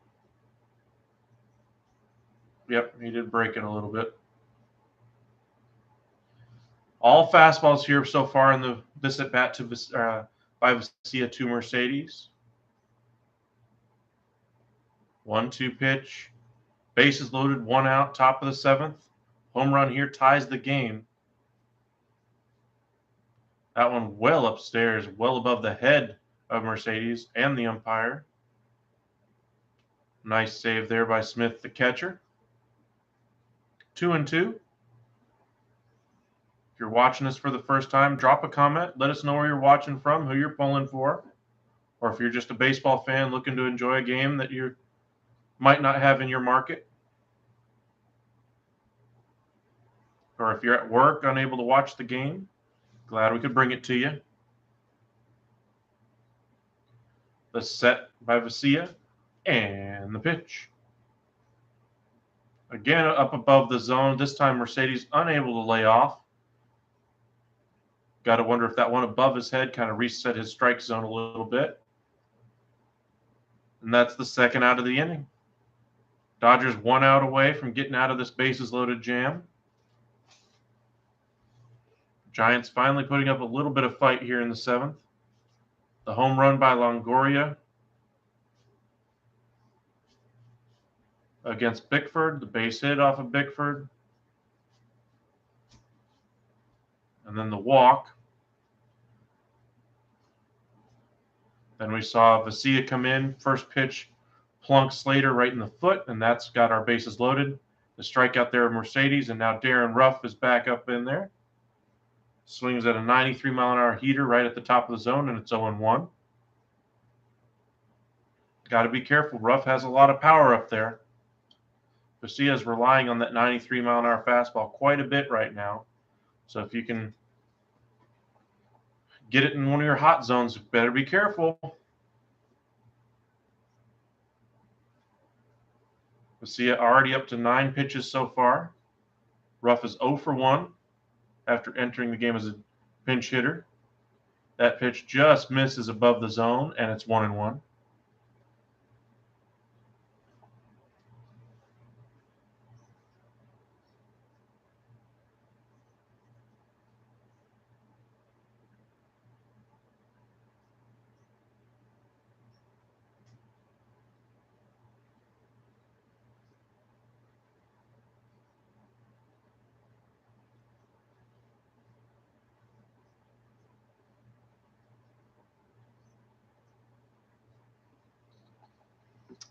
Yep, he did break it a little bit. All fastballs here so far in this at bat by Vesia to Mercedes. 1-2 pitch. Bases loaded, 1 out, top of the 7th. Home run here ties the game. That one well upstairs, well above the head of Mercedes and the umpire. Nice save there by Smith, the catcher. 2-2. If you're watching this for the first time, drop a comment. Let us know where you're watching from, who you're pulling for. Or if you're just a baseball fan looking to enjoy a game that you might not have in your market. Or if you're at work, unable to watch the game, glad we could bring it to you. The set by Vesia. And the pitch. Again, up above the zone. This time, Mercedes unable to lay off. Got to wonder if that one above his head kind of reset his strike zone a little bit. And that's the second out of the inning. Dodgers 1 out away from getting out of this bases loaded jam. Giants finally putting up a little bit of fight here in the 7th. The home run by Longoria against Bickford, the base hit off of Bickford. And then the walk. Then we saw Vesia come in, first pitch, plunk Slater right in the foot, and that's got our bases loaded. The strikeout there of Mercedes, and now Darren Ruff is back up in there. Swings at a 93-mile-an-hour heater right at the top of the zone, and it's 0-1. Got to be careful. Ruff has a lot of power up there. Vesia is relying on that 93-mile-an-hour fastball quite a bit right now. So if you can get it in one of your hot zones, better be careful. Vesia already up to 9 pitches so far. Ruff is 0 for 1 after entering the game as a pinch hitter. That pitch just misses above the zone, and it's 1-1.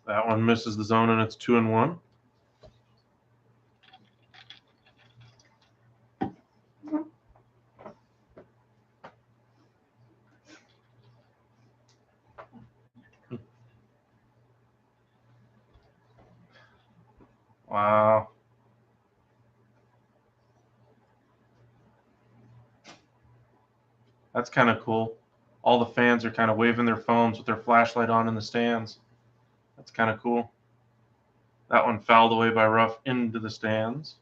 That one misses the zone, and it's 2-1. Wow. That's kind of cool. All the fans are kind of waving their phones with their flashlight on in the stands. That's kind of cool. That one fouled away by Ruff into the stands.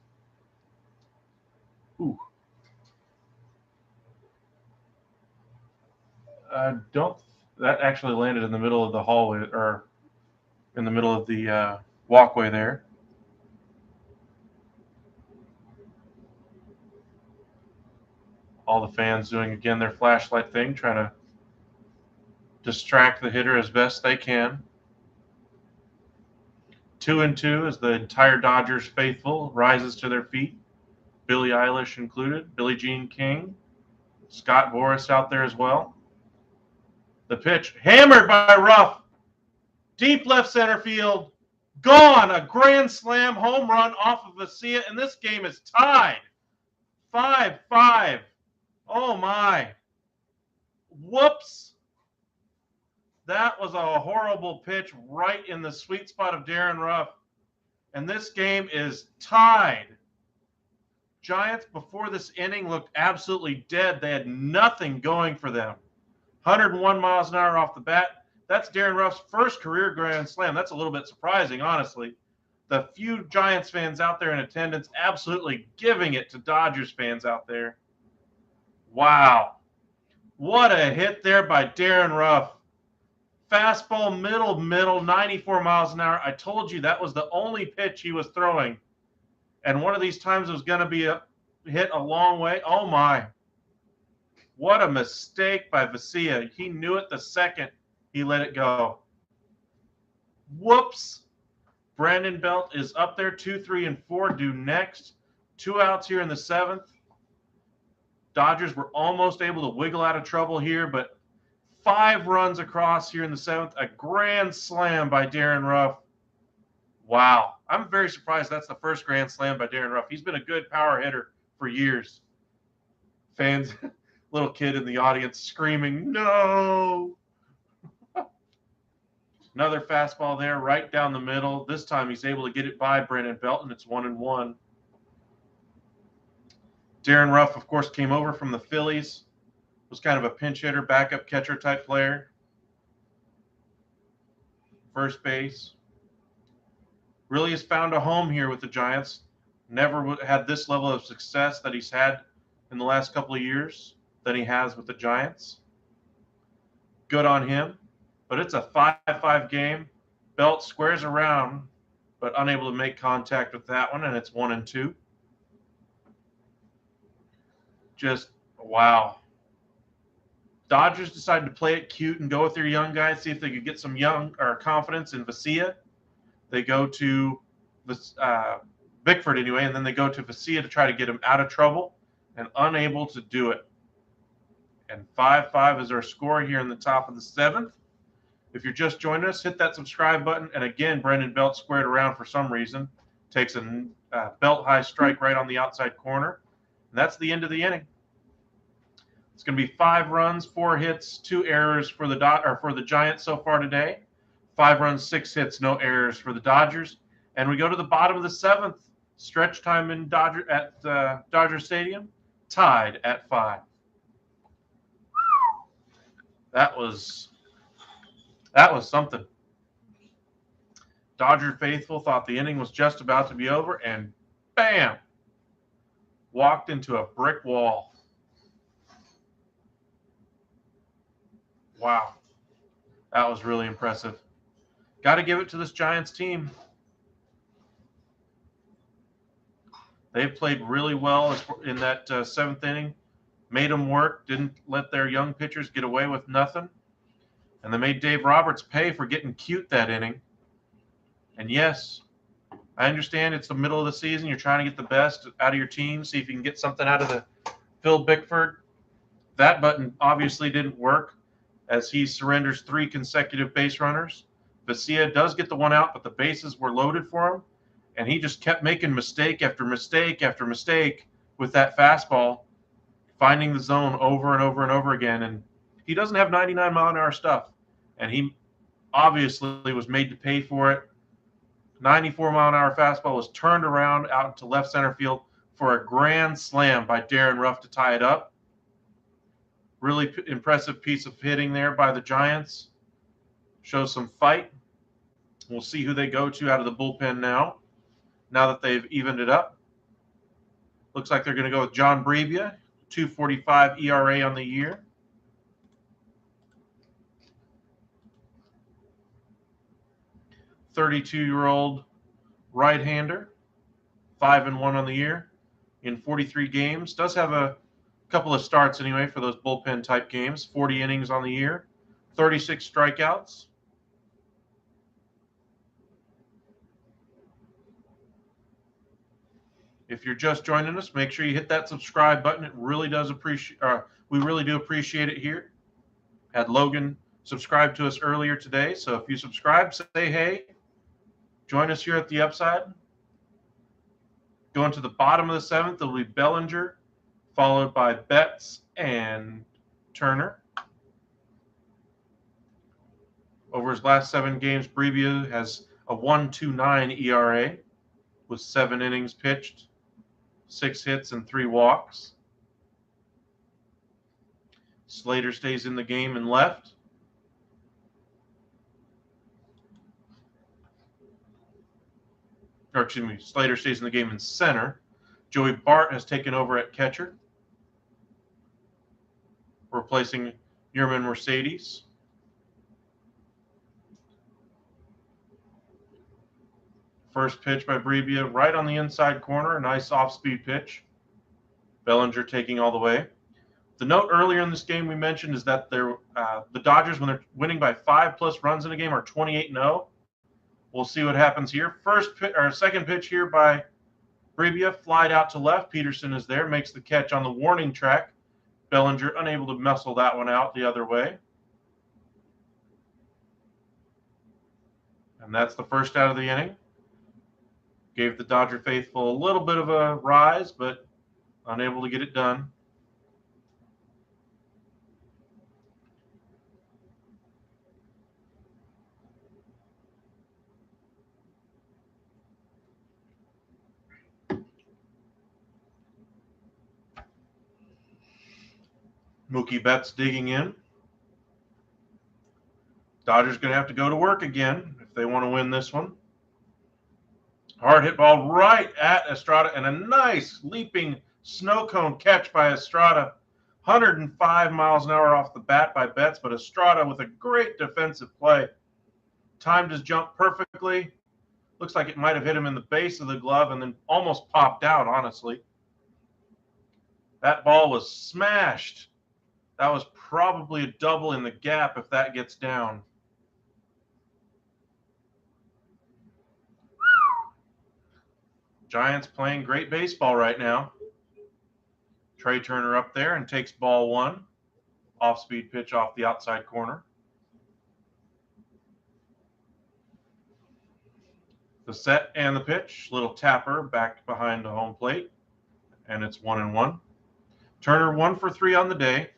Ooh. That actually landed in the middle of the hallway, or in the middle of the walkway there. All the fans doing, again, their flashlight thing, trying to distract the hitter as best they can. 2-2 as the entire Dodgers faithful rises to their feet. Billie Eilish included, Billie Jean King, Scott Boras out there as well. The pitch hammered by Ruff. Deep left center field. Gone. A grand slam home run off of Vesia, and this game is tied. 5-5. Oh, my. Whoops. That was a horrible pitch right in the sweet spot of Darren Ruff. And this game is tied. Giants, before this inning, looked absolutely dead. They had nothing going for them. 101 miles an hour off the bat. That's Darren Ruff's first career grand slam. That's a little bit surprising, honestly. The few Giants fans out there in attendance absolutely giving it to Dodgers fans out there. Wow. What a hit there by Darren Ruff. Fastball, middle, 94 miles an hour. I told you that was the only pitch he was throwing. And one of these times it was going to be hit a long way. Oh, my. What a mistake by Vesia. He knew it the second he let it go. Whoops. Brandon Belt is up there. 2, 3, and 4 due next. 2 outs here in the 7th. Dodgers were almost able to wiggle out of trouble here, but 5 runs across here in the 7th. A grand slam by Darren Ruff. Wow. I'm very surprised that's the first grand slam by Darren Ruff. He's been a good power hitter for years. Fans, little kid in the audience screaming, no. Another fastball there right down the middle. This time he's able to get it by Brandon Belt, and it's 1-1. Darren Ruff, of course, came over from the Phillies. Was kind of a pinch hitter, backup catcher type player. First base. Really has found a home here with the Giants. Never had this level of success that he's had in the last couple of years than he has with the Giants. Good on him. But it's a 5-5 game. Belt squares around, but unable to make contact with that one, and it's 1-2. Just, wow. Dodgers decided to play it cute and go with their young guys, see if they could get some confidence in Vesia. They go to Bickford anyway, and then they go to Vesia to try to get him out of trouble, and unable to do it. And 5-5 is our score here in the top of the 7th. If you're just joining us, hit that subscribe button. And again, Brandon Belt squared around for some reason. Takes a belt-high strike right on the outside corner. And that's the end of the inning. It's going to be 5 runs, 4 hits, 2 errors for the Giants so far today. 5 runs, 6 hits, no errors for the Dodgers. And we go to the bottom of the 7th. Stretch time in Dodger Stadium, tied at 5. That was something. Dodger faithful thought the inning was just about to be over, and bam, walked into a brick wall. Wow, that was really impressive. Got to give it to this Giants team. They played really well in that 7th inning. Made them work, didn't let their young pitchers get away with nothing. And they made Dave Roberts pay for getting cute that inning. And yes, I understand it's the middle of the season. You're trying to get the best out of your team, see if you can get something out of the Phil Bickford. That button obviously didn't work as he surrenders 3 consecutive base runners. Vesia does get the one out, but the bases were loaded for him, and he just kept making mistake after mistake after mistake with that fastball, finding the zone over and over and over again. And he doesn't have 99-mile-an-hour stuff, and he obviously was made to pay for it. 94-mile-an-hour fastball was turned around out into left center field for a grand slam by Darren Ruff to tie it up. Really impressive piece of hitting there by the Giants. Shows some fight. We'll see who they go to out of the bullpen now that they've evened it up. Looks like they're going to go with John Brebbia, 2.45 ERA on the year. '32-year-old right-hander, 5-1 on the year in 43 games. Does have a couple of starts anyway for those bullpen type games. 40 innings on the year, 36 strikeouts. If you're just joining us, make sure you hit that subscribe button. It really does appreciate. We really do appreciate it here. Had Logan subscribe to us earlier today, so if you subscribe, say hey. Join us here at the Upside. Going to the bottom of the 7th, it'll be Bellinger, followed by Betts and Turner. Over his last 7 games, Brebbia has a 1.29 ERA with 7 innings pitched, 6 hits, and 3 walks. Slater stays in the game in left. Or excuse me, Slater stays in the game in center. Joey Bart has taken over at catcher, replacing Yerman Mercedes. First pitch by Brebbia, right on the inside corner, a nice off-speed pitch. Bellinger taking all the way. The note earlier in this game we mentioned is that the Dodgers, when they're winning by 5+ runs in a game, are 28-0. We'll see what happens here. Second pitch here by Brebbia, flied out to left. Peterson is there, makes the catch on the warning track. Bellinger unable to muscle that one out the other way. And that's the first out of the inning. Gave the Dodger faithful a little bit of a rise, but unable to get it done. Mookie Betts digging in. Dodgers going to have to go to work again if they want to win this one. Hard hit ball right at Estrada, and a nice leaping snow cone catch by Estrada. 105 miles an hour off the bat by Betts, but Estrada with a great defensive play. Timed his jump perfectly. Looks like it might have hit him in the base of the glove and then almost popped out, honestly. That ball was smashed. That was probably a double in the gap if that gets down. Giants playing great baseball right now. Trey Turner up there and takes ball 1. Off-speed pitch off the outside corner. The set and the pitch. Little tapper back behind the home plate. And it's 1-1. Turner 1 for 3 on the day.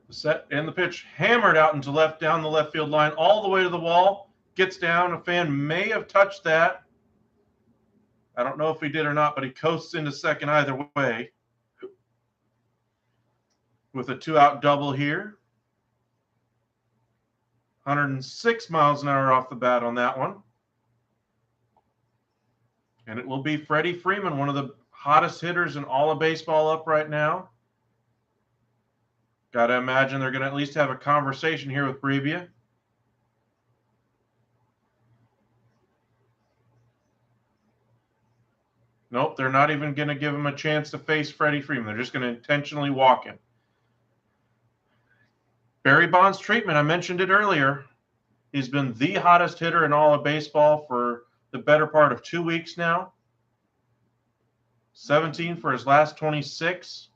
The set and the pitch, hammered out into left, down the left field line, all the way to the wall. Gets down. A fan may have touched that. I don't know if he did or not, but he coasts into second either way. With a 2-out double here. 106 miles an hour off the bat on that one. And it will be Freddie Freeman, one of the hottest hitters in all of baseball up right now. Got to imagine they're going to at least have a conversation here with Brebbia. Nope, they're not even going to give him a chance to face Freddie Freeman. They're just going to intentionally walk him. Barry Bonds' treatment, I mentioned it earlier. He's been the hottest hitter in all of baseball for the better part of 2 weeks now. 17 for his last 26.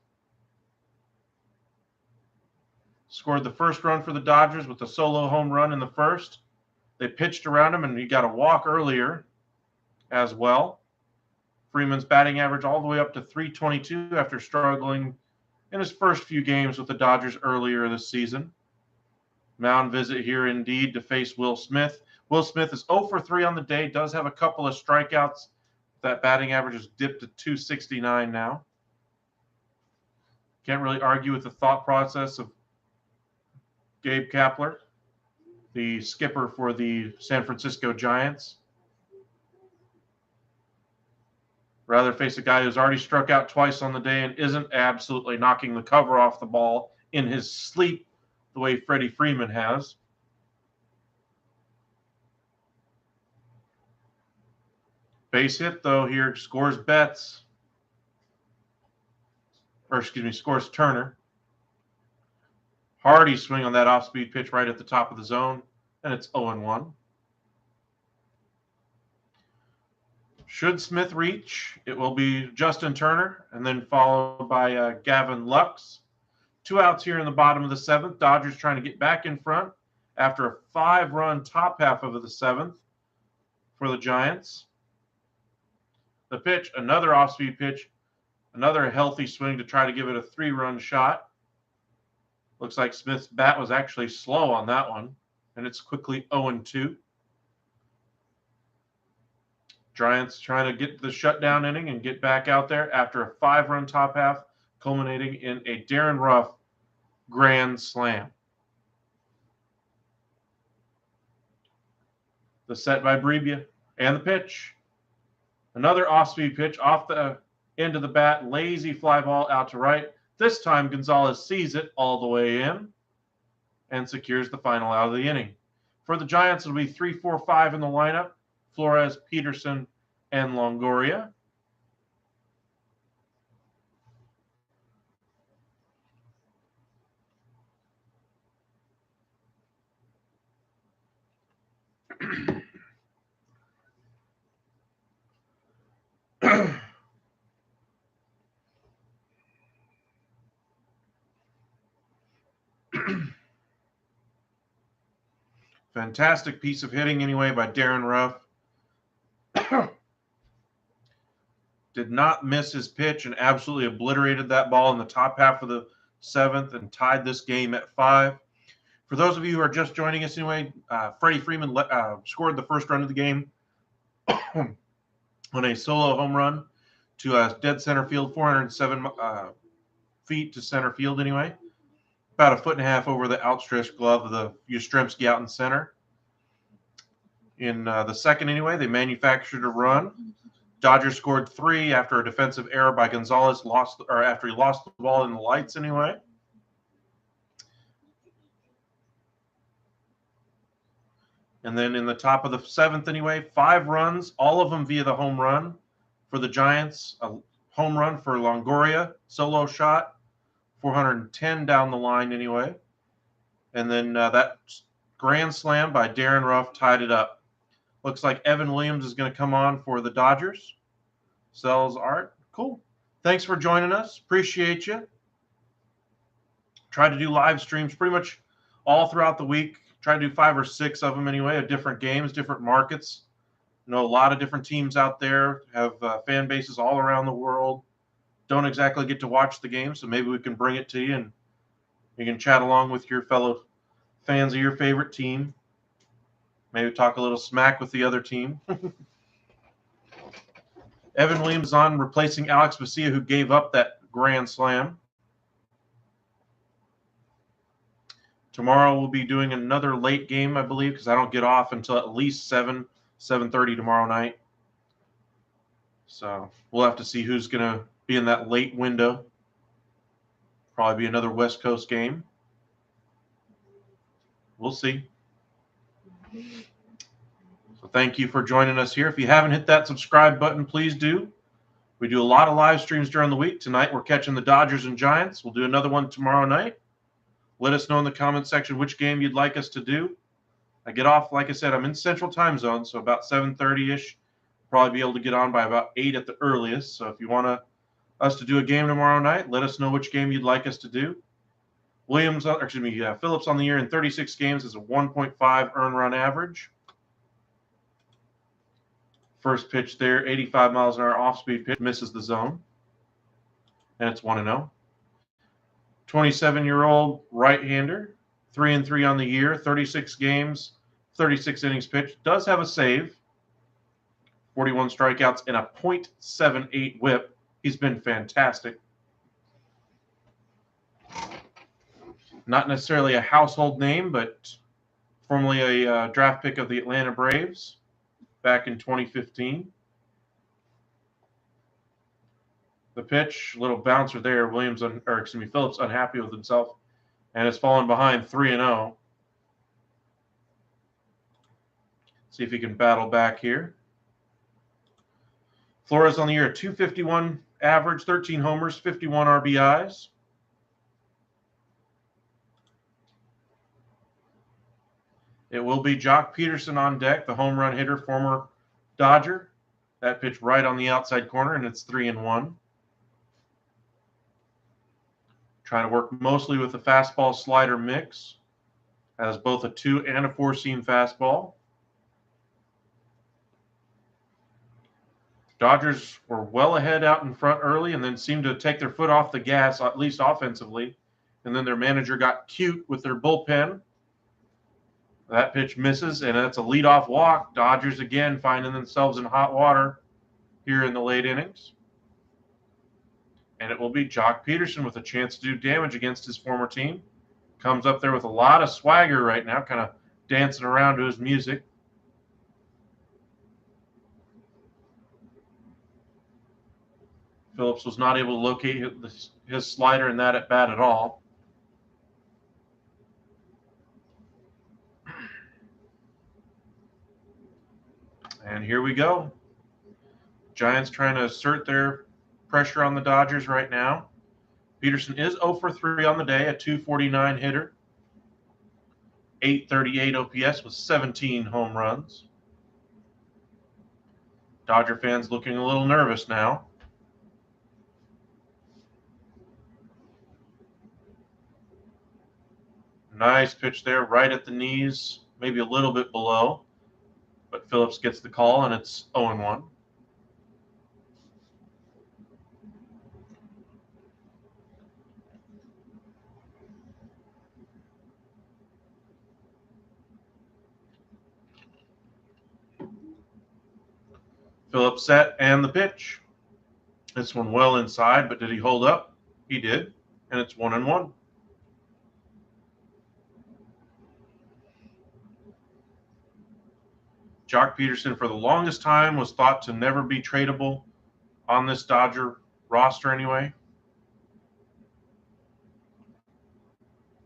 Scored the first run for the Dodgers with a solo home run in the first. They pitched around him, and he got a walk earlier as well. Freeman's batting average all the way up to .322 after struggling in his first few games with the Dodgers earlier this season. Mound visit here indeed to face Will Smith. Will Smith is 0 for 3 on the day, does have a couple of strikeouts. That batting average has dipped to .269 now. Can't really argue with the thought process of Gabe Kapler, the skipper for the San Francisco Giants. Rather face a guy who's already struck out twice on the day and isn't absolutely knocking the cover off the ball in his sleep the way Freddie Freeman has. Base hit, though, here scores Betts. Scores Turner. Hardy swing on that off-speed pitch right at the top of the zone, and it's 0-1. Should Smith reach, it will be Justin Turner, and then followed by Gavin Lux. 2 outs here in the bottom of the 7th. Dodgers trying to get back in front after a 5-run top half of the 7th for the Giants. The pitch, another off-speed pitch, another healthy swing to try to give it a 3-run shot. Looks like Smith's bat was actually slow on that one, and it's quickly 0-2. Giants trying to get the shutdown inning and get back out there after a 5-run top half, culminating in a Darren Ruff grand slam. The set by Brebbia, and the pitch. Another off-speed pitch off the end of the bat, lazy fly ball out to right. This time Gonzalez sees it all the way in and secures the final out of the inning. For the Giants, it'll be 3-4-5 in the lineup. Flores, Peterson, and Longoria. Fantastic piece of hitting anyway by Darren Ruff. Did not miss his pitch and absolutely obliterated that ball in the top half of the 7th and tied this game at 5. For those of you who are just joining us anyway, Freddie Freeman scored the first run of the game on a solo home run to dead center field, 407 feet to center field anyway. About a 1.5 feet over the outstretched glove of the Yastrzemski out in center. In the second anyway, they manufactured a run. Dodgers scored 3 after a defensive error by Gonzalez, after he lost the ball in the lights anyway. And then in the top of the 7th anyway, 5 runs, all of them via the home run for the Giants. A home run for Longoria, solo shot, 410 down the line anyway. And then that grand slam by Darren Ruff tied it up. Looks like Evan Williams is going to come on for the Dodgers. Sells art. Cool. Thanks for joining us. Appreciate you. Try to do live streams pretty much all throughout the week. Try to do 5 or 6 of them anyway, of different games, different markets. I know a lot of different teams out there have fan bases all around the world. Don't exactly get to watch the game, so maybe we can bring it to you and you can chat along with your fellow fans of your favorite team. Maybe talk a little smack with the other team. Evan Williams on replacing Alex Vesia, who gave up that grand slam. Tomorrow we'll be doing another late game, I believe, because I don't get off until at least 7:30 tomorrow night. So we'll have to see who's going to be in that late window. Probably be another West Coast game. We'll see. So thank you for joining us here. If you haven't hit that subscribe button, please do. We do a lot of live streams during the week. Tonight we're catching the Dodgers and Giants. We'll do another one tomorrow night. Let us know in the comment section which game you'd like us to do. I get off, like I said, I'm in Central Time Zone, so about 7:30-ish Probably be able to get on by about 8 at the earliest. So if you want us to do a game tomorrow night, let us know which game you'd like us to do. Phillips on the year in 36 games is a 1.5 earned run average. First pitch there, 85 miles an hour off-speed pitch, misses the zone. And it's 1-0. 27-year-old right-hander, 3-3 on the year, 36 games, 36 innings pitched. Does have a save, 41 strikeouts, and a .78 whip. He's been fantastic. Not necessarily a household name, but formerly a draft pick of the Atlanta Braves back in 2015. The pitch, little bouncer there. Phillips unhappy with himself, and has fallen behind 3-0. See if he can battle back here. Flores on the year, 251 average, 13 homers, 51 RBIs. It will be Jock Peterson on deck, the home run hitter, former Dodger. That pitch right on the outside corner, and it's 3-1. Trying to work mostly with the fastball slider mix. Has both a 2 and a 4-seam fastball. Dodgers were well ahead out in front early and then seemed to take their foot off the gas, at least offensively. And then their manager got cute with their bullpen. That pitch misses, and that's a leadoff walk. Dodgers again finding themselves in hot water here in the late innings. And it will be Jock Peterson with a chance to do damage against his former team. Comes up there with a lot of swagger right now, kind of dancing around to his music. Phillips was not able to locate his slider in that at bat at all. And here we go. Giants trying to assert their pressure on the Dodgers right now. Peterson is 0 for 3 on the day, a 249 hitter. 838 OPS with 17 home runs. Dodger fans looking a little nervous now. Nice pitch there, right at the knees, maybe a little bit below. But Phillips gets the call, and it's 0-1. Phillips set and the pitch. This one well inside, but did he hold up? He did, and it's 1-1. Jock Peterson, for the longest time, was thought to never be tradable on this Dodger roster anyway.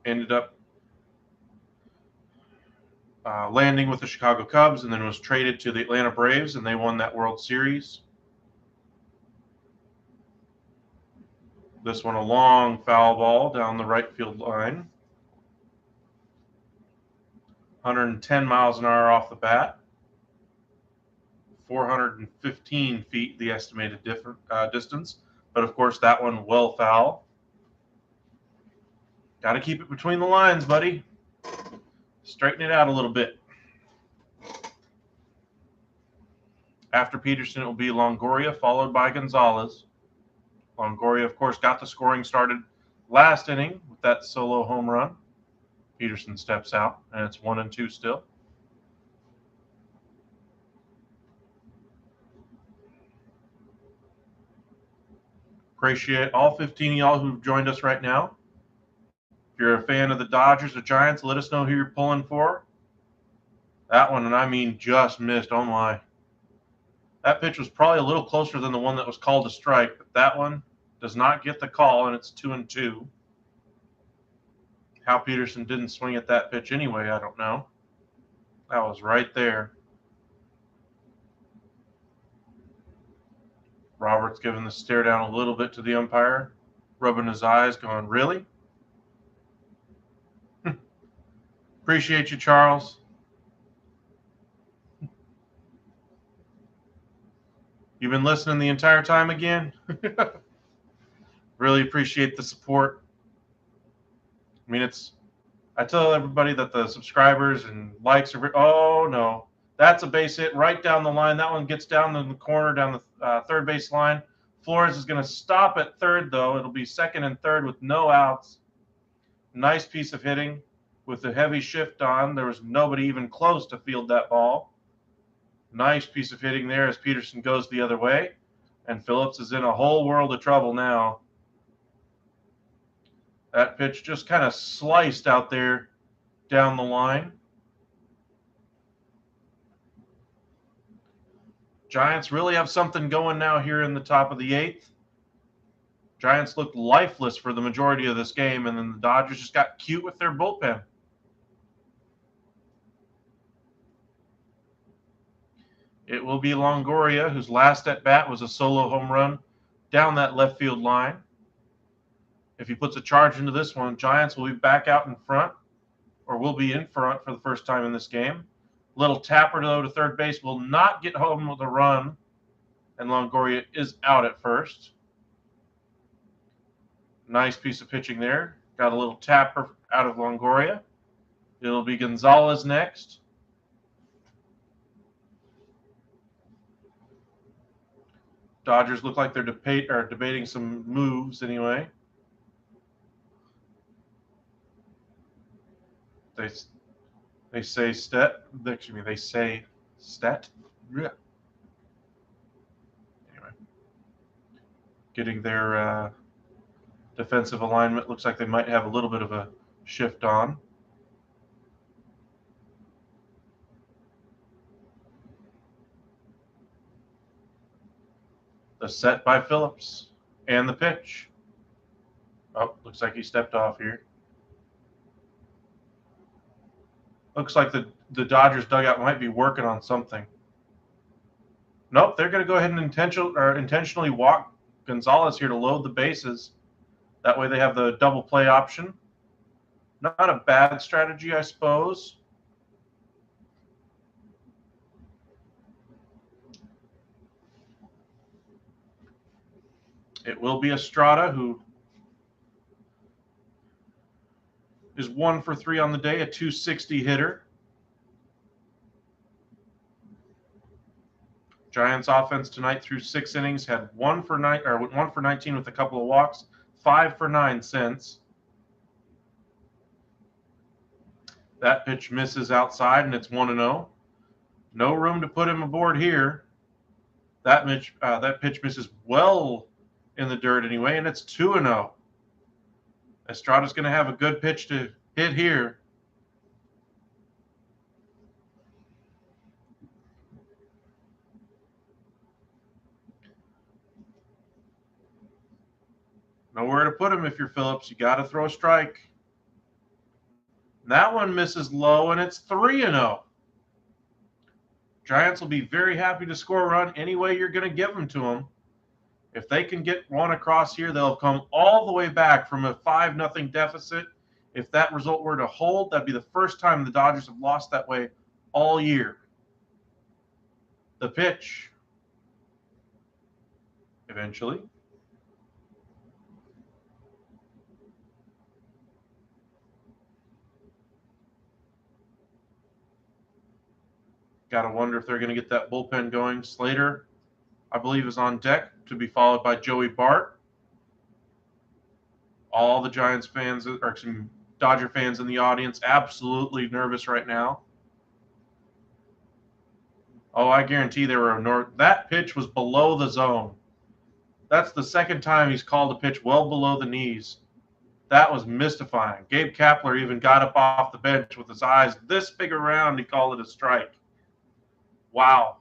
Ended up landing with the Chicago Cubs and then was traded to the Atlanta Braves, and they won that World Series. This one a long foul ball down the right field line. 110 miles an hour off the bat. 415 feet the estimated distance. But, of course, that one well foul. Got to keep it between the lines, buddy. Straighten it out a little bit. After Peterson, it will be Longoria, followed by Gonzalez. Longoria, of course, got the scoring started last inning with that solo home run. Peterson steps out, and it's 1-2 still. Appreciate all 15 of y'all who've joined us right now. If you're a fan of the Dodgers or Giants, let us know who you're pulling for. That one, and I mean just missed. Oh, my. That pitch was probably a little closer than the one that was called a strike, but that one does not get the call, and it's 2-2. How Peterson didn't swing at that pitch anyway, I don't know. That was right there. Roberts giving the stare down a little bit to the umpire, rubbing his eyes, going, really? Appreciate you, Charles. You've been listening the entire time again? Really appreciate the support. I mean, I tell everybody that the subscribers and likes are, oh no, that's a base hit right down the line. That one gets down in the corner, down the third base line. Flores is going to stop at third, though. It'll be second and third with no outs. Nice piece of hitting with the heavy shift on. There was nobody even close to field that ball. Nice piece of hitting there as Peterson goes the other way. And Phillips is in a whole world of trouble now. That pitch just kind of sliced out there down the line. Giants really have something going now here in the top of the 8th. Giants looked lifeless for the majority of this game, and then the Dodgers just got cute with their bullpen. It will be Longoria, whose last at-bat was a solo home run down that left field line. If he puts a charge into this one, Giants will be back out in front, or will be in front for the first time in this game. Little tapper, though, to third base will not get home with a run, and Longoria is out at first. Nice piece of pitching there. Got a little tapper out of Longoria. It'll be Gonzalez next. Dodgers look like they're debating some moves anyway. They say stat. Excuse me. They say stat. Yeah. Anyway, getting their defensive alignment. Looks like they might have a little bit of a shift on. The set by Phillips and the pitch. Oh, looks like he stepped off here. Looks like the Dodgers dugout might be working on something. Nope, they're going to go ahead and intentionally walk Gonzalez here to load the bases. That way they have the double play option. Not a bad strategy, I suppose. It will be Estrada, who is 1 for 3 on the day, a .260 hitter. Giants offense tonight through 6 innings had 1 for 19 with a couple of walks, 5 for 9 since. That pitch misses outside, and it's 1-0. No room to put him aboard here. That pitch misses well in the dirt anyway, and it's 2-0. Estrada's going to have a good pitch to hit here. Nowhere to put him if you're Phillips. You got to throw a strike. That one misses low, and it's 3-0. Giants will be very happy to score a run any way you're going to give them to them. If they can get one across here, they'll come all the way back from a 5-0 deficit. If that result were to hold, that'd be the first time the Dodgers have lost that way all year. The pitch. Eventually. Got to wonder if they're going to get that bullpen going. Slater, I believe, is on deck to be followed by Joey Bart. All the Giants fans, or some Dodger fans in the audience, absolutely nervous right now. Oh, I guarantee they were that pitch was below the zone. That's the second time he's called a pitch well below the knees. That was mystifying. Gabe Kapler even got up off the bench with his eyes this big around. He called it a strike. Wow.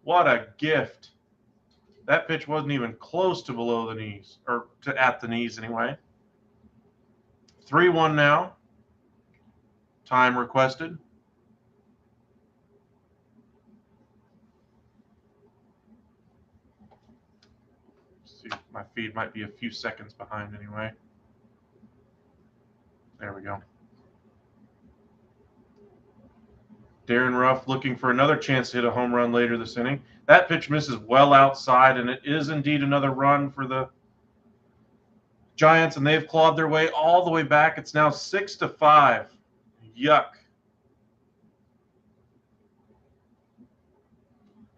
What a gift. That pitch wasn't even close to below the knees, or to at the knees anyway. 3-1 now. Time requested. Let's see, my feed might be a few seconds behind anyway. There we go. Darren Ruff looking for another chance to hit a home run later this inning. That pitch misses well outside, and it is indeed another run for the Giants, and they've clawed their way all the way back. It's now 6-5. Yuck.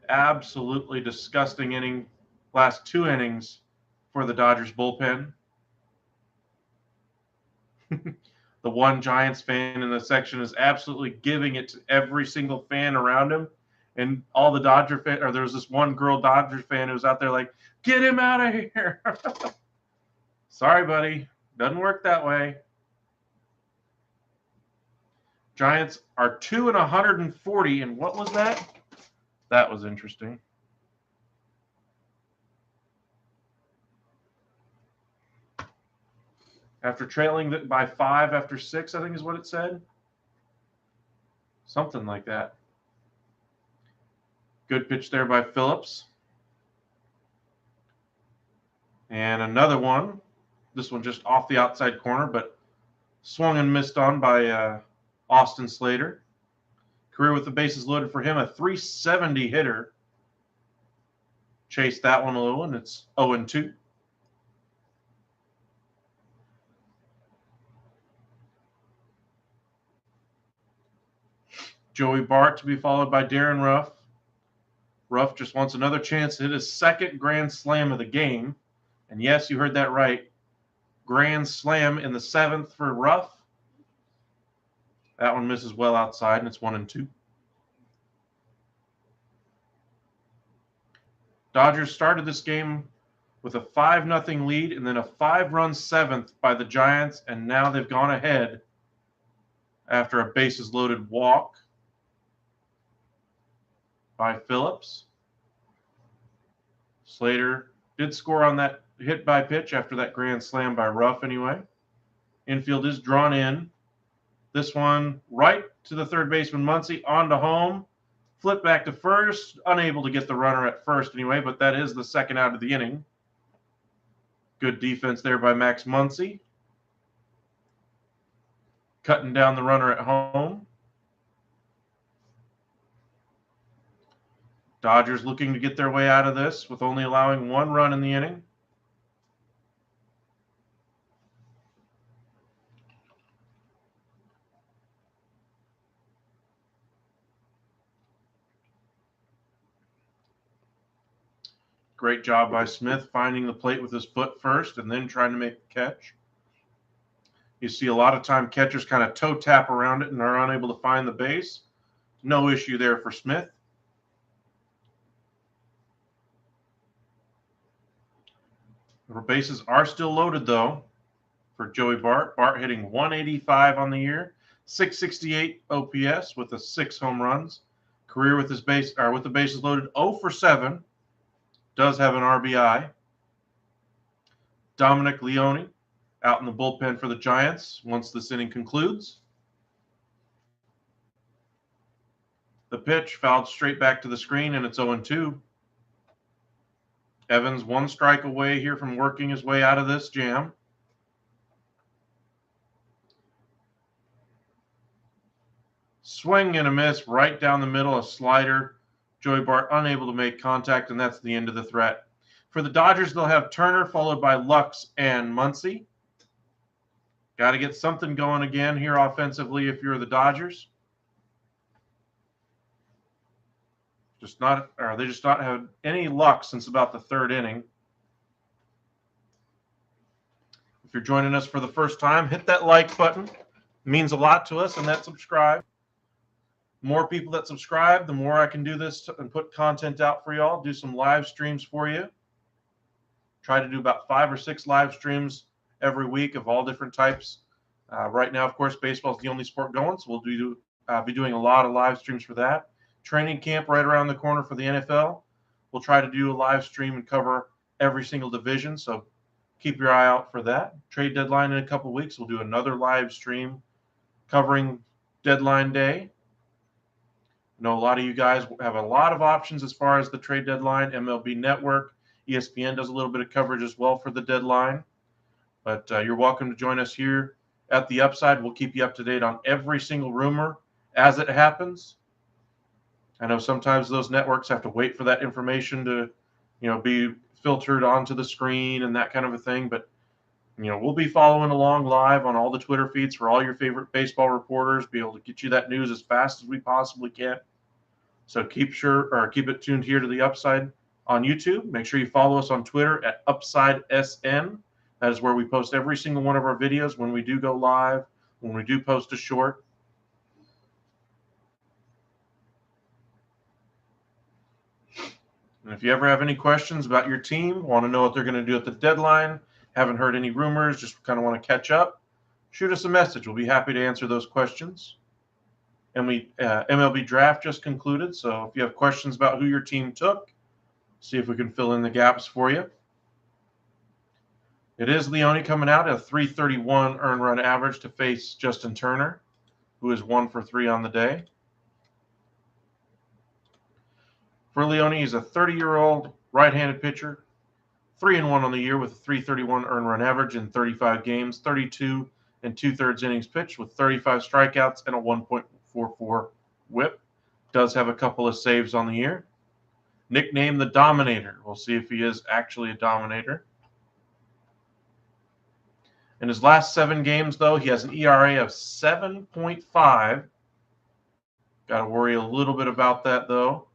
Absolutely disgusting inning, last 2 innings for the Dodgers bullpen. The one Giants fan in the section is absolutely giving it to every single fan around him. And all the Dodger fans, or there was this one girl Dodger fan who was out there like, get him out of here. Sorry, buddy. Doesn't work that way. Giants are 2-140. And what was that? That was interesting. After trailing by 5 after 6, I think is what it said. Something like that. Good pitch there by Phillips. And another one. This one just off the outside corner, but swung and missed on by Austin Slater. Career with the bases loaded for him, a .370 hitter. Chased that one a little, and it's 0-2. Joey Bart to be followed by Darren Ruff. Ruff just wants another chance to hit his second grand slam of the game. And yes, you heard that right. Grand slam in the 7th for Ruff. That one misses well outside, and it's 1-2. Dodgers started this game with a 5-0 lead and then a 5-run 7th by the Giants, and now they've gone ahead after a bases-loaded walk by Phillips. Slater did score on that hit by pitch after that grand slam by Ruff anyway. Infield is drawn in. This one right to the third baseman Muncy, on to home. Flip back to first. Unable to get the runner at first anyway, but that is the second out of the inning. Good defense there by Max Muncy. Cutting down the runner at home. Dodgers looking to get their way out of this with only allowing 1 run in the inning. Great job by Smith finding the plate with his foot first and then trying to make the catch. You see a lot of time catchers kind of toe tap around it and are unable to find the base. No issue there for Smith. The bases are still loaded, though, for Joey Bart. Bart hitting .185 on the year, .668 OPS with the 6 home runs. Career with the bases loaded 0 for 7. Does have an RBI. Dominic Leone out in the bullpen for the Giants once this inning concludes. The pitch fouled straight back to the screen, and it's 0-2. Evans 1 strike away here from working his way out of this jam. Swing and a miss right down the middle, a slider. Joey Bart unable to make contact, and that's the end of the threat. For the Dodgers, they'll have Turner followed by Lux and Muncy. Got to get something going again here offensively if you're the Dodgers. They just not had any luck since about the 3rd inning. If you're joining us for the first time, hit that like button. It means a lot to us, and that subscribe. The more people that subscribe, the more I can do this and put content out for y'all, do some live streams for you. Try to do about 5 or 6 live streams every week of all different types. Right now, of course, baseball is the only sport going, so we'll be doing a lot of live streams for that. Training camp right around the corner for the NFL. We'll try to do a live stream and cover every single division, so keep your eye out for that. Trade deadline in a couple weeks. We'll do another live stream covering deadline day. I know a lot of you guys have a lot of options as far as the trade deadline. MLB Network, ESPN does a little bit of coverage as well for the deadline. But you're welcome to join us here at the Upside. We'll keep you up to date on every single rumor as it happens. I know sometimes those networks have to wait for that information to, be filtered onto the screen and that kind of a thing. But, we'll be following along live on all the Twitter feeds for all your favorite baseball reporters, be able to get you that news as fast as we possibly can. So keep it tuned here to the Upside on YouTube. Make sure you follow us on Twitter at UpsideSN. That is where we post every single one of our videos when we do go live, when we do post a short. And if you ever have any questions about your team, want to know what they're going to do at the deadline, haven't heard any rumors, just kind of want to catch up, shoot us a message. We'll be happy to answer those questions. And MLB Draft just concluded, so if you have questions about who your team took, see if we can fill in the gaps for you. It is Leone coming out at a 331 earned run average to face Justin Turner, who is 1 for 3 on the day. For Leone, he's a 30-year-old right-handed pitcher, 3-1 on the year with a 331 earned run average in 35 games, 32 and 2/3 innings pitched with 35 strikeouts and a 1.44 whip. Does have a couple of saves on the year. Nicknamed the Dominator. We'll see if he is actually a Dominator. In his last 7 games, though, he has an ERA of 7.5. Got to worry a little bit about that, though.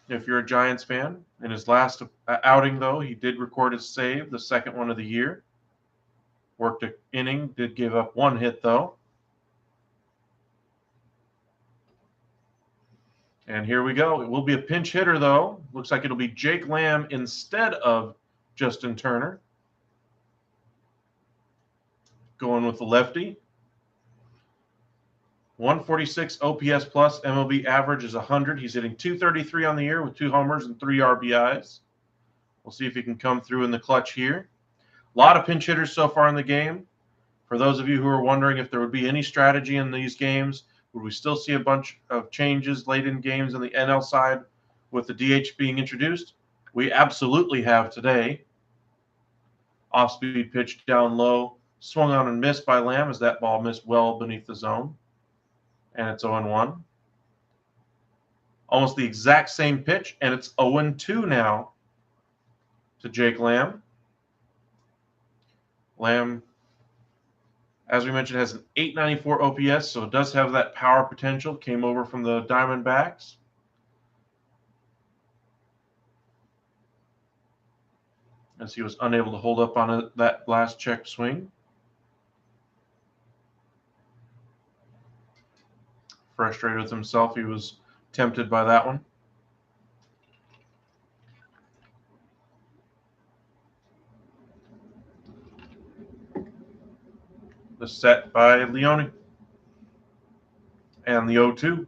If you're a Giants fan, in his last outing, though, he did record his save, the second one of the year. Worked an inning, did give up 1 hit, though. And here we go. It will be a pinch hitter, though. Looks like it'll be Jake Lamb instead of Justin Turner. Going with the lefty. 146 OPS plus. MLB average is 100. He's hitting 233 on the year with 2 homers and 3 RBIs. We'll see if he can come through in the clutch here. A lot of pinch hitters so far in the game. For those of you who are wondering if there would be any strategy in these games, would we still see a bunch of changes late in games on the NL side with the DH being introduced? We absolutely have today. Off-speed pitch down low, swung on and missed by Lamb as that ball missed well beneath the zone. And it's 0-1. Almost the exact same pitch, and it's 0-2 now to Jake Lamb. Lamb, as we mentioned, has an 894 OPS, so it does have that power potential. Came over from the Diamondbacks. As he was unable to hold up on that last check swing. Frustrated with himself, he was tempted by that one. The set by Leone. And the 0-2.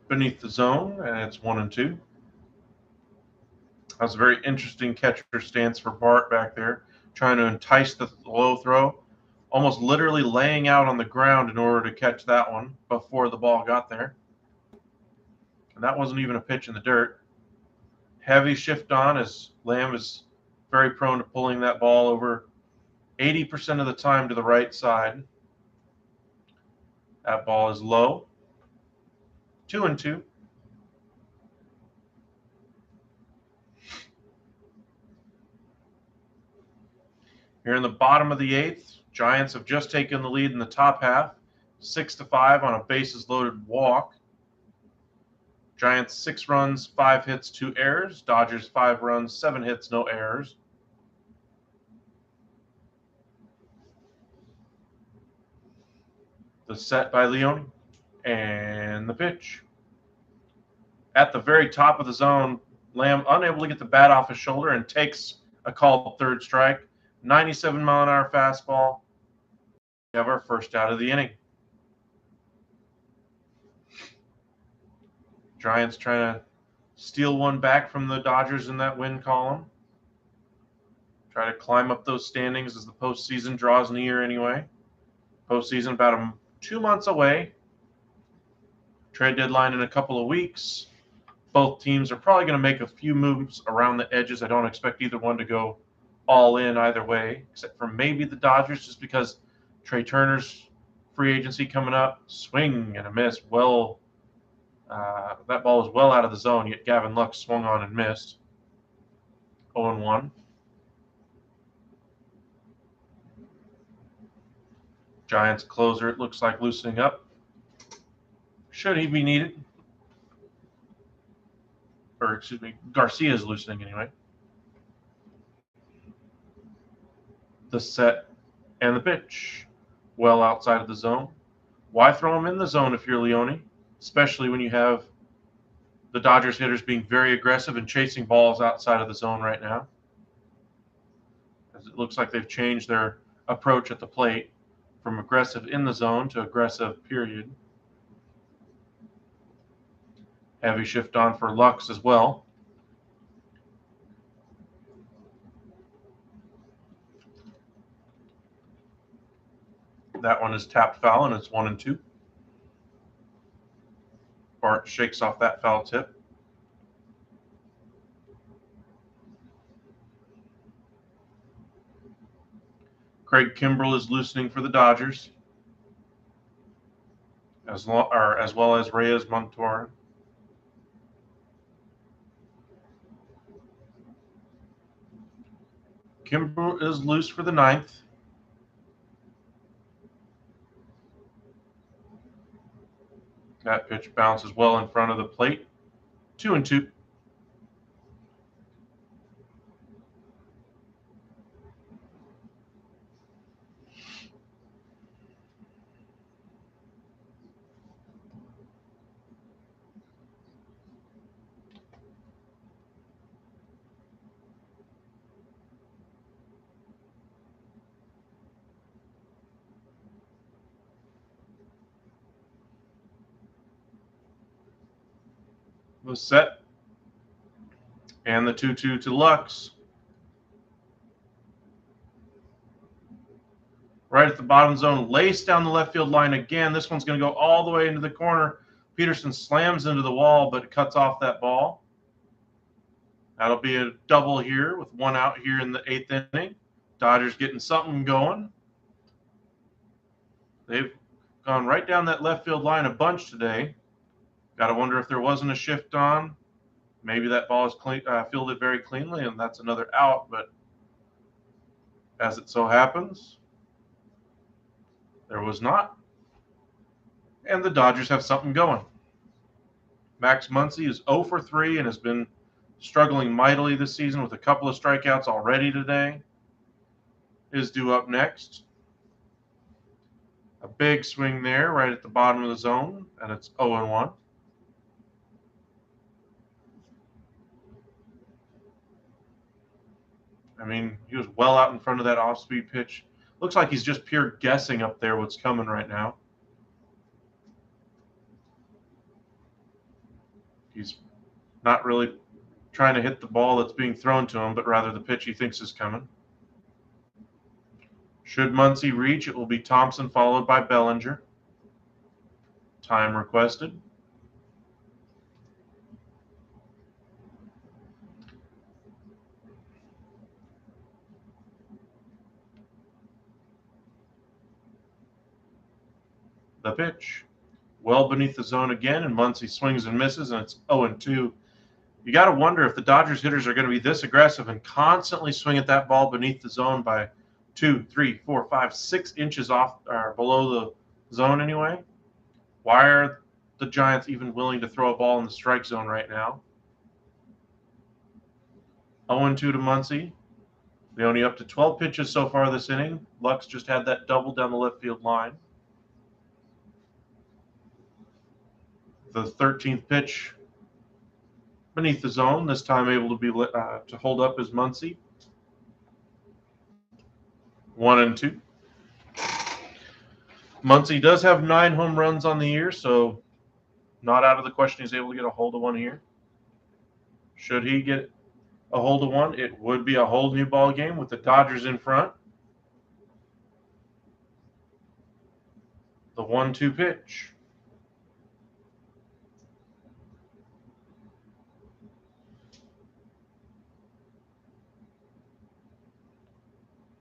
Beneath the zone, and it's 1-2. That was a very interesting catcher stance for Bart back there, trying to entice the low throw, almost literally laying out on the ground in order to catch that one before the ball got there. And that wasn't even a pitch in the dirt. Heavy shift on as Lamb is very prone to pulling that ball over 80% of the time to the right side. That ball is low. 2-2. Here in the bottom of the 8th, Giants have just taken the lead in the top half, 6-5 on a bases-loaded walk. Giants 6 runs, 5 hits, 2 errors. Dodgers 5 runs, 7 hits, no errors. The set by Leone and the pitch. At the very top of the zone, Lamb unable to get the bat off his shoulder and takes a called third strike. 97-mile-an-hour fastball. We have our first out of the inning. Giants trying to steal one back from the Dodgers in that win column. Try to climb up those standings as the postseason draws near anyway. Postseason about 2 months away. Trade deadline in a couple of weeks. Both teams are probably going to make a few moves around the edges. I don't expect either one to go all in either way, except for maybe the Dodgers, just because Trey Turner's free agency coming up. Swing and a miss. Well, that ball was well out of the zone, yet Gavin Lux swung on and missed. 0-1. Giants closer, it looks like, loosening up. Should he be needed? Or, excuse me, Garcia is loosening anyway. The set and the pitch. Well outside of the zone. Why throw him in the zone if you're Leone? Especially when you have the Dodgers hitters being very aggressive and chasing balls outside of the zone right now. As it looks like they've changed their approach at the plate from aggressive in the zone to aggressive period. Heavy shift on for Lux as well. That one is tapped foul, and it's 1-2. Bart shakes off that foul tip. Craig Kimbrell is loosening for the Dodgers, as well as Reyes Montoro. Kimbrell is loose for the 9th. That pitch bounces well in front of the plate. 2-2. The set and the 2-2 to Lux. Right at the bottom zone, lace down the left field line again. This one's going to go all the way into the corner. Peterson slams into the wall, but cuts off that ball. That'll be a double here with one out here in the 8th inning. Dodgers getting something going. They've gone right down that left field line a bunch today. Got to wonder if there wasn't a shift on. Maybe that ball is fielded very cleanly, and that's another out. But as it so happens, there was not. And the Dodgers have something going. Max Muncy is 0 for 3 and has been struggling mightily this season with a couple of strikeouts already today. Is due up next. A big swing there right at the bottom of the zone, and it's 0-1. I mean, he was well out in front of that off-speed pitch. Looks like he's just pure guessing up there what's coming right now. He's not really trying to hit the ball that's being thrown to him, but rather the pitch he thinks is coming. Should Muncy reach, it will be Thompson followed by Bellinger. Time requested. The pitch. Well beneath the zone again, and Muncy swings and misses, and it's 0-2. You got to wonder if the Dodgers hitters are going to be this aggressive and constantly swing at that ball beneath the zone by 2, 3, 4, 5, 6 inches off or below the zone anyway. Why are the Giants even willing to throw a ball in the strike zone right now? 0-2 to Muncy. They only up to 12 pitches so far this inning. Lux just had that double down the left field line. The 13th pitch beneath the zone, this time able to be to hold up is Muncy. 1-2. Muncy does have 9 home runs on the year, so not out of the question he's able to get a hold of one here. Should he get a hold of one, it would be a whole new ball game with the Dodgers in front. The 1-2 pitch.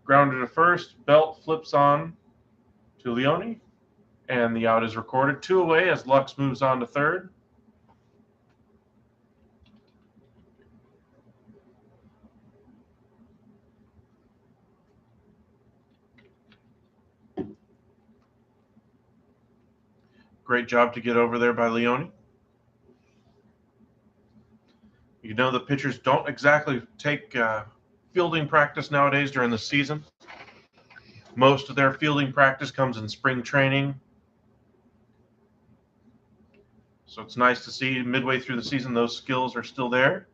Grounded to first. Belt flips on to Leone, and the out is recorded. 2 away as Lux moves on to third. Great job to get over there by Leone. You know the pitchers don't exactly take fielding practice nowadays during the season. Most of their fielding practice comes in spring training. So it's nice to see midway through the season those skills are still there.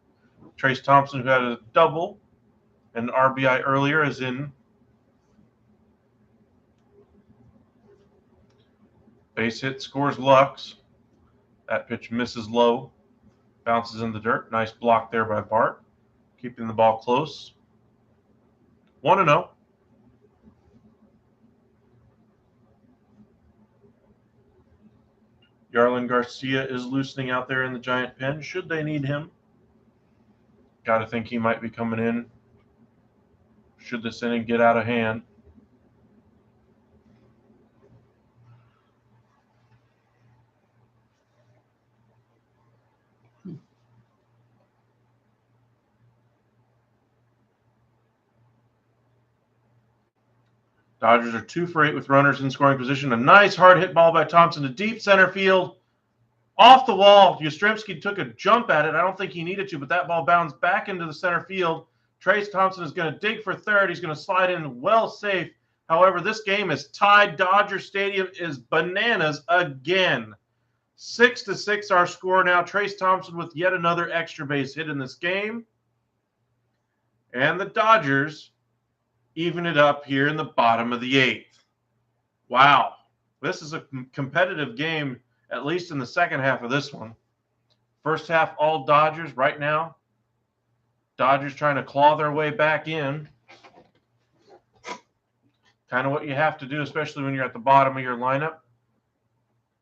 Trace Thompson, who had a double and RBI earlier, is in. Base hit scores Lux. That pitch misses low. Bounces in the dirt. Nice block there by Bart. Keeping the ball close. 1-0. Yarlin Garcia is loosening out there in the Giant pen. Should they need him? Got to think he might be coming in. Should this inning get out of hand? Dodgers are 2 for 8 with runners in scoring position. A nice hard hit ball by Thompson to deep center field. Off the wall. Yastrzemski took a jump at it. I don't think he needed to, but that ball bounced back into the center field. Trace Thompson is going to dig for third. He's going to slide in well safe. However, this game is tied. Dodger Stadium is bananas again. 6-6 our score now. Trace Thompson with yet another extra base hit in this game. And the Dodgers even it up here in the bottom of the 8th. Wow. This is a competitive game, at least in the second half of this one. First half, all Dodgers right now. Dodgers trying to claw their way back in. Kind of what you have to do, especially when you're at the bottom of your lineup.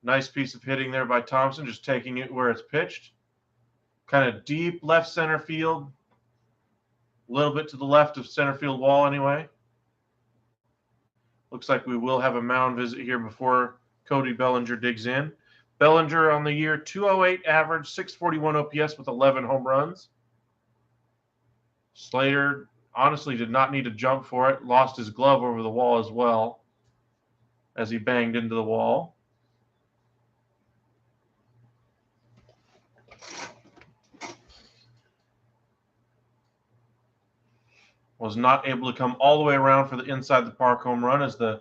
Nice piece of hitting there by Thompson, just taking it where it's pitched. Kind of deep left center field. A little bit to the left of center field wall anyway. Looks like we will have a mound visit here before Cody Bellinger digs in. Bellinger on the year, 208 average, 641 OPS with 11 home runs. Slater honestly did not need to jump for it. Lost his glove over the wall as well as he banged into the wall. Was not able to come all the way around for the inside the park home run as they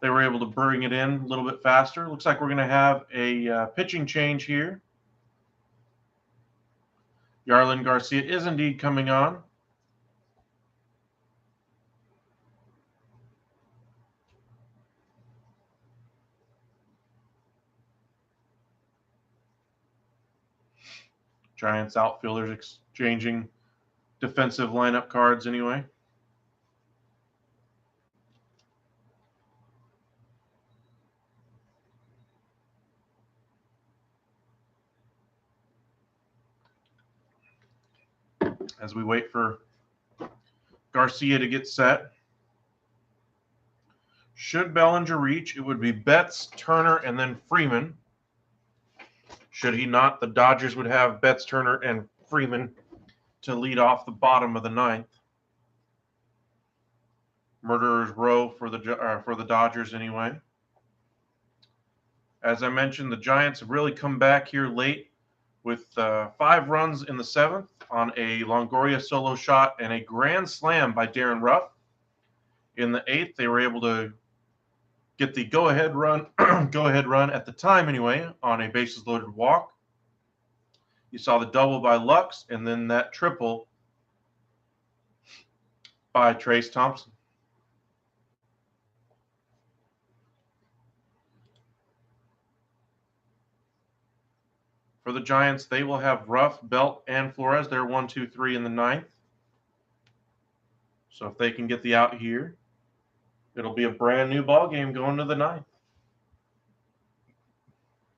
were able to bring it in a little bit faster. Looks like we're going to have a pitching change here. Yarlin Garcia is indeed coming on. Giants outfielders exchanging defensive lineup cards anyway. As we wait for Garcia to get set. Should Bellinger reach, it would be Betts, Turner, and then Freeman. Should he not, the Dodgers would have Betts, Turner, and Freeman to lead off the bottom of the 9th. Murderer's row for the Dodgers anyway. As I mentioned, the Giants have really come back here late with 5 runs in the 7th on a Longoria solo shot and a grand slam by Darren Ruff. In the 8th, they were able to get the go-ahead run at the time anyway on a bases-loaded walk. You saw the double by Lux, and then that triple by Trace Thompson. For the Giants, they will have Ruff, Belt, and Flores. They're 1, 2, 3 in the 9th. So if they can get the out here, it'll be a brand new ball game going to the 9th.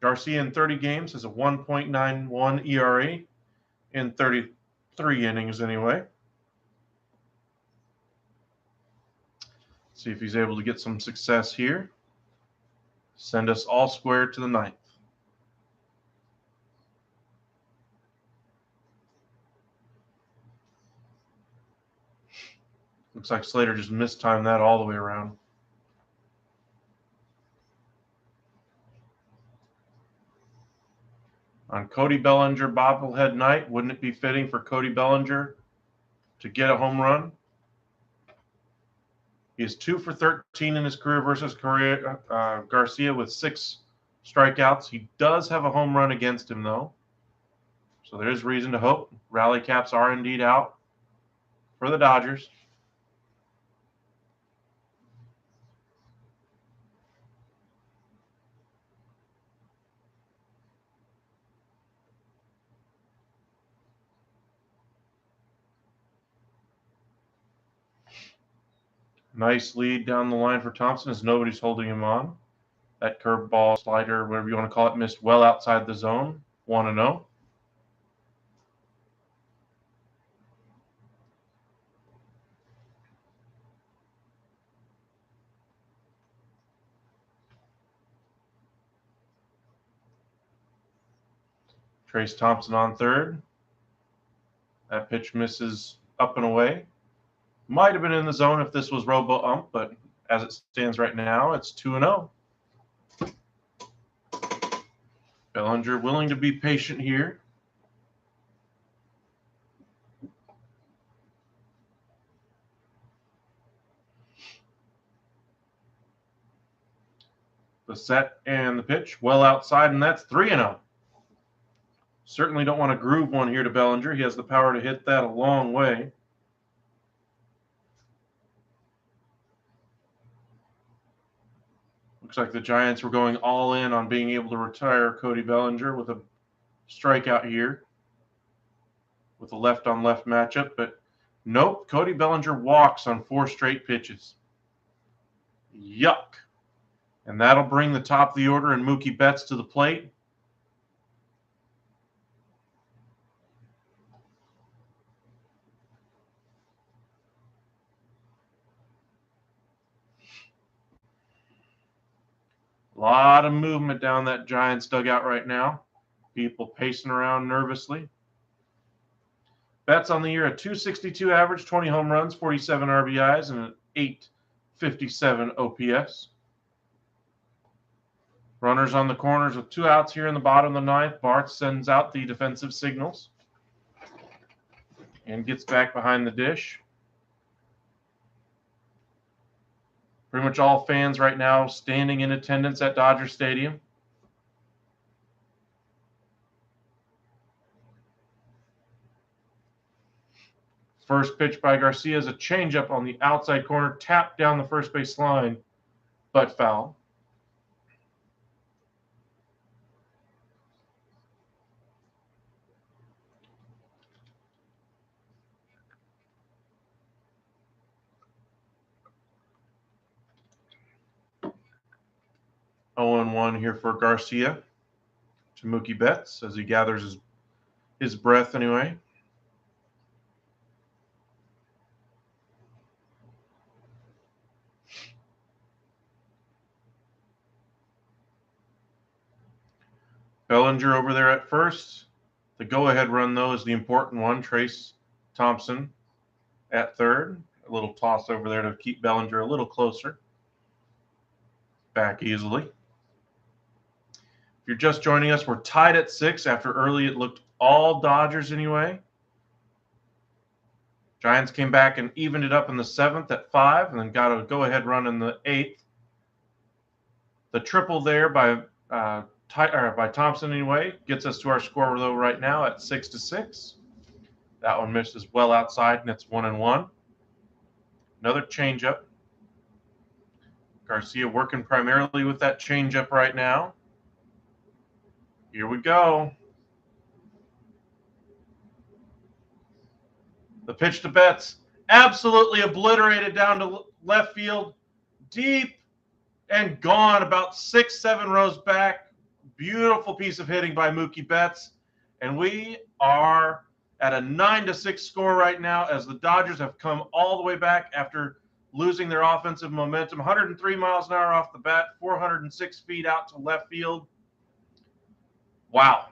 Garcia in 30 games has a 1.91 ERA in 33 innings anyway. See if he's able to get some success here. Send us all square to the ninth. Looks like Slater just mistimed that all the way around. On Cody Bellinger bobblehead night, wouldn't it be fitting for Cody Bellinger to get a home run? He is 2 for 13 in his career versus Garcia with 6 strikeouts. He does have a home run against him, though. So there is reason to hope. Rally caps are indeed out for the Dodgers. Nice lead down the line for Thompson as nobody's holding him on. That curveball, slider, whatever you want to call it, missed well outside the zone. 1-0. Trace Thompson on third. That pitch misses up and away. Might have been in the zone if this was robo-ump, but as it stands right now, it's 2-0. Bellinger willing to be patient here. The set and the pitch well outside, and that's 3-0. Certainly don't want to groove one here to Bellinger. He has the power to hit that a long way. Looks like the Giants were going all in on being able to retire Cody Bellinger with a strikeout here with a left-on-left matchup, but nope, Cody Bellinger walks on 4 straight pitches. Yuck. And that'll bring the top of the order and Mookie Betts to the plate. A lot of movement down that Giants dugout right now. People pacing around nervously. Betts on the year, a 262 average, 20 home runs, 47 RBIs, and an 857 OPS. Runners on the corners with 2 outs here in the bottom of the ninth. Bart sends out the defensive signals and gets back behind the dish. Pretty much all fans right now standing in attendance at Dodger Stadium. First pitch by Garcia is a changeup on the outside corner, tapped down the first base line, but foul. Oh and 1 here for Garcia to Mookie Betts as he gathers his breath anyway. Bellinger over there at first. The go-ahead run, though, is the important one. Trace Thompson at third. A little toss over there to keep Bellinger a little closer. Back easily. If you're just joining us, we're tied at 6 after early it looked all Dodgers anyway. Giants came back and evened it up in the 7th at 5 and then got a go-ahead run in the 8th. The triple there by Thompson anyway gets us to our score though right now at 6-6. That one missed as well outside, and it's 1-1. Another changeup. Garcia working primarily with that changeup right now. Here we go. The pitch to Betts, absolutely obliterated down to left field, deep and gone, about 6-7 rows back. Beautiful piece of hitting by Mookie Betts. And we are at a 9-6 score right now as the Dodgers have come all the way back after losing their offensive momentum. 103 miles an hour off the bat, 406 feet out to left field. Wow.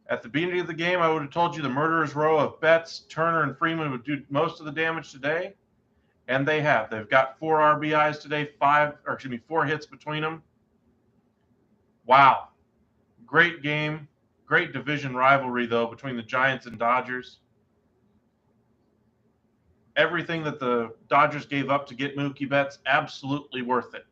At the beginning of the game, I would have told you the murderer's row of Betts, Turner, and Freeman would do most of the damage today, and they have. They've got 4 RBIs today, 4 hits between them. Wow. Great game. Great division rivalry, though, between the Giants and Dodgers. Everything that the Dodgers gave up to get Mookie Betts, absolutely worth it.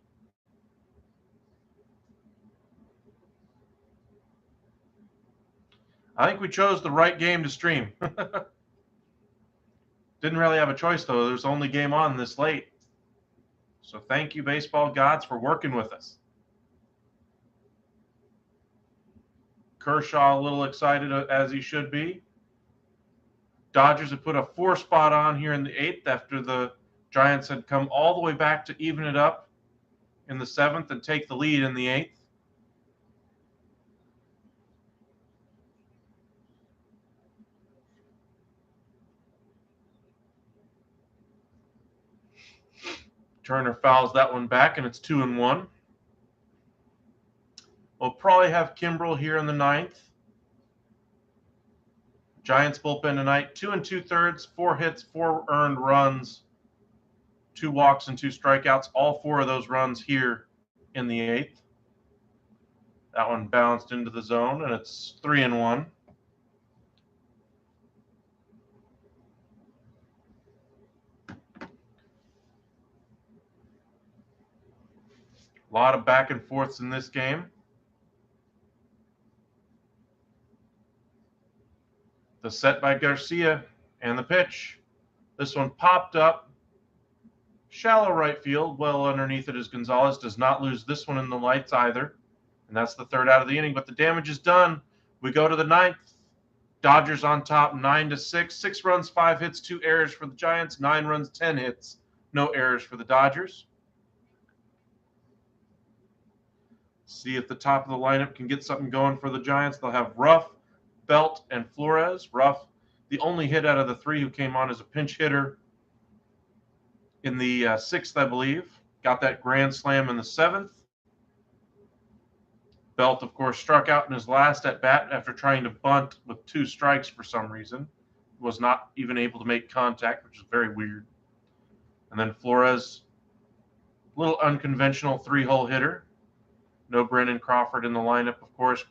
I think we chose the right game to stream. Didn't really have a choice, though. There's the only game on this late. So thank you, baseball gods, for working with us. Kershaw a little excited, as he should be. Dodgers have put a 4 spot on here in the 8th after the Giants had come all the way back to even it up in the 7th and take the lead in the 8th. Turner fouls that one back, and it's 2-1. We'll probably have Kimbrel here in the 9th. Giants bullpen tonight, 2 2/3, 4 hits, 4 earned runs, 2 walks and 2 strikeouts. All 4 of those runs here in the 8th. That one bounced into the zone, and it's 3-1. A lot of back and forths in this game. The set by Garcia and the pitch. This one popped up. Shallow right field. Well underneath it is Gonzalez. Does not lose this one in the lights either. And that's the 3rd out of the inning. But the damage is done. We go to the 9th. Dodgers on top 9-6. 6 runs, 5 hits, 2 errors for the Giants. 9 runs, 10 hits. No errors for the Dodgers. See if the top of the lineup can get something going for the Giants. They'll have Ruff, Belt, and Flores. Ruff, the only hit out of the 3 who came on as a pinch hitter in the 6th, I believe. Got that grand slam in the 7th. Belt, of course, struck out in his last at-bat after trying to bunt with 2 strikes for some reason. Was not even able to make contact, which is very weird. And then Flores, a little unconventional 3-hole hitter. No Brendan Crawford in the lineup, of course.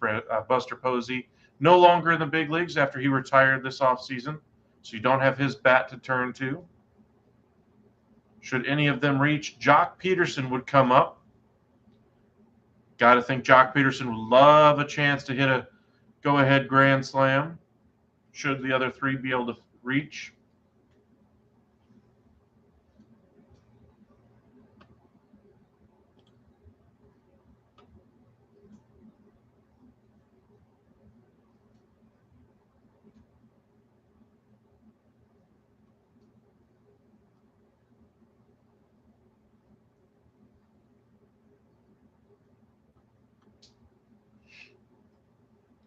Buster Posey, no longer in the big leagues after he retired this offseason. So you don't have his bat to turn to. Should any of them reach, Jock Peterson would come up. Got to think Jock Peterson would love a chance to hit a go-ahead grand slam. Should the other 3 be able to reach.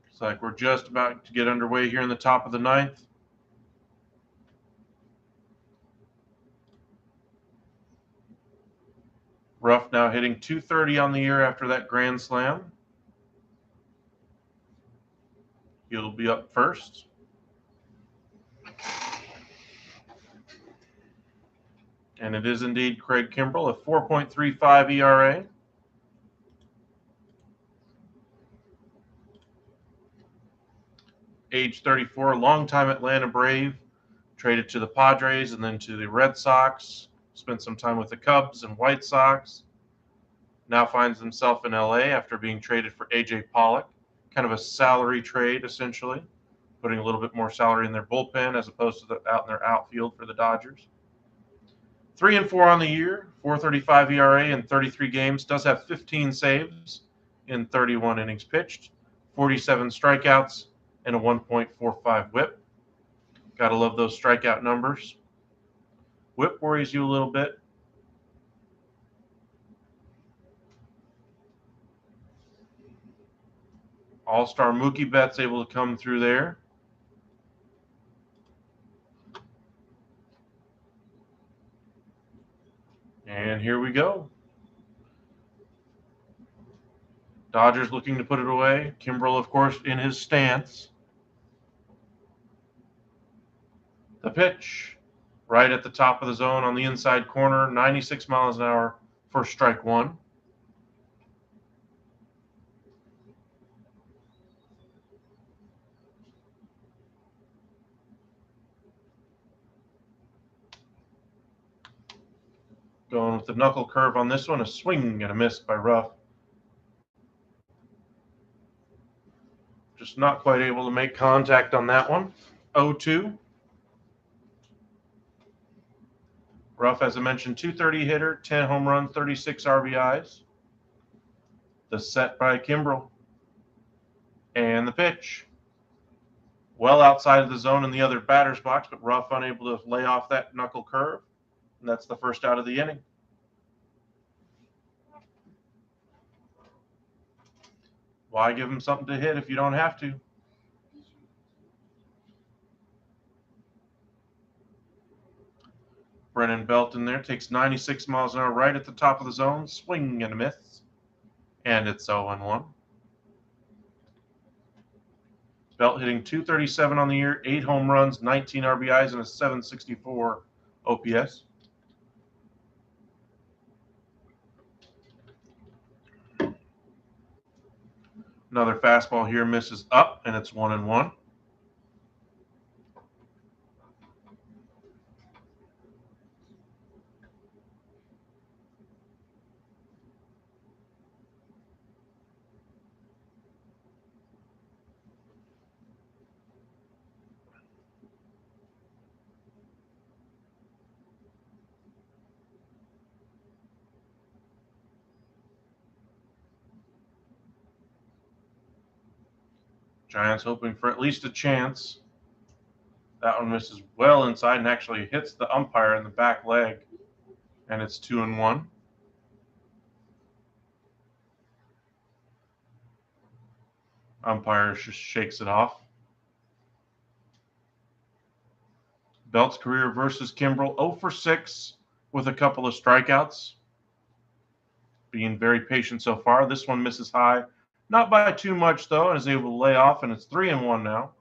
Looks like we're just about to get underway here in the top of the 9th. Ruff now hitting .230 on the year after that grand slam. He'll be up first. And it is indeed Craig Kimbrel, a 4.35 ERA. Age 34, longtime Atlanta Brave, traded to the Padres and then to the Red Sox, spent some time with the Cubs and White Sox, now finds himself in LA after being traded for A.J. Pollock, kind of a salary trade essentially, putting a little bit more salary in their bullpen as opposed to out in their outfield for the Dodgers. 3-4 on the year, 4.35 ERA in 33 games, does have 15 saves in 31 innings pitched, 47 strikeouts, and a 1.45 whip. Gotta love those strikeout numbers. Whip worries you a little bit. All-star Mookie Betts able to come through there. And here we go. Dodgers looking to put it away. Kimbrel, of course, in his stance. The pitch, right at the top of the zone on the inside corner, 96 miles an hour for strike one. Going with the knuckle curve on this one, a swing and a miss by Ruff. Just not quite able to make contact on that one. 0-2. Ruff, as I mentioned, 230 hitter, 10 home runs, 36 RBIs. The set by Kimbrel. And the pitch. Well outside of the zone in the other batter's box, but Ruff unable to lay off that knuckle curve. And that's the first out of the inning. Why give him something to hit if you don't have to? Brennan Belt in there takes 96 miles an hour right at the top of the zone. Swing and a miss. And it's 0-1. Belt hitting 237 on the year, 8 home runs, 19 RBIs, and a 764 OPS. Another fastball here misses up, and it's 1-1. Giants hoping for at least a chance. That one misses well inside and actually hits the umpire in the back leg, and it's 2-1. Umpire just shakes it off. Belt's career versus Kimbrel, 0 for 6 with a couple of strikeouts. Being very patient so far. This one misses high. Not by too much, though, and is able to lay off, and it's 3-1 now.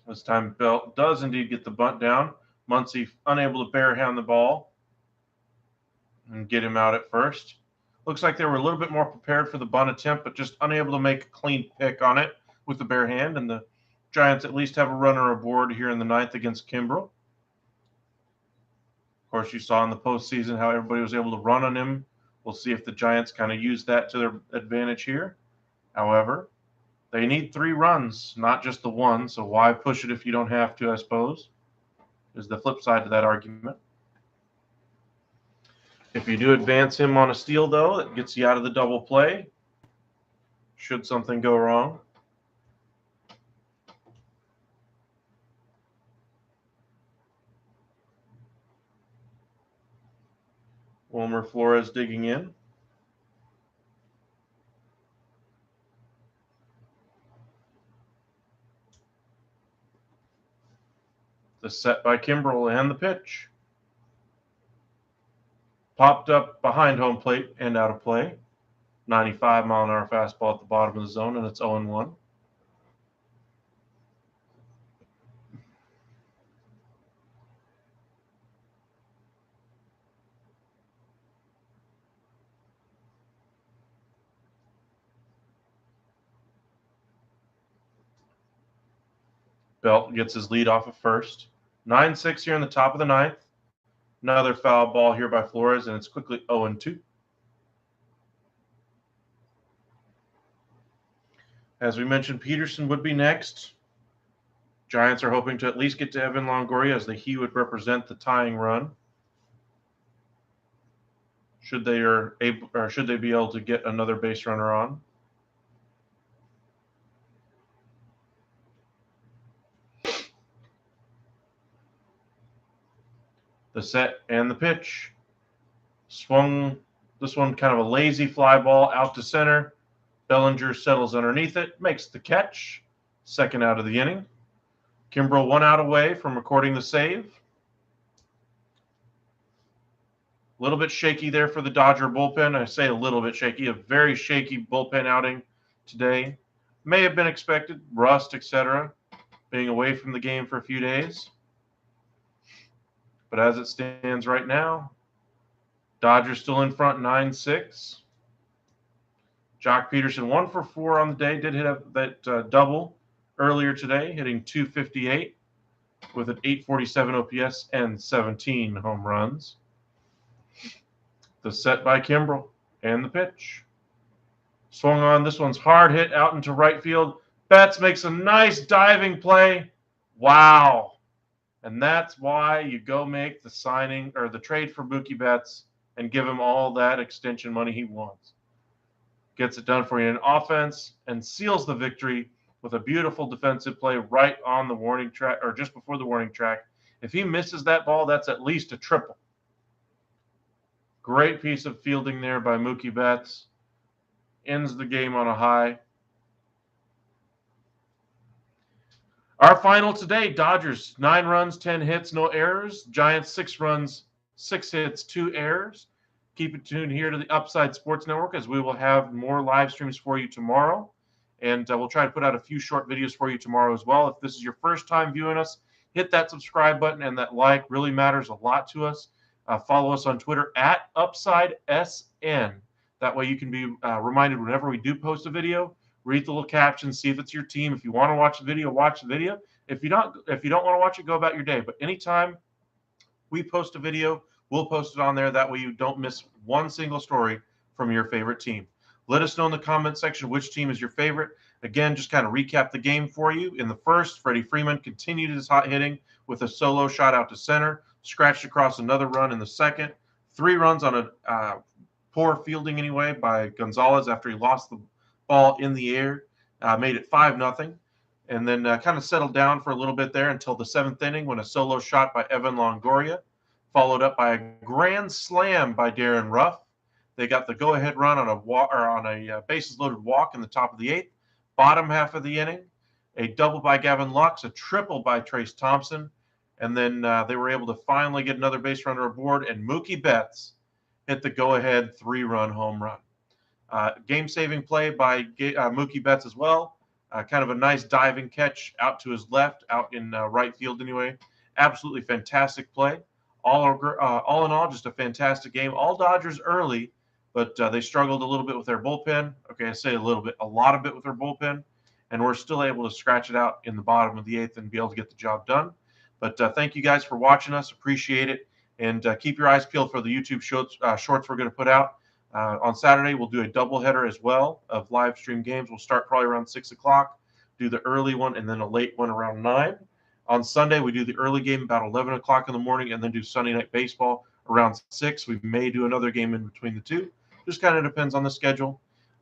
This time, Belt does indeed get the bunt down. Muncy unable to barehand the ball and get him out at first. Looks like they were a little bit more prepared for the bunt attempt, but just unable to make a clean pick on it with the bare hand. And the Giants at least have a runner aboard here in the ninth against Kimbrel. Of course, you saw in the postseason how everybody was able to run on him. We'll see if the Giants kind of use that to their advantage here. However, they need 3 runs, not just the one, so why push it if you don't have to, I suppose, is the flip side to that argument. If you do advance him on a steal, though, it gets you out of the double play, should something go wrong. Wilmer Flores digging in. The set by Kimbrel and the pitch. Popped up behind home plate and out of play. 95-mile-an-hour fastball at the bottom of the zone, and it's 0-1. Belt gets his lead off of first. 9-6 here in the top of the ninth. Another foul ball here by Flores, and it's quickly 0-2. As we mentioned, Peterson would be next. Giants are hoping to at least get to Evan Longoria as he would represent the tying run. Should they be able to get another base runner on? The set and the pitch. Swung this one kind of a lazy fly ball out to center. Bellinger settles underneath it, makes the catch. Second out of the inning. Kimbrel 1 out away from recording the save. A little bit shaky there for the Dodger bullpen. I say a little bit shaky, a very shaky bullpen outing today. May have been expected, rust, etc., being away from the game for a few days. But as it stands right now, Dodgers still in front 9-6. Jock Peterson 1 for 4 on the day. Did hit that double earlier today, hitting .258 with an .847 OPS and 17 home runs. The set by Kimbrel and the pitch. Swung on. This one's hard hit out into right field. Betts makes a nice diving play. Wow. And that's why you go make the signing or the trade for Mookie Betts and give him all that extension money he wants. Gets it done for you in offense and seals the victory with a beautiful defensive play right on the warning track or just before the warning track. If he misses that ball, that's at least a triple. Great piece of fielding there by Mookie Betts. Ends the game on a high. Our final today, Dodgers 9 runs, 10 hits, no errors. Giants 6 runs, 6 hits, 2 errors. Keep it tuned here to the Upside Sports Network as we will have more live streams for you tomorrow. And we'll try to put out a few short videos for you tomorrow as well. If this is your first time viewing us, hit that subscribe button and that like really matters a lot to us. Follow us on Twitter at UpsideSN. That way you can be reminded whenever we do post a video. Read the little caption, see if it's your team. If you want to watch the video, watch the video. If you don't want to watch it, go about your day. But anytime we post a video, we'll post it on there. That way you don't miss one single story from your favorite team. Let us know in the comment section which team is your favorite. Again, just kind of recap the game for you. In the first, Freddie Freeman continued his hot hitting with a solo shot out to center, scratched across another run in the second. 3 runs on a poor fielding anyway by Gonzalez after he lost the ball in the air, made it 5-0, and then kind of settled down for a little bit there until the 7th inning when a solo shot by Evan Longoria, followed up by a grand slam by Darren Ruff. They got the go-ahead run on a bases-loaded walk in the top of the 8th. Bottom half of the inning, a double by Gavin Lux, a triple by Trace Thompson, and then they were able to finally get another base runner aboard, and Mookie Betts hit the go-ahead 3-run home run. Game-saving play by Mookie Betts as well. Kind of a nice diving catch out to his left, out in right field anyway. Absolutely fantastic play. All in all, just a fantastic game. All Dodgers early, but they struggled a little bit with their bullpen. Okay, I say a little bit, a lot of it with their bullpen, and we're still able to scratch it out in the bottom of the 8th and be able to get the job done. But thank you guys for watching us. Appreciate it. And keep your eyes peeled for the YouTube shorts we're going to put out. On Saturday, we'll do a doubleheader as well of live stream games. We'll start probably around 6 o'clock, do the early one, and then a late one around 9. On Sunday, we do the early game about 11 o'clock in the morning, and then do Sunday Night Baseball around 6. We may do another game in between the two. Just kind of depends on the schedule.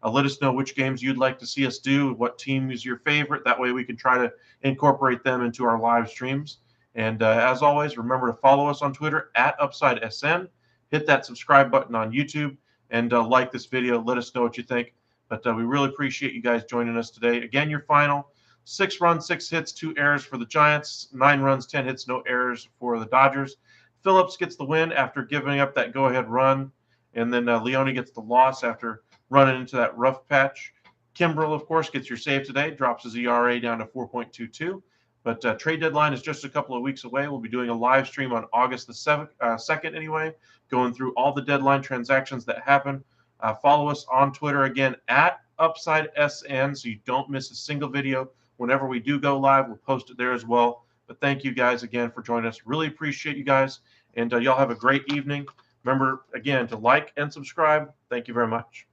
Let us know which games you'd like to see us do, what team is your favorite. That way we can try to incorporate them into our live streams. And as always, remember to follow us on Twitter at UpsideSN. Hit that subscribe button on YouTube. And like this video. Let us know what you think. But we really appreciate you guys joining us today. Again, your final: 6 runs, 6 hits, 2 errors for the Giants. 9 runs, 10 hits, no errors for the Dodgers. Phillips gets the win after giving up that go-ahead run. And then Leone gets the loss after running into that rough patch. Kimbrel, of course, gets your save today. Drops his ERA down to 4.22. But trade deadline is just a couple of weeks away. We'll be doing a live stream on August the 2nd anyway, going through all the deadline transactions that happen. Follow us on Twitter again at UpsideSN so you don't miss a single video. Whenever we do go live, we'll post it there as well. But thank you guys again for joining us. Really appreciate you guys. And y'all have a great evening. Remember, again, to like and subscribe. Thank you very much.